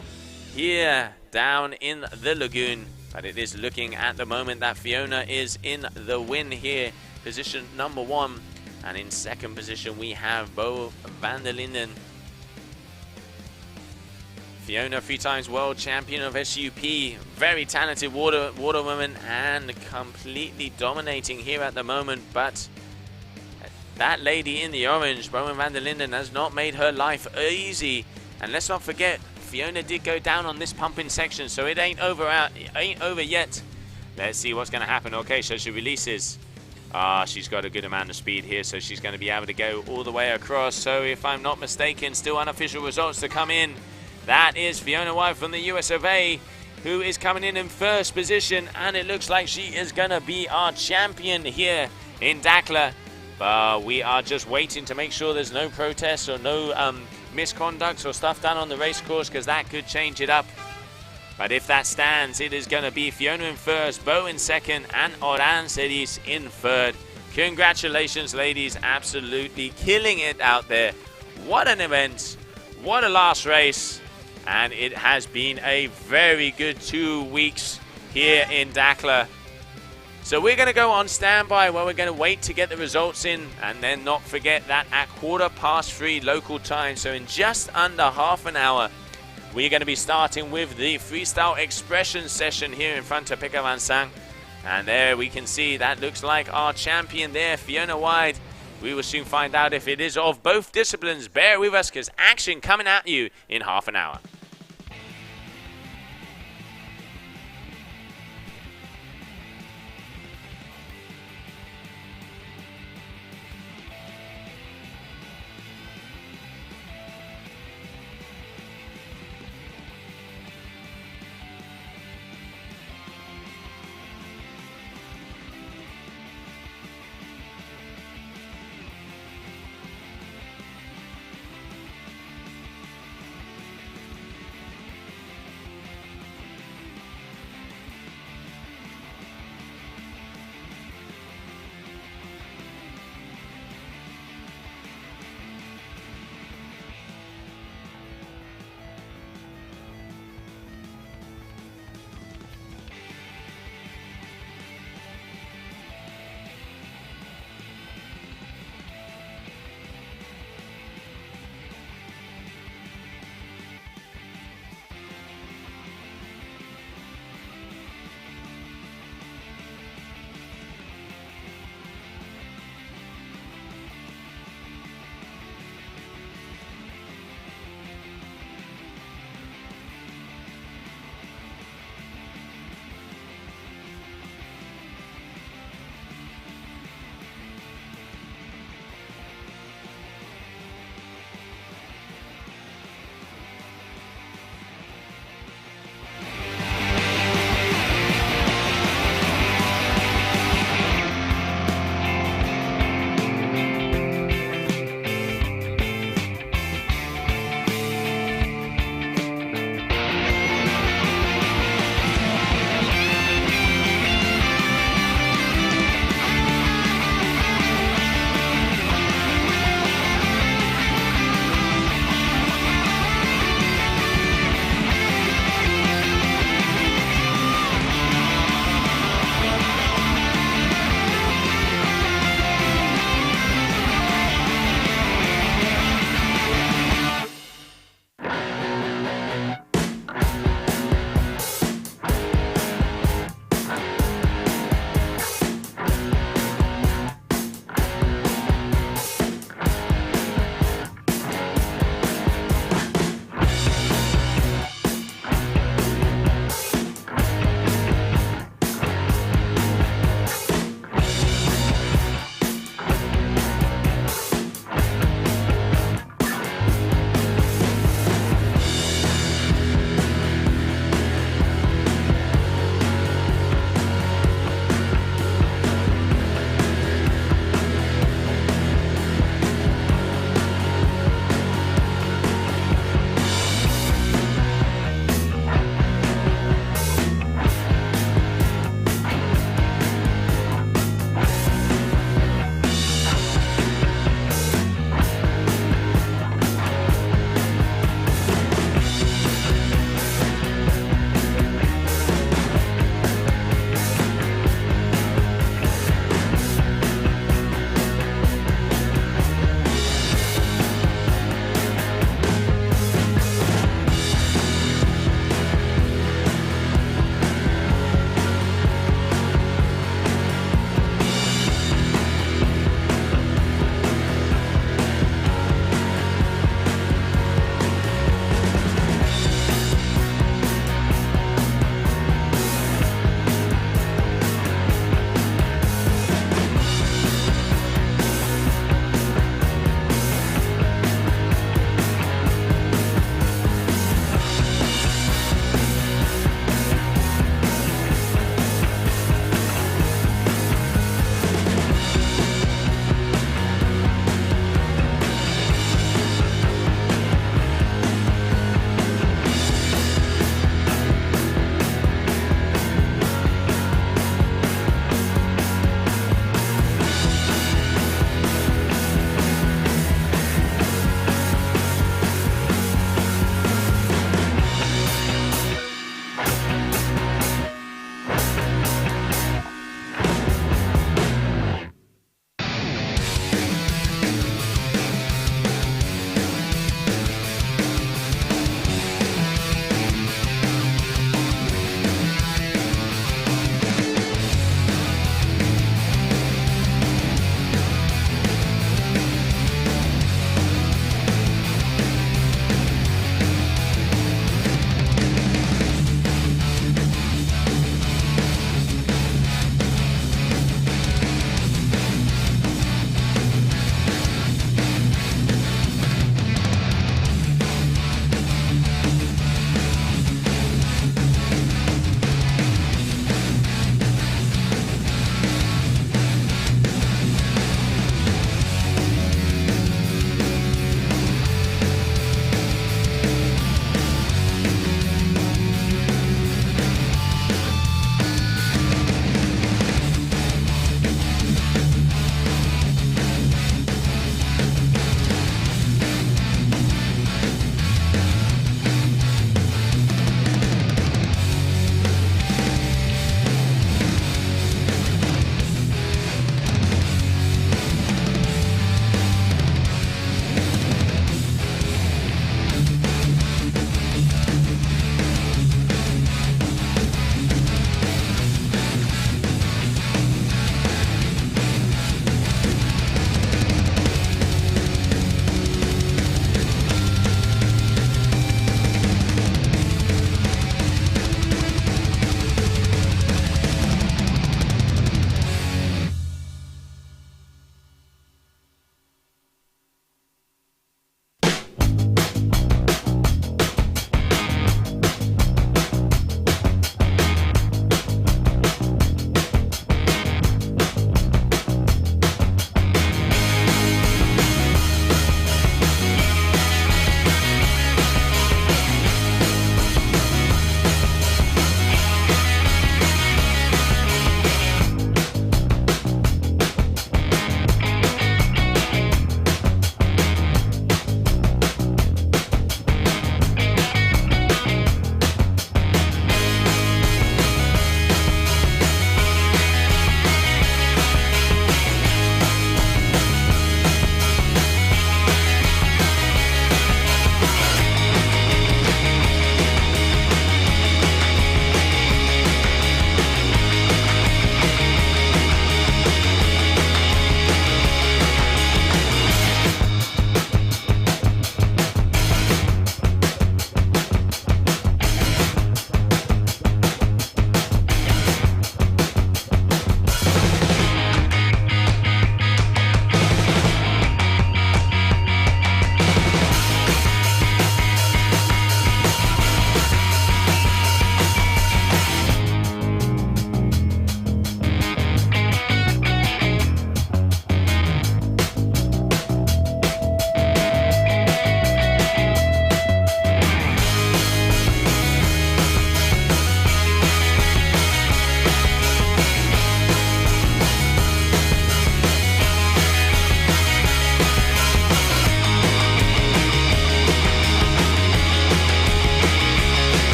here down in the lagoon. But it is looking at the moment that Fiona is in the win here, position number 1. And in second position we have Bo van der Linden. Fiona, 3-time world champion of SUP, very talented water woman and completely dominating here at the moment. But that lady in the orange, Bowen van der Linden, has not made her life easy. And let's not forget, Fiona did go down on this pumping section, so it ain't over yet. Let's see what's going to happen. Okay, so she releases. She's got a good amount of speed here, so she's going to be able to go all the way across. So if I'm not mistaken, still unofficial results to come in. That is Fiona Wylde from the US of A, who is coming in first position, and it looks like she is going to be our champion here in Dakhla. But we are just waiting to make sure there's no protests or no misconducts or stuff done on the race course, because that could change it up. But if that stands, it is going to be Fiona in first, Bo in second, and Oran Sedis in third. Congratulations, ladies. Absolutely killing it out there. What an event. What a last race. And it has been a very good 2 weeks here in Dakhla. So we're going to go on standby where we're going to wait to get the results in, and then not forget that at 3:15 local time, so in just under half an hour, we're going to be starting with the freestyle expression session here in front of PK25. And there we can see that looks like our champion there, Fiona Wylde. We will soon find out if it is of both disciplines. Bear with us, because action coming at you in half an hour.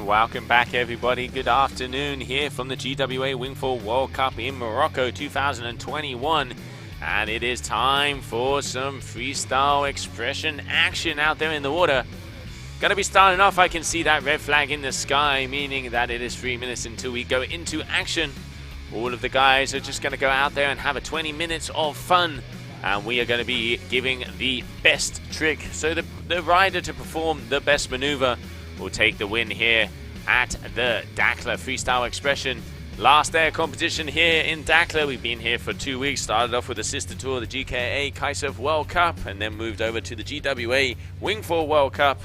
And welcome back, everybody. Good afternoon here from the GWA Wingfoil World Cup in Morocco 2021. And it is time for some freestyle expression action out there in the water. Going to be starting off. I can see that red flag in the sky, meaning that it is 3 minutes until we go into action. All of the guys are just going to go out there and have a 20 minutes of fun. And we are going to be giving the best trick. So the rider to perform the best maneuver will take the win here at the Dakhla Freestyle Expression. Last air competition here in Dakhla. We've been here for 2 weeks. Started off with the sister tour, the GWA World Cup, and then moved over to the GWA Wingfoil World Cup.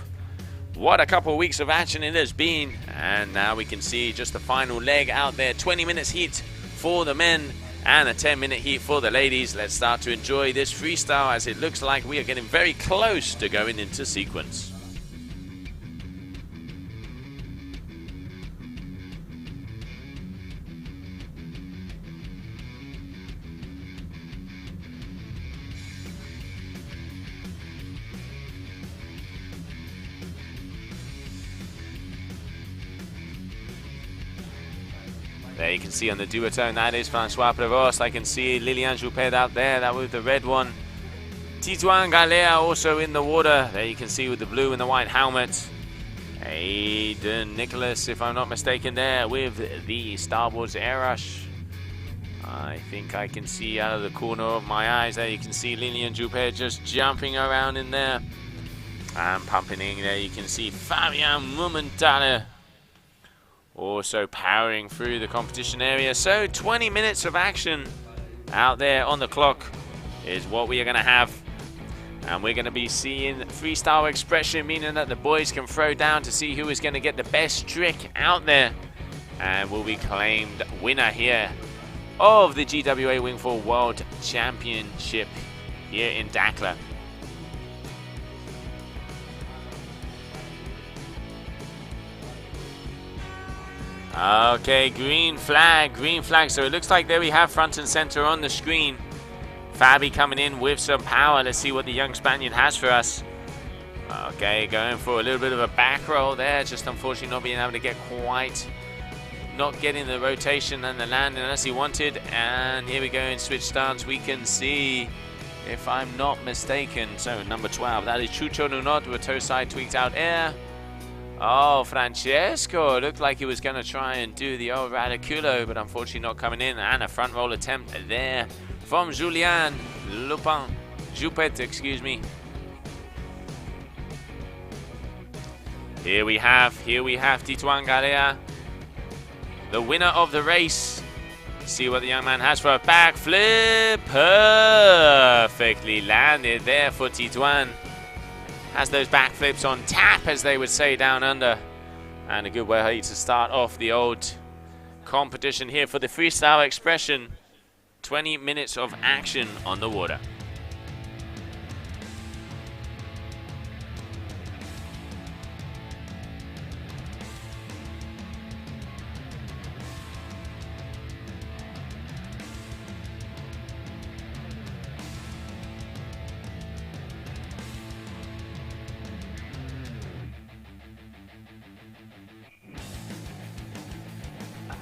What a couple of weeks of action it has been. And now we can see just the final leg out there. 20 minutes heat for the men and a 10-minute heat for the ladies. Let's start to enjoy this freestyle, as it looks like we are getting very close to going into sequence. There you can see on the duotone, that is Francois Prevost. I can see Liliane Joupet out there, that was the red one. Titouan Galea also in the water. There you can see with the blue and the white helmet. Aiden Nicholas, if I'm not mistaken, there with the starboard air rush. I think I can see out of the corner of my eyes there, you can see Liliane Joupet just jumping around in there. And pumping in there, you can see Fabian Mumentale also powering through the competition area. So 20 minutes of action out there on the clock is what we are going to have. And we're going to be seeing freestyle expression, meaning that the boys can throw down to see who is going to get the best trick out there and will be claimed winner here of the GWA Wingfoil World Championship here in Dakhla. Okay, green flag, green flag. So it looks like there we have front and center on the screen. Fabi coming in with some power. Let's see what the young Spaniard has for us. Okay, going for a little bit of a back roll there. Just unfortunately not being able to get quite, not getting the rotation and the landing as he wanted. And here we go in switch stance. We can see, if I'm not mistaken, so number 12, that is Chucho Nunot with toe side tweaked out air. Oh, Francesco looked like he was going to try and do the old Radiculo, but unfortunately not coming in. And a front roll attempt there from Julien Joupet, excuse me. Here we have Titouan Galea, the winner of the race. See what the young man has for a backflip. Perfectly landed there for Titouan. Has those backflips on tap, as they would say down under. And a good way to start off the old competition here for the freestyle expression. 20 minutes of action on the water.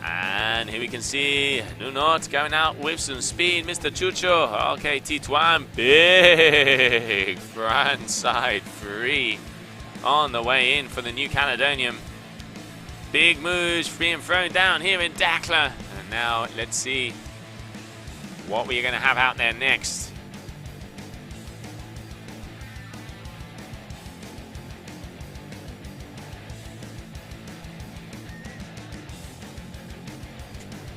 And here we can see Nunot going out with some speed. Mr. Chucho. Okay, Titouan. Big front side free on the way in for the New Caledonian. Big moves being thrown down here in Dakhla. And now let's see what we're going to have out there next.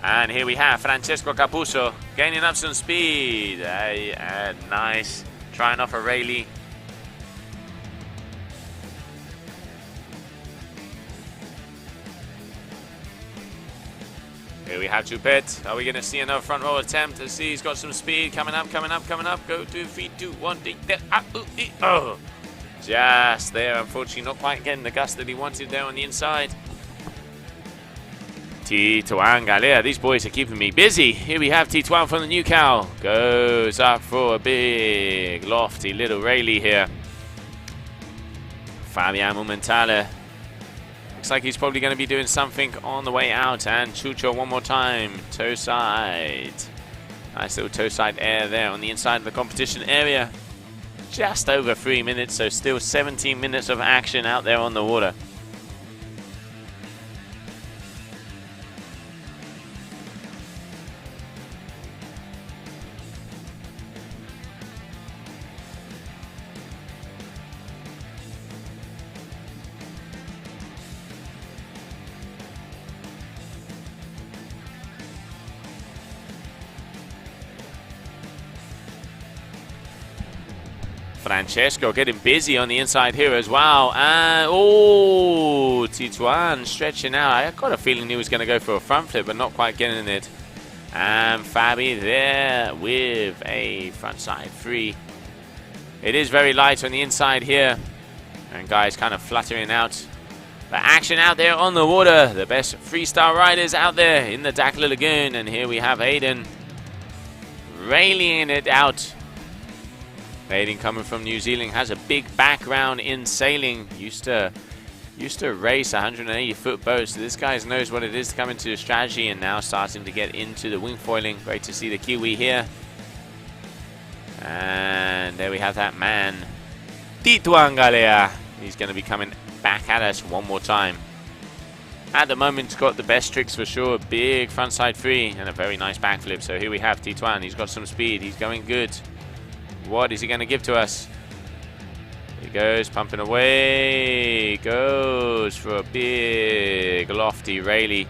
And here we have Francesco Capuzzo gaining up some speed. Nice. Trying off a Rayleigh. Here we have Joupet. Are we going to see another front row attempt? Let's see. He's got some speed. Coming up. Go 2, 3, 2, 1. Oh. Just there. Unfortunately, not quite getting the gust that he wanted there on the inside. Titouan Galea, these boys are keeping me busy. Here we have Titouan from the New Cal. Goes up for a big, lofty little Rayleigh here. Fabian Mumentale Looks like he's probably going to be doing something on the way out. And Chucho one more time. Toe side. Nice little toe side air there on the inside of the competition area. Just over 3 minutes, so still 17 minutes of action out there on the water. Francesco getting busy on the inside here as well. And, oh, Titouan stretching out. I got a feeling he was going to go for a front flip, but not quite getting it. And Fabi there with a front side free. It is very light on the inside here. And guys kind of fluttering out. The action out there on the water. The best freestyle riders out there in the Dakhla Lagoon. And here we have Aiden railing it out. Aiden coming from New Zealand, has a big background in sailing. Used to race 180-foot boats. So this guy knows what it is to come into the strategy, and now starting to get into the wingfoiling. Great to see the Kiwi here. And there we have that man, Titouan Galea. He's going to be coming back at us one more time. At the moment, he's got the best tricks for sure. Big frontside free and a very nice backflip. So here we have Titouan. He's got some speed. He's going good. What is he going to give to us? He goes, pumping away. Goes for a big, lofty rayleigh.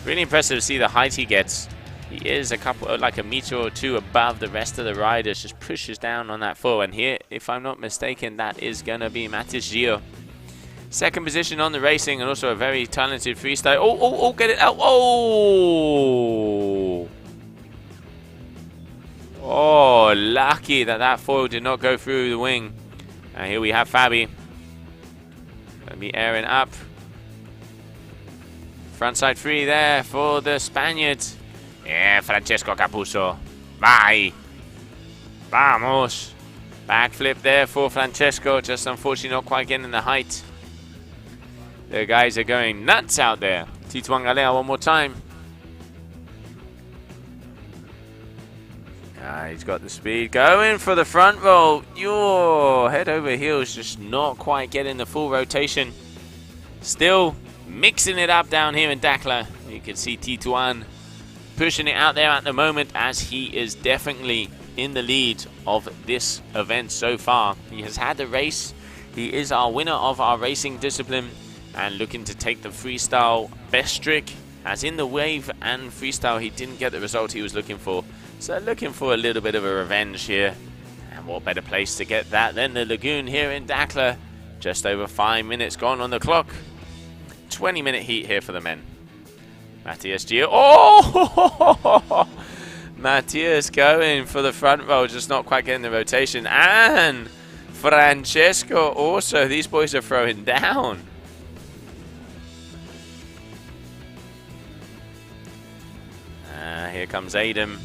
Really impressive to see the height he gets. He is like a meter or two above the rest of the riders. Just pushes down on that foot. And here, if I'm not mistaken, that is going to be Matis Gio. Second position on the racing, and also a very talented freestyle. Oh, get it out. Oh! Oh, lucky that foil did not go through the wing. And here we have Fabi. Going to be airing up. Frontside free there for the Spaniards. Yeah, Francesco Capuzzo. Bye. Vamos. Backflip there for Francesco. Just unfortunately not quite getting the height. The guys are going nuts out there. Titouan Galea one more time. He's got the speed. Going for the front roll. Yo, head over heels. Just not quite getting the full rotation. Still mixing it up down here in Dakhla. You can see Titouan pushing it out there at the moment, as he is definitely in the lead of this event so far. He has had the race. He is our winner of our racing discipline and looking to take the freestyle best trick, as in the wave and freestyle he didn't get the result he was looking for. So looking for a little bit of a revenge here. And what better place to get that than the lagoon here in Dakhla. Just over 5 minutes gone on the clock. 20-minute heat here for the men. Matthias Gio. Oh! Matthias going for the front roll, just not quite getting the rotation. And Francesco also. These boys are throwing down. Here comes Aiden.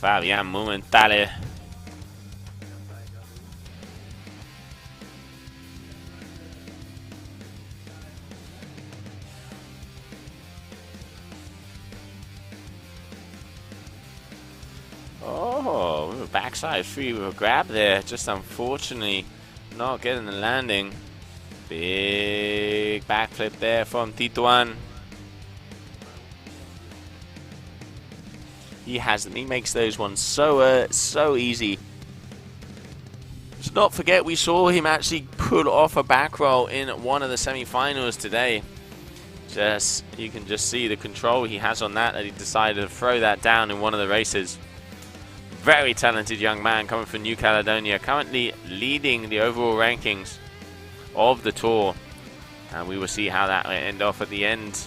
Fabian Momentale. Oh, backside free with a grab there. Just unfortunately not getting the landing. Big backflip there from Titouan. He makes those ones so easy. Let's not forget we saw him actually pull off a back roll in one of the semi-finals today. You can just see the control he has on that he decided to throw that down in one of the races. Very talented young man coming from New Caledonia, currently leading the overall rankings of the tour. And we will see how that will end off at the end.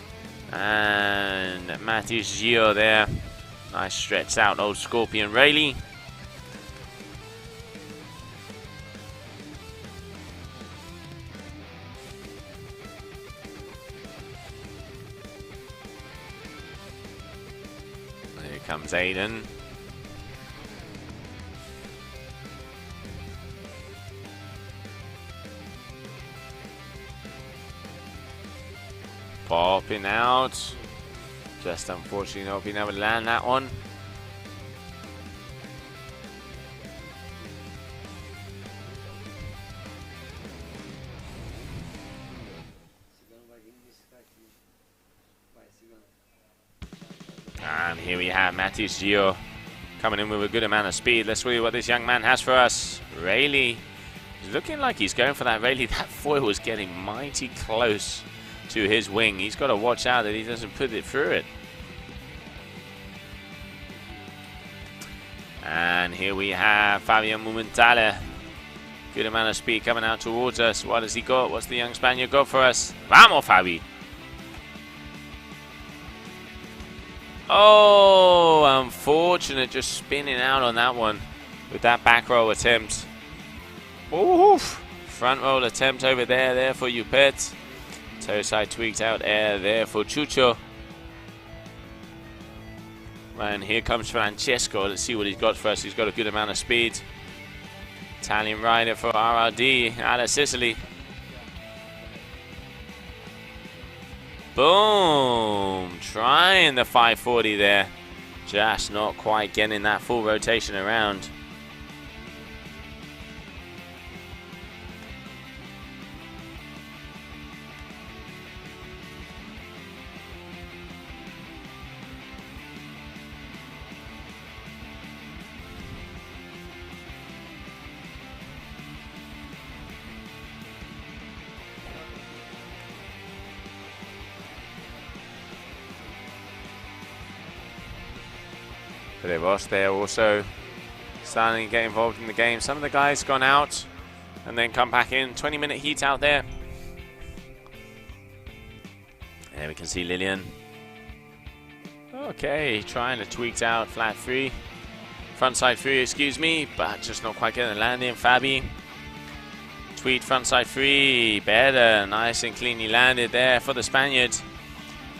And Matis Gio there. Nice stretch out, old Scorpion Rayleigh. Here comes Aiden. Popping out. Just unfortunately not being able to land that one. And here we have Matis Gio coming in with a good amount of speed. Let's see what this young man has for us. Rayleigh. He's looking like he's going for that Rayleigh. That foil was getting mighty close to his wing. He's got to watch out that he doesn't put it through it. And here we have Fabian Mumentale. Good amount of speed coming out towards us. What has he got? What's the young Spaniard got for us? Vamos, Fabi. Oh, unfortunate. Just spinning out on that one with that back roll attempt. Oof. Front roll attempt over there for Upet. Toe side tweaked out air there for Chucho. And here comes Francesco. Let's see what he's got for us. He's got a good amount of speed. Italian rider for RRD out of Sicily. Boom! Trying the 540 there. Just not quite getting that full rotation around. Revos there also starting to get involved in the game. Some of the guys gone out and then come back in. 20-minute heat out there. There we can see Lillian. Okay, trying to tweak out flat three. Frontside three, excuse me, but just not quite getting the landing. Fabi. Tweet frontside three. Better. Nice and cleanly landed there for the Spaniard.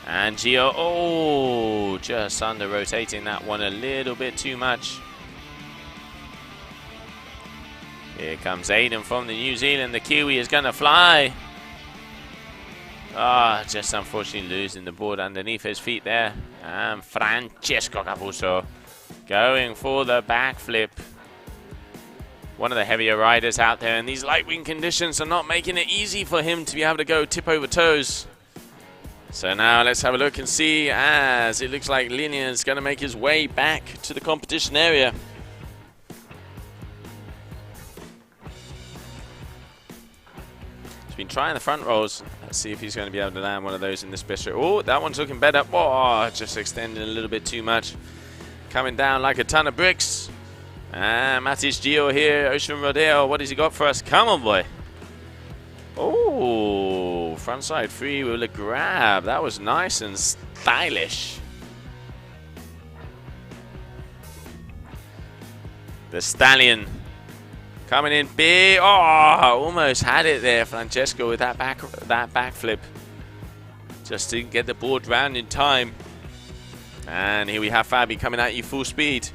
And Gio, oh, just under rotating that one a little bit too much. Here comes Aiden from the New Zealand. The Kiwi is going to fly. Ah, just unfortunately losing the board underneath his feet there. And Francesco Capuzzo going for the backflip. One of the heavier riders out there, and these light wind conditions are not making it easy for him to be able to go tip over toes. So now let's have a look and see, as it looks like Linian's going to make his way back to the competition area. He's been trying the front rolls. Let's see if he's going to be able to land one of those in this best. Oh, that one's looking better. Oh, just extending a little bit too much. Coming down like a ton of bricks. And Matis Gio here, Ocean Rodeo. What has he got for us? Come on, boy. Oh, frontside free with a grab. That was nice and stylish. The Stallion coming in big. Oh, almost had it there, Francesco, with that backflip. Just didn't get the board round in time. And here we have Fabi coming at you full speed.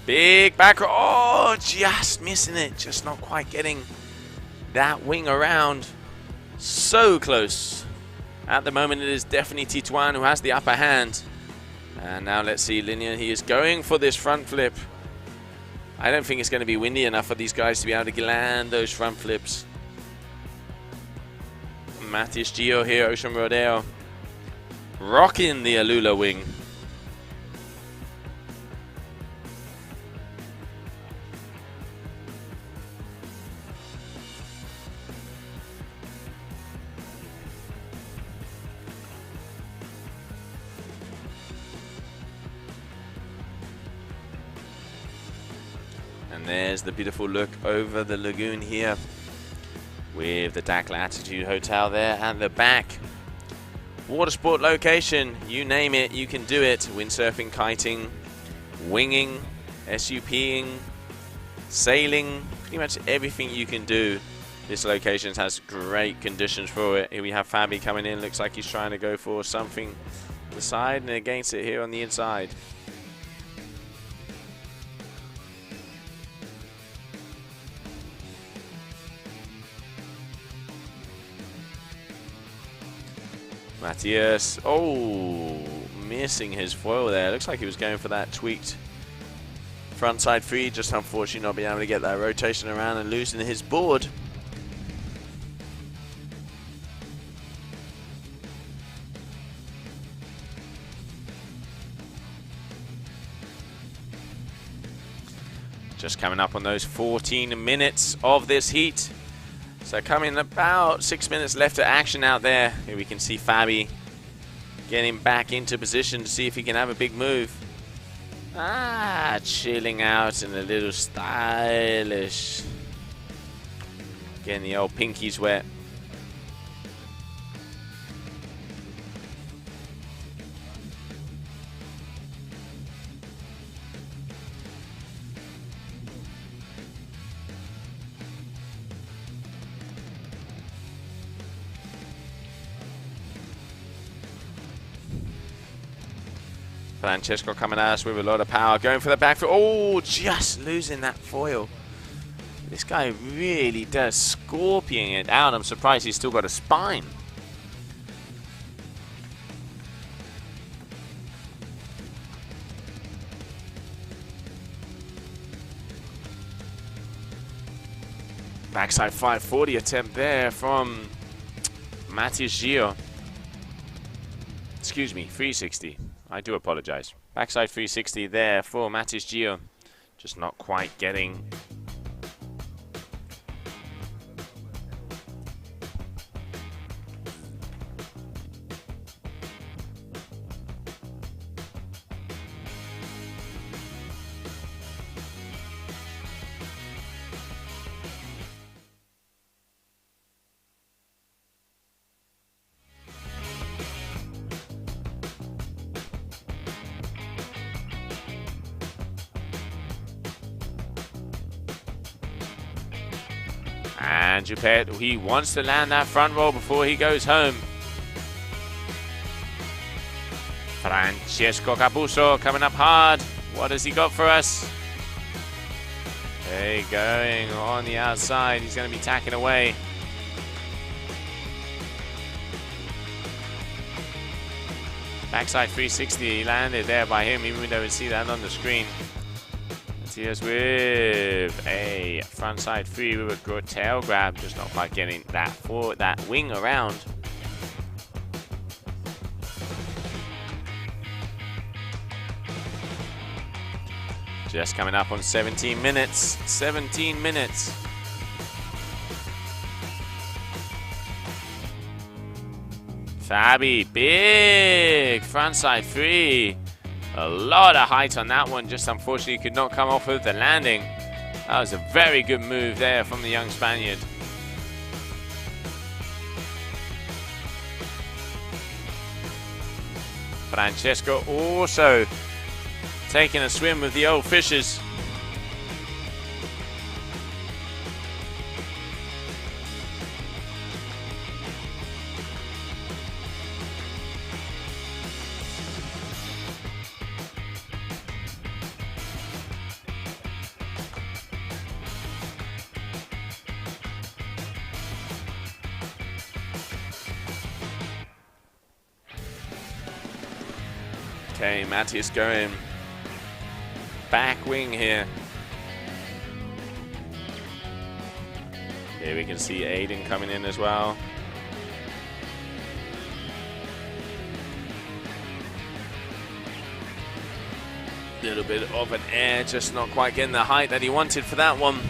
Big back roll. Oh, just missing it. Just not quite getting that wing around. So close. At the moment, it is definitely Titouan who has the upper hand. And now let's see Linian. He is going for this front flip. I don't think it's going to be windy enough for these guys to be able to land those front flips. Matis Gio here, Ocean Rodeo. Rocking the Alula wing. And there's the beautiful look over the lagoon here with the Dakhla Attitude Hotel there at the back. Water sport location, you name it, you can do it. Windsurfing, kiting, winging, SUPing, sailing, pretty much everything you can do. This location has great conditions for it. Here we have Fabi coming in. Looks like he's trying to go for something on the side and against it here on the inside. Matthias, oh, missing his foil there. Looks like he was going for that tweaked frontside free, just unfortunately not being able to get that rotation around and losing his board. Just coming up on those 14 minutes of this heat. So coming about 6 minutes left of action out there. Here we can see Fabi getting back into position to see if he can have a big move. Chilling out and a little stylish. Getting the old pinkies wet. Francesco coming at us with a lot of power, going for the back foot. Oh, just losing that foil. This guy really does scorpion it out. I'm surprised he's still got a spine. Backside 540 attempt there from Matthias Gio. Excuse me, 360. I do apologize. Backside 360 there for Matthias Gio. Just not quite getting. And Jupet, he wants to land that front roll before he goes home. Francesco Capuzzo coming up hard. What has he got for us? Hey, going on the outside. He's going to be tacking away. Backside 360 he landed there by him, even though we see that on the screen. Matthias with a frontside free with a good tail grab, just not quite getting that forward, that wing around. Just coming up on 17 minutes. 17 minutes. Fabi, big frontside free. A lot of height on that one, just unfortunately could not come off with the landing. That was a very good move there from the young Spaniard. Francesco also taking a swim with the old fishes. Okay, Matthias going back wing here. Here we can see Aiden coming in as well. Little bit of an air, just not quite getting the height that he wanted for that one.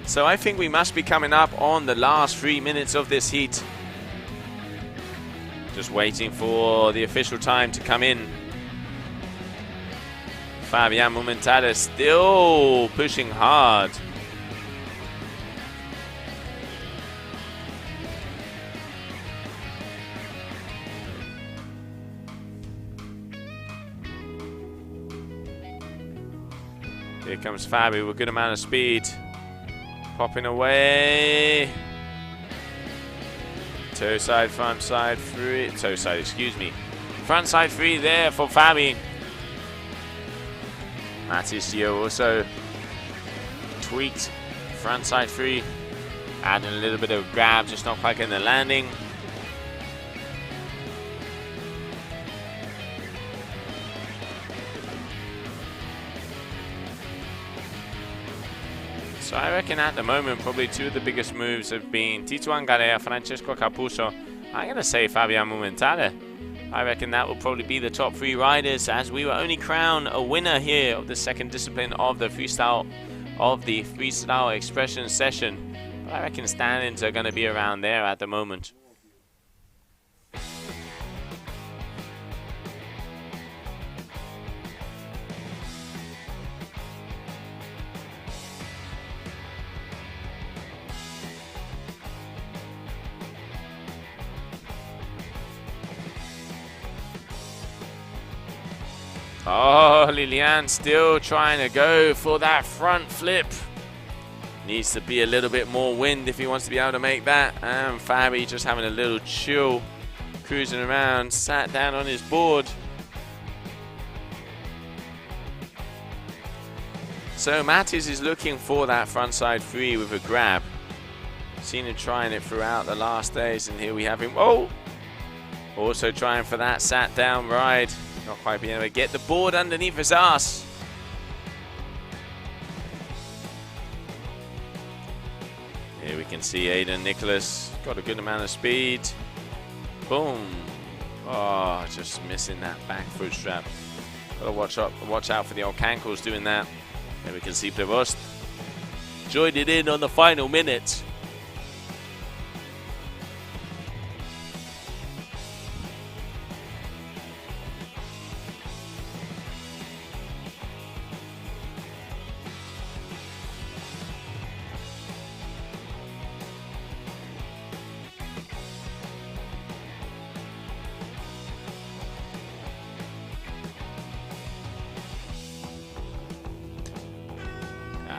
So I think we must be coming up on the last 3 minutes of this heat. Just waiting for the official time to come in. Fabian Mumentales still pushing hard. Here comes Fabi with a good amount of speed. Popping away. Toe side, front side, free. Toe side, excuse me. Front side free there for Fabi. Matthias Gio also tweaked front side free. Adding a little bit of grab, just not quite getting the landing. So I reckon at the moment, probably two of the biggest moves have been Titouan Galea, Francesco Capuzzo. I'm going to say Fabian Mumentale. I reckon that will probably be the top three riders, as we will only crown a winner here of the second discipline of the freestyle expression session. But I reckon standings are going to be around there at the moment. Oh, Lilian still trying to go for that front flip. Needs to be a little bit more wind if he wants to be able to make that. And Fabi just having a little chill, cruising around, sat down on his board. So Mattis is looking for that frontside free with a grab. Seen him trying it throughout the last days, and here we have him. Oh! Also trying for that sat down ride. Not quite being able to get the board underneath his ass. Here we can see Aidan Nicholas got a good amount of speed. Boom. Oh, just missing that back foot strap. Gotta watch out for the old cankles doing that. There we can see Prevost joined it in on the final minute.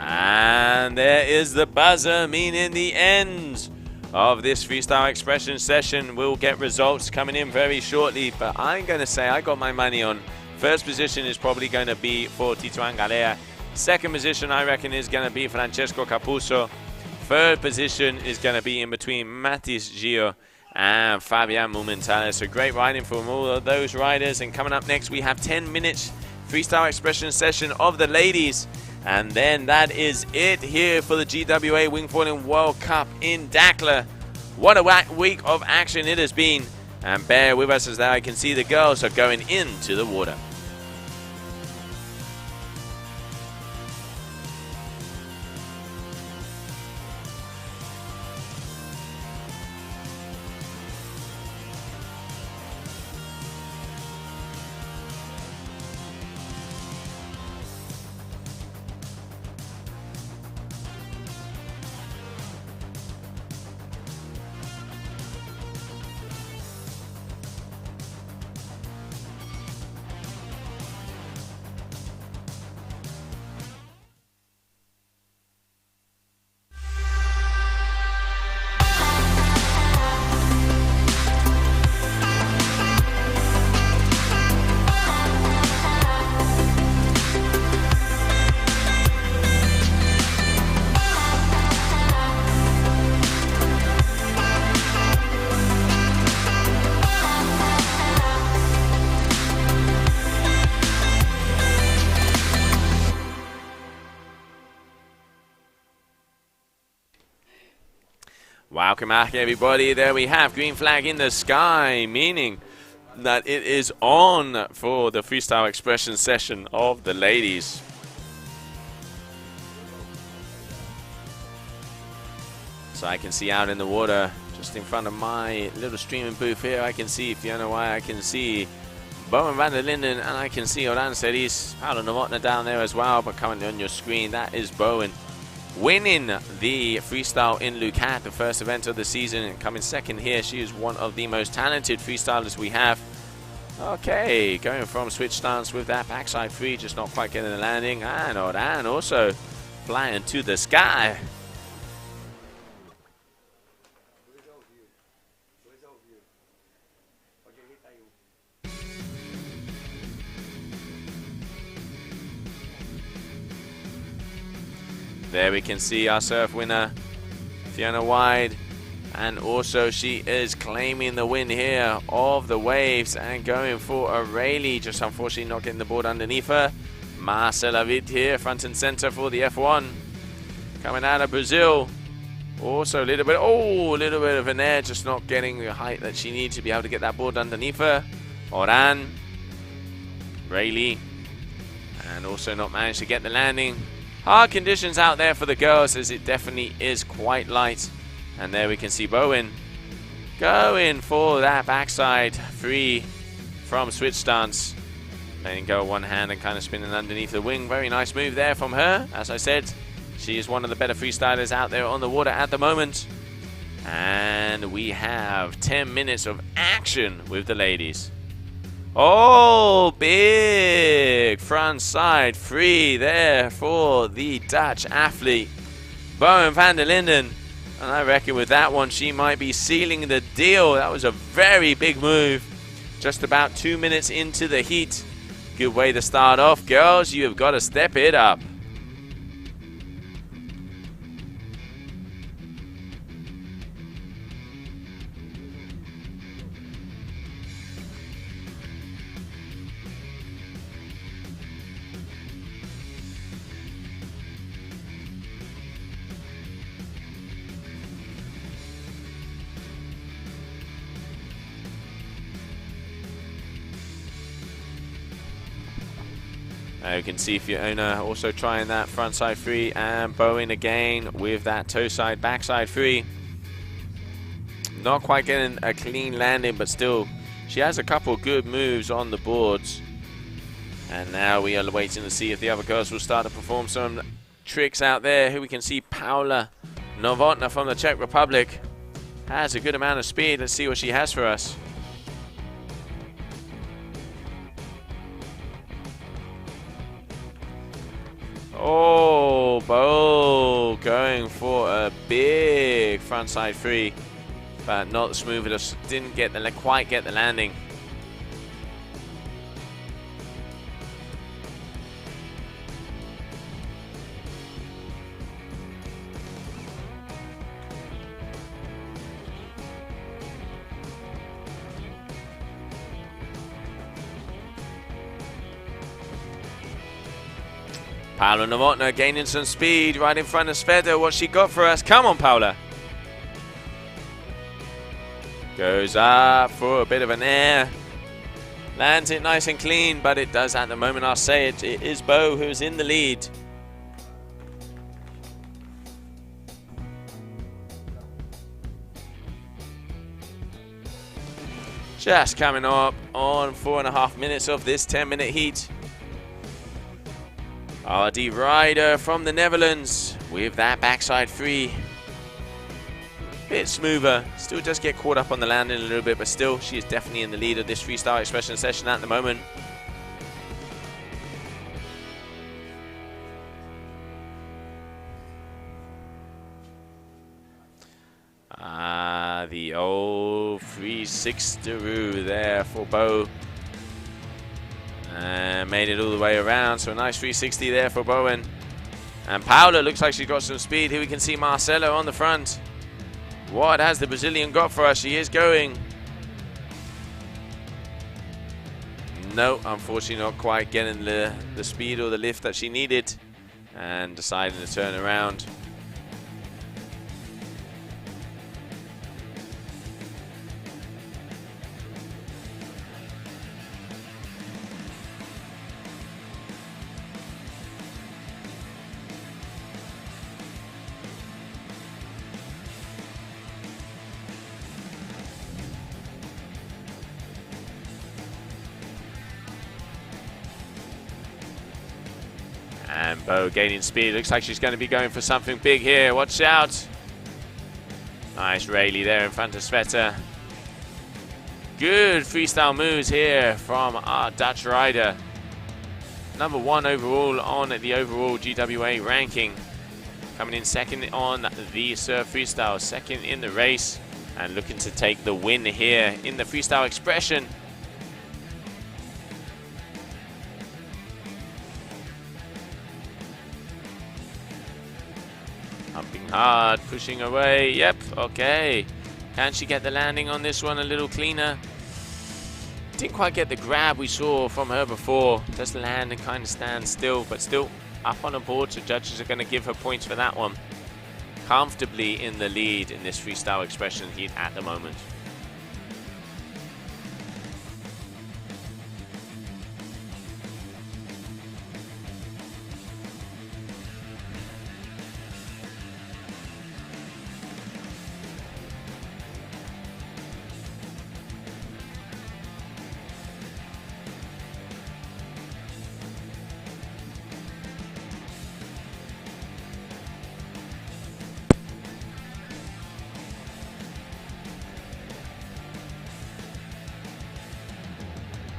And there is the buzzer, meaning the end of this freestyle expression session. We'll get results coming in very shortly, but I'm going to say I got my money on first position is probably going to be for Titouan Galea. Second position I reckon is going to be Francesco Capuzzo. Third position is going to be in between Mattis Gio and Fabian Mumentale. So great riding from all of those riders. And coming up next, we have 10 minutes freestyle expression session of the ladies. And then that is it here for the GWA Wingfoiling World Cup in Dakhla. What a week of action it has been. And bear with us as I can see the girls are going into the water. Welcome back, everybody. There we have green flag in the sky, meaning that it is on for the freestyle expression session of the ladies. So I can see out in the water, just in front of my little streaming booth here, I can see Fiona, I can see Bowen van der Linden, and I can see Oran Seris, Paolo Novotny down there as well. But currently on your screen, that is Bowen winning the freestyle in Lucat, the first event of the season, and coming second here. She is one of the most talented freestylers we have. Okay, going from switch stance with that backside free, just not quite getting the landing. And Oran also flying to the sky. There we can see our surf winner, Fiona Wylde, and also she is claiming the win here of the waves and going for a Rayleigh, just unfortunately not getting the board underneath her. Marcela Witt here, front and center for the F1. coming out of Brazil. Also a little bit of an air, just not getting the height that she needs to be able to get that board underneath her. Oran, Rayleigh, and also not managed to get the landing. Hard conditions out there for the girls, as it definitely is quite light. And there we can see Bowen going for that backside free from switch stance. Letting go one hand and kind of spinning underneath the wing. Very nice move there from her. As I said, she is one of the better freestylers out there on the water at the moment. And we have 10 minutes of action with the ladies. Oh, big front side free there for the Dutch athlete, Bowen van der Linden. And I reckon with that one, she might be sealing the deal. That was a very big move. Just about 2 minutes into the heat. Good way to start off, girls. You have got to step it up. You can see Fiona also trying that frontside free, and Bowen again with that toe side backside free. Not quite getting a clean landing, but still she has a couple good moves on the boards. And now we are waiting to see if the other girls will start to perform some tricks out there. Here we can see Paula Novotná from the Czech Republic has a good amount of speed. Let's see what she has for us. Oh, Bo going for a big frontside free, but not the smoothest. Didn't get the quite get the landing. Paula Novotná gaining some speed right in front of Sveta. What she got for us? Come on, Paula. Goes up for a bit of an air. Lands it nice and clean, but it does at the moment. I'll say it. It is Bo who's in the lead. Just coming up on 4.5 minutes of this 10-minute heat. RD Ryder from the Netherlands with that backside free. Bit smoother. Still just get caught up on the landing a little bit, but still she is definitely in the lead of this freestyle expression session at the moment. The old 360 there for Bo. And made it all the way around, so a nice 360 there for Bowen. And Paula looks like she's got some speed. Here we can see Marcelo on the front. What has the Brazilian got for us? She is going. No, unfortunately not quite getting the speed or the lift that she needed. And deciding to turn around. And Bo gaining speed. Looks like she's going to be going for something big here. Watch out. Nice Rayleigh there in front of Sveta. Good freestyle moves here from our Dutch rider. #1 overall on the overall GWA ranking. Coming in second on the surf freestyle. Second in the race. And looking to take the win here in the freestyle expression. Pumping hard, pushing away. Yep, okay. Can she get the landing on this one a little cleaner? Didn't quite get the grab we saw from her before. Does land and kind of stand still, but still up on the board, so judges are going to give her points for that one. Comfortably in the lead in this freestyle expression heat at the moment.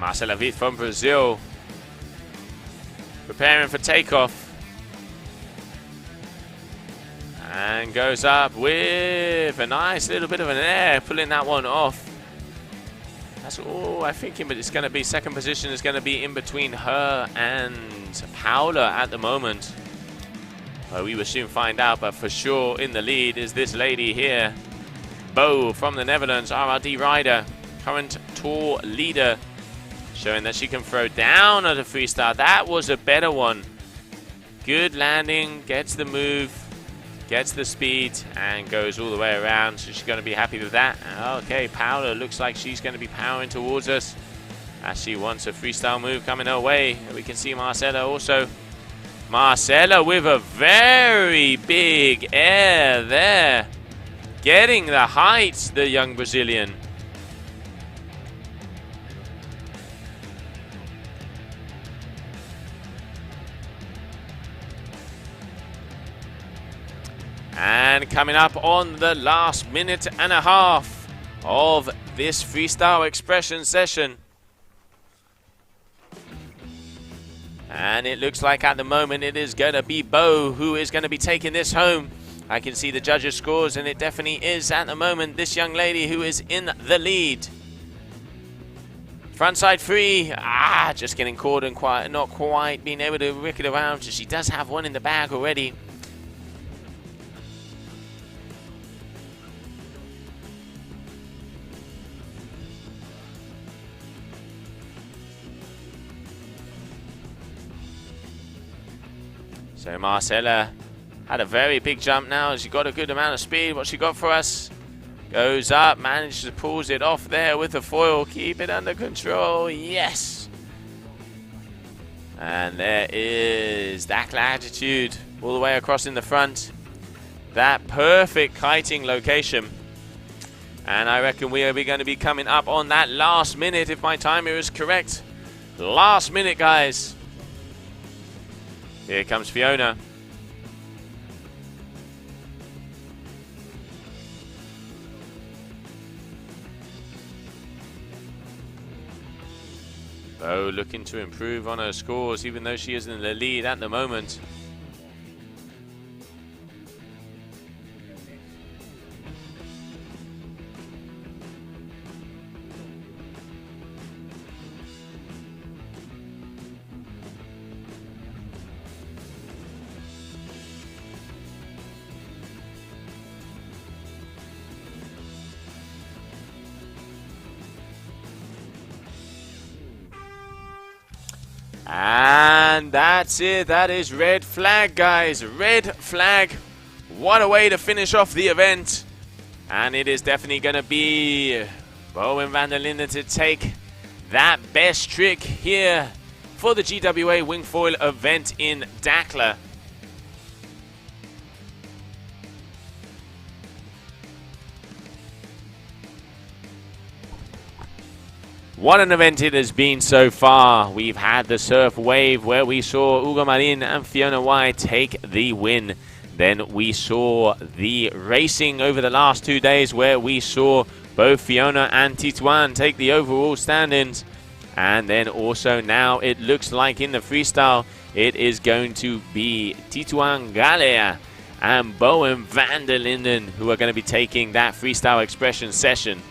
Marcela Witt from Brazil, preparing for takeoff, and goes up with a nice little bit of an air, pulling that one off. That's all I'm thinking, but it's going to be second position is going to be in between her and Paula at the moment. Well, we will soon find out, but for sure in the lead is this lady here, Bo from the Netherlands, RRD rider, current tour leader. Showing that she can throw down at a freestyle. That was a better one. Good landing, gets the move, gets the speed, and goes all the way around. So she's going to be happy with that. Okay, Paula looks like she's going to be powering towards us as she wants a freestyle move coming her way. We can see Marcela also. Marcela with a very big air there. Getting the heights, the young Brazilian. And coming up on the last minute and a half of this freestyle expression session. And it looks like at the moment it is going to be Bo who is going to be taking this home. I can see the judges' scores, and it definitely is at the moment this young lady who is in the lead. Frontside free. Just getting caught and not quite being able to rick it around. So she does have one in the bag already. So Marcela had a very big jump now. She got a good amount of speed. What she got for us? Goes up, manages to pulls it off there with the foil. Keep it under control. Yes. And there is Dakhla attitude all the way across in the front. That perfect kiting location. And I reckon we are going to be coming up on that last minute if my timer is correct. Last minute, guys. Here comes Fiona. Bo looking to improve on her scores, even though she is in the lead at the moment. And that's it. That is red flag, guys. Red flag. What a way to finish off the event. And it is definitely going to be Bowen van der Linden to take that best trick here for the GWA Wingfoil event in Dakhla. What an event it has been so far. We've had the surf wave where we saw Hugo Marin and Fiona White take the win. Then we saw the racing over the last 2 days where we saw both Fiona and Titouan take the overall standings. And then also now it looks like in the freestyle it is going to be Titouan Galea and Bowen van der Linden who are going to be taking that freestyle expression session.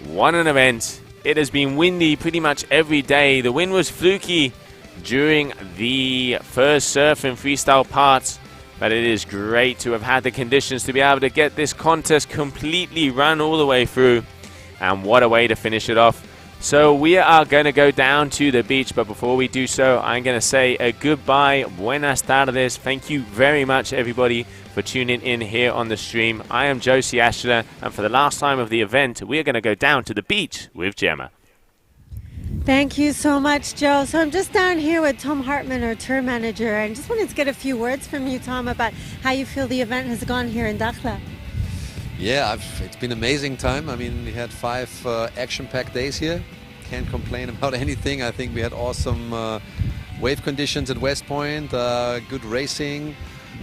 What an event. It has been windy pretty much every day. The wind was fluky during the first surf and freestyle part, But it is great to have had the conditions to be able to get this contest completely run all the way through. And what a way to finish it off. So we are going to go down to the beach, but before we do so, I'm going to say a goodbye, buenas tardes. Thank you very much, everybody, for tuning in here on the stream. I am Josie Ashler, and for the last time of the event, we are going to go down to the beach with Gemma. Thank you so much, Joe. So I'm just down here with Tom Hartman, our tour manager, and just wanted to get a few words from you, Tom, about how you feel the event has gone here in Dakhla. Yeah, it's been an amazing time. I mean, we had 5 action-packed days here. Can't complain about anything. I think we had awesome wave conditions at West Point, good racing.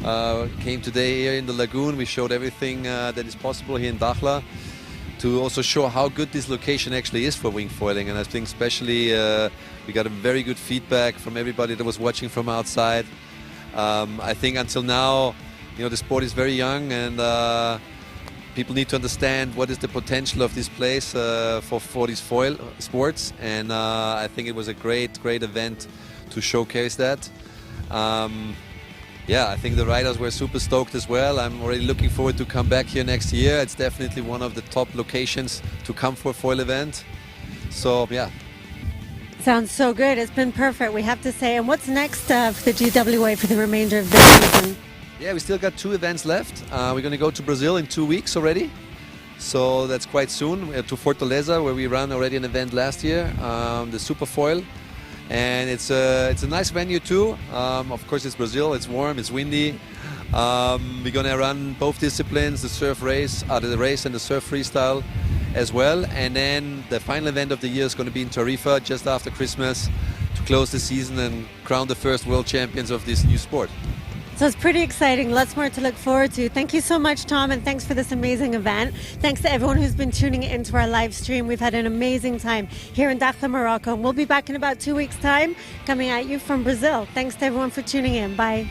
Came today here in the lagoon. We showed everything that is possible here in Dakhla to also show how good this location actually is for wingfoiling. And I think especially we got a very good feedback from everybody that was watching from outside. I think until now, you know, the sport is very young, and people need to understand what is the potential of this place for these foil sports, and I think it was a great event to showcase that. Yeah, I think the riders were super stoked as well. I'm already looking forward to come back here next year. It's definitely one of the top locations to come for a foil event. So yeah. Sounds so good. It's been perfect, we have to say. And what's next for the GWA for the remainder of this season? Yeah, we still got 2 events left. We're going to go to Brazil in 2 weeks already. So that's quite soon. To Fortaleza, where we ran already an event last year, the Super Foil. And it's a nice venue too. Of course, it's Brazil, it's warm, it's windy. We're going to run both disciplines, the surf race, the race and the surf freestyle as well. And then the final event of the year is going to be in Tarifa just after Christmas to close the season and crown the first world champions of this new sport. So it's pretty exciting, lots more to look forward to. Thank you so much, Tom, and thanks for this amazing event. Thanks to everyone who's been tuning into our live stream. We've had an amazing time here in Dakhla, Morocco, and we'll be back in about 2 weeks' time coming at you from Brazil. Thanks to everyone for tuning in. Bye.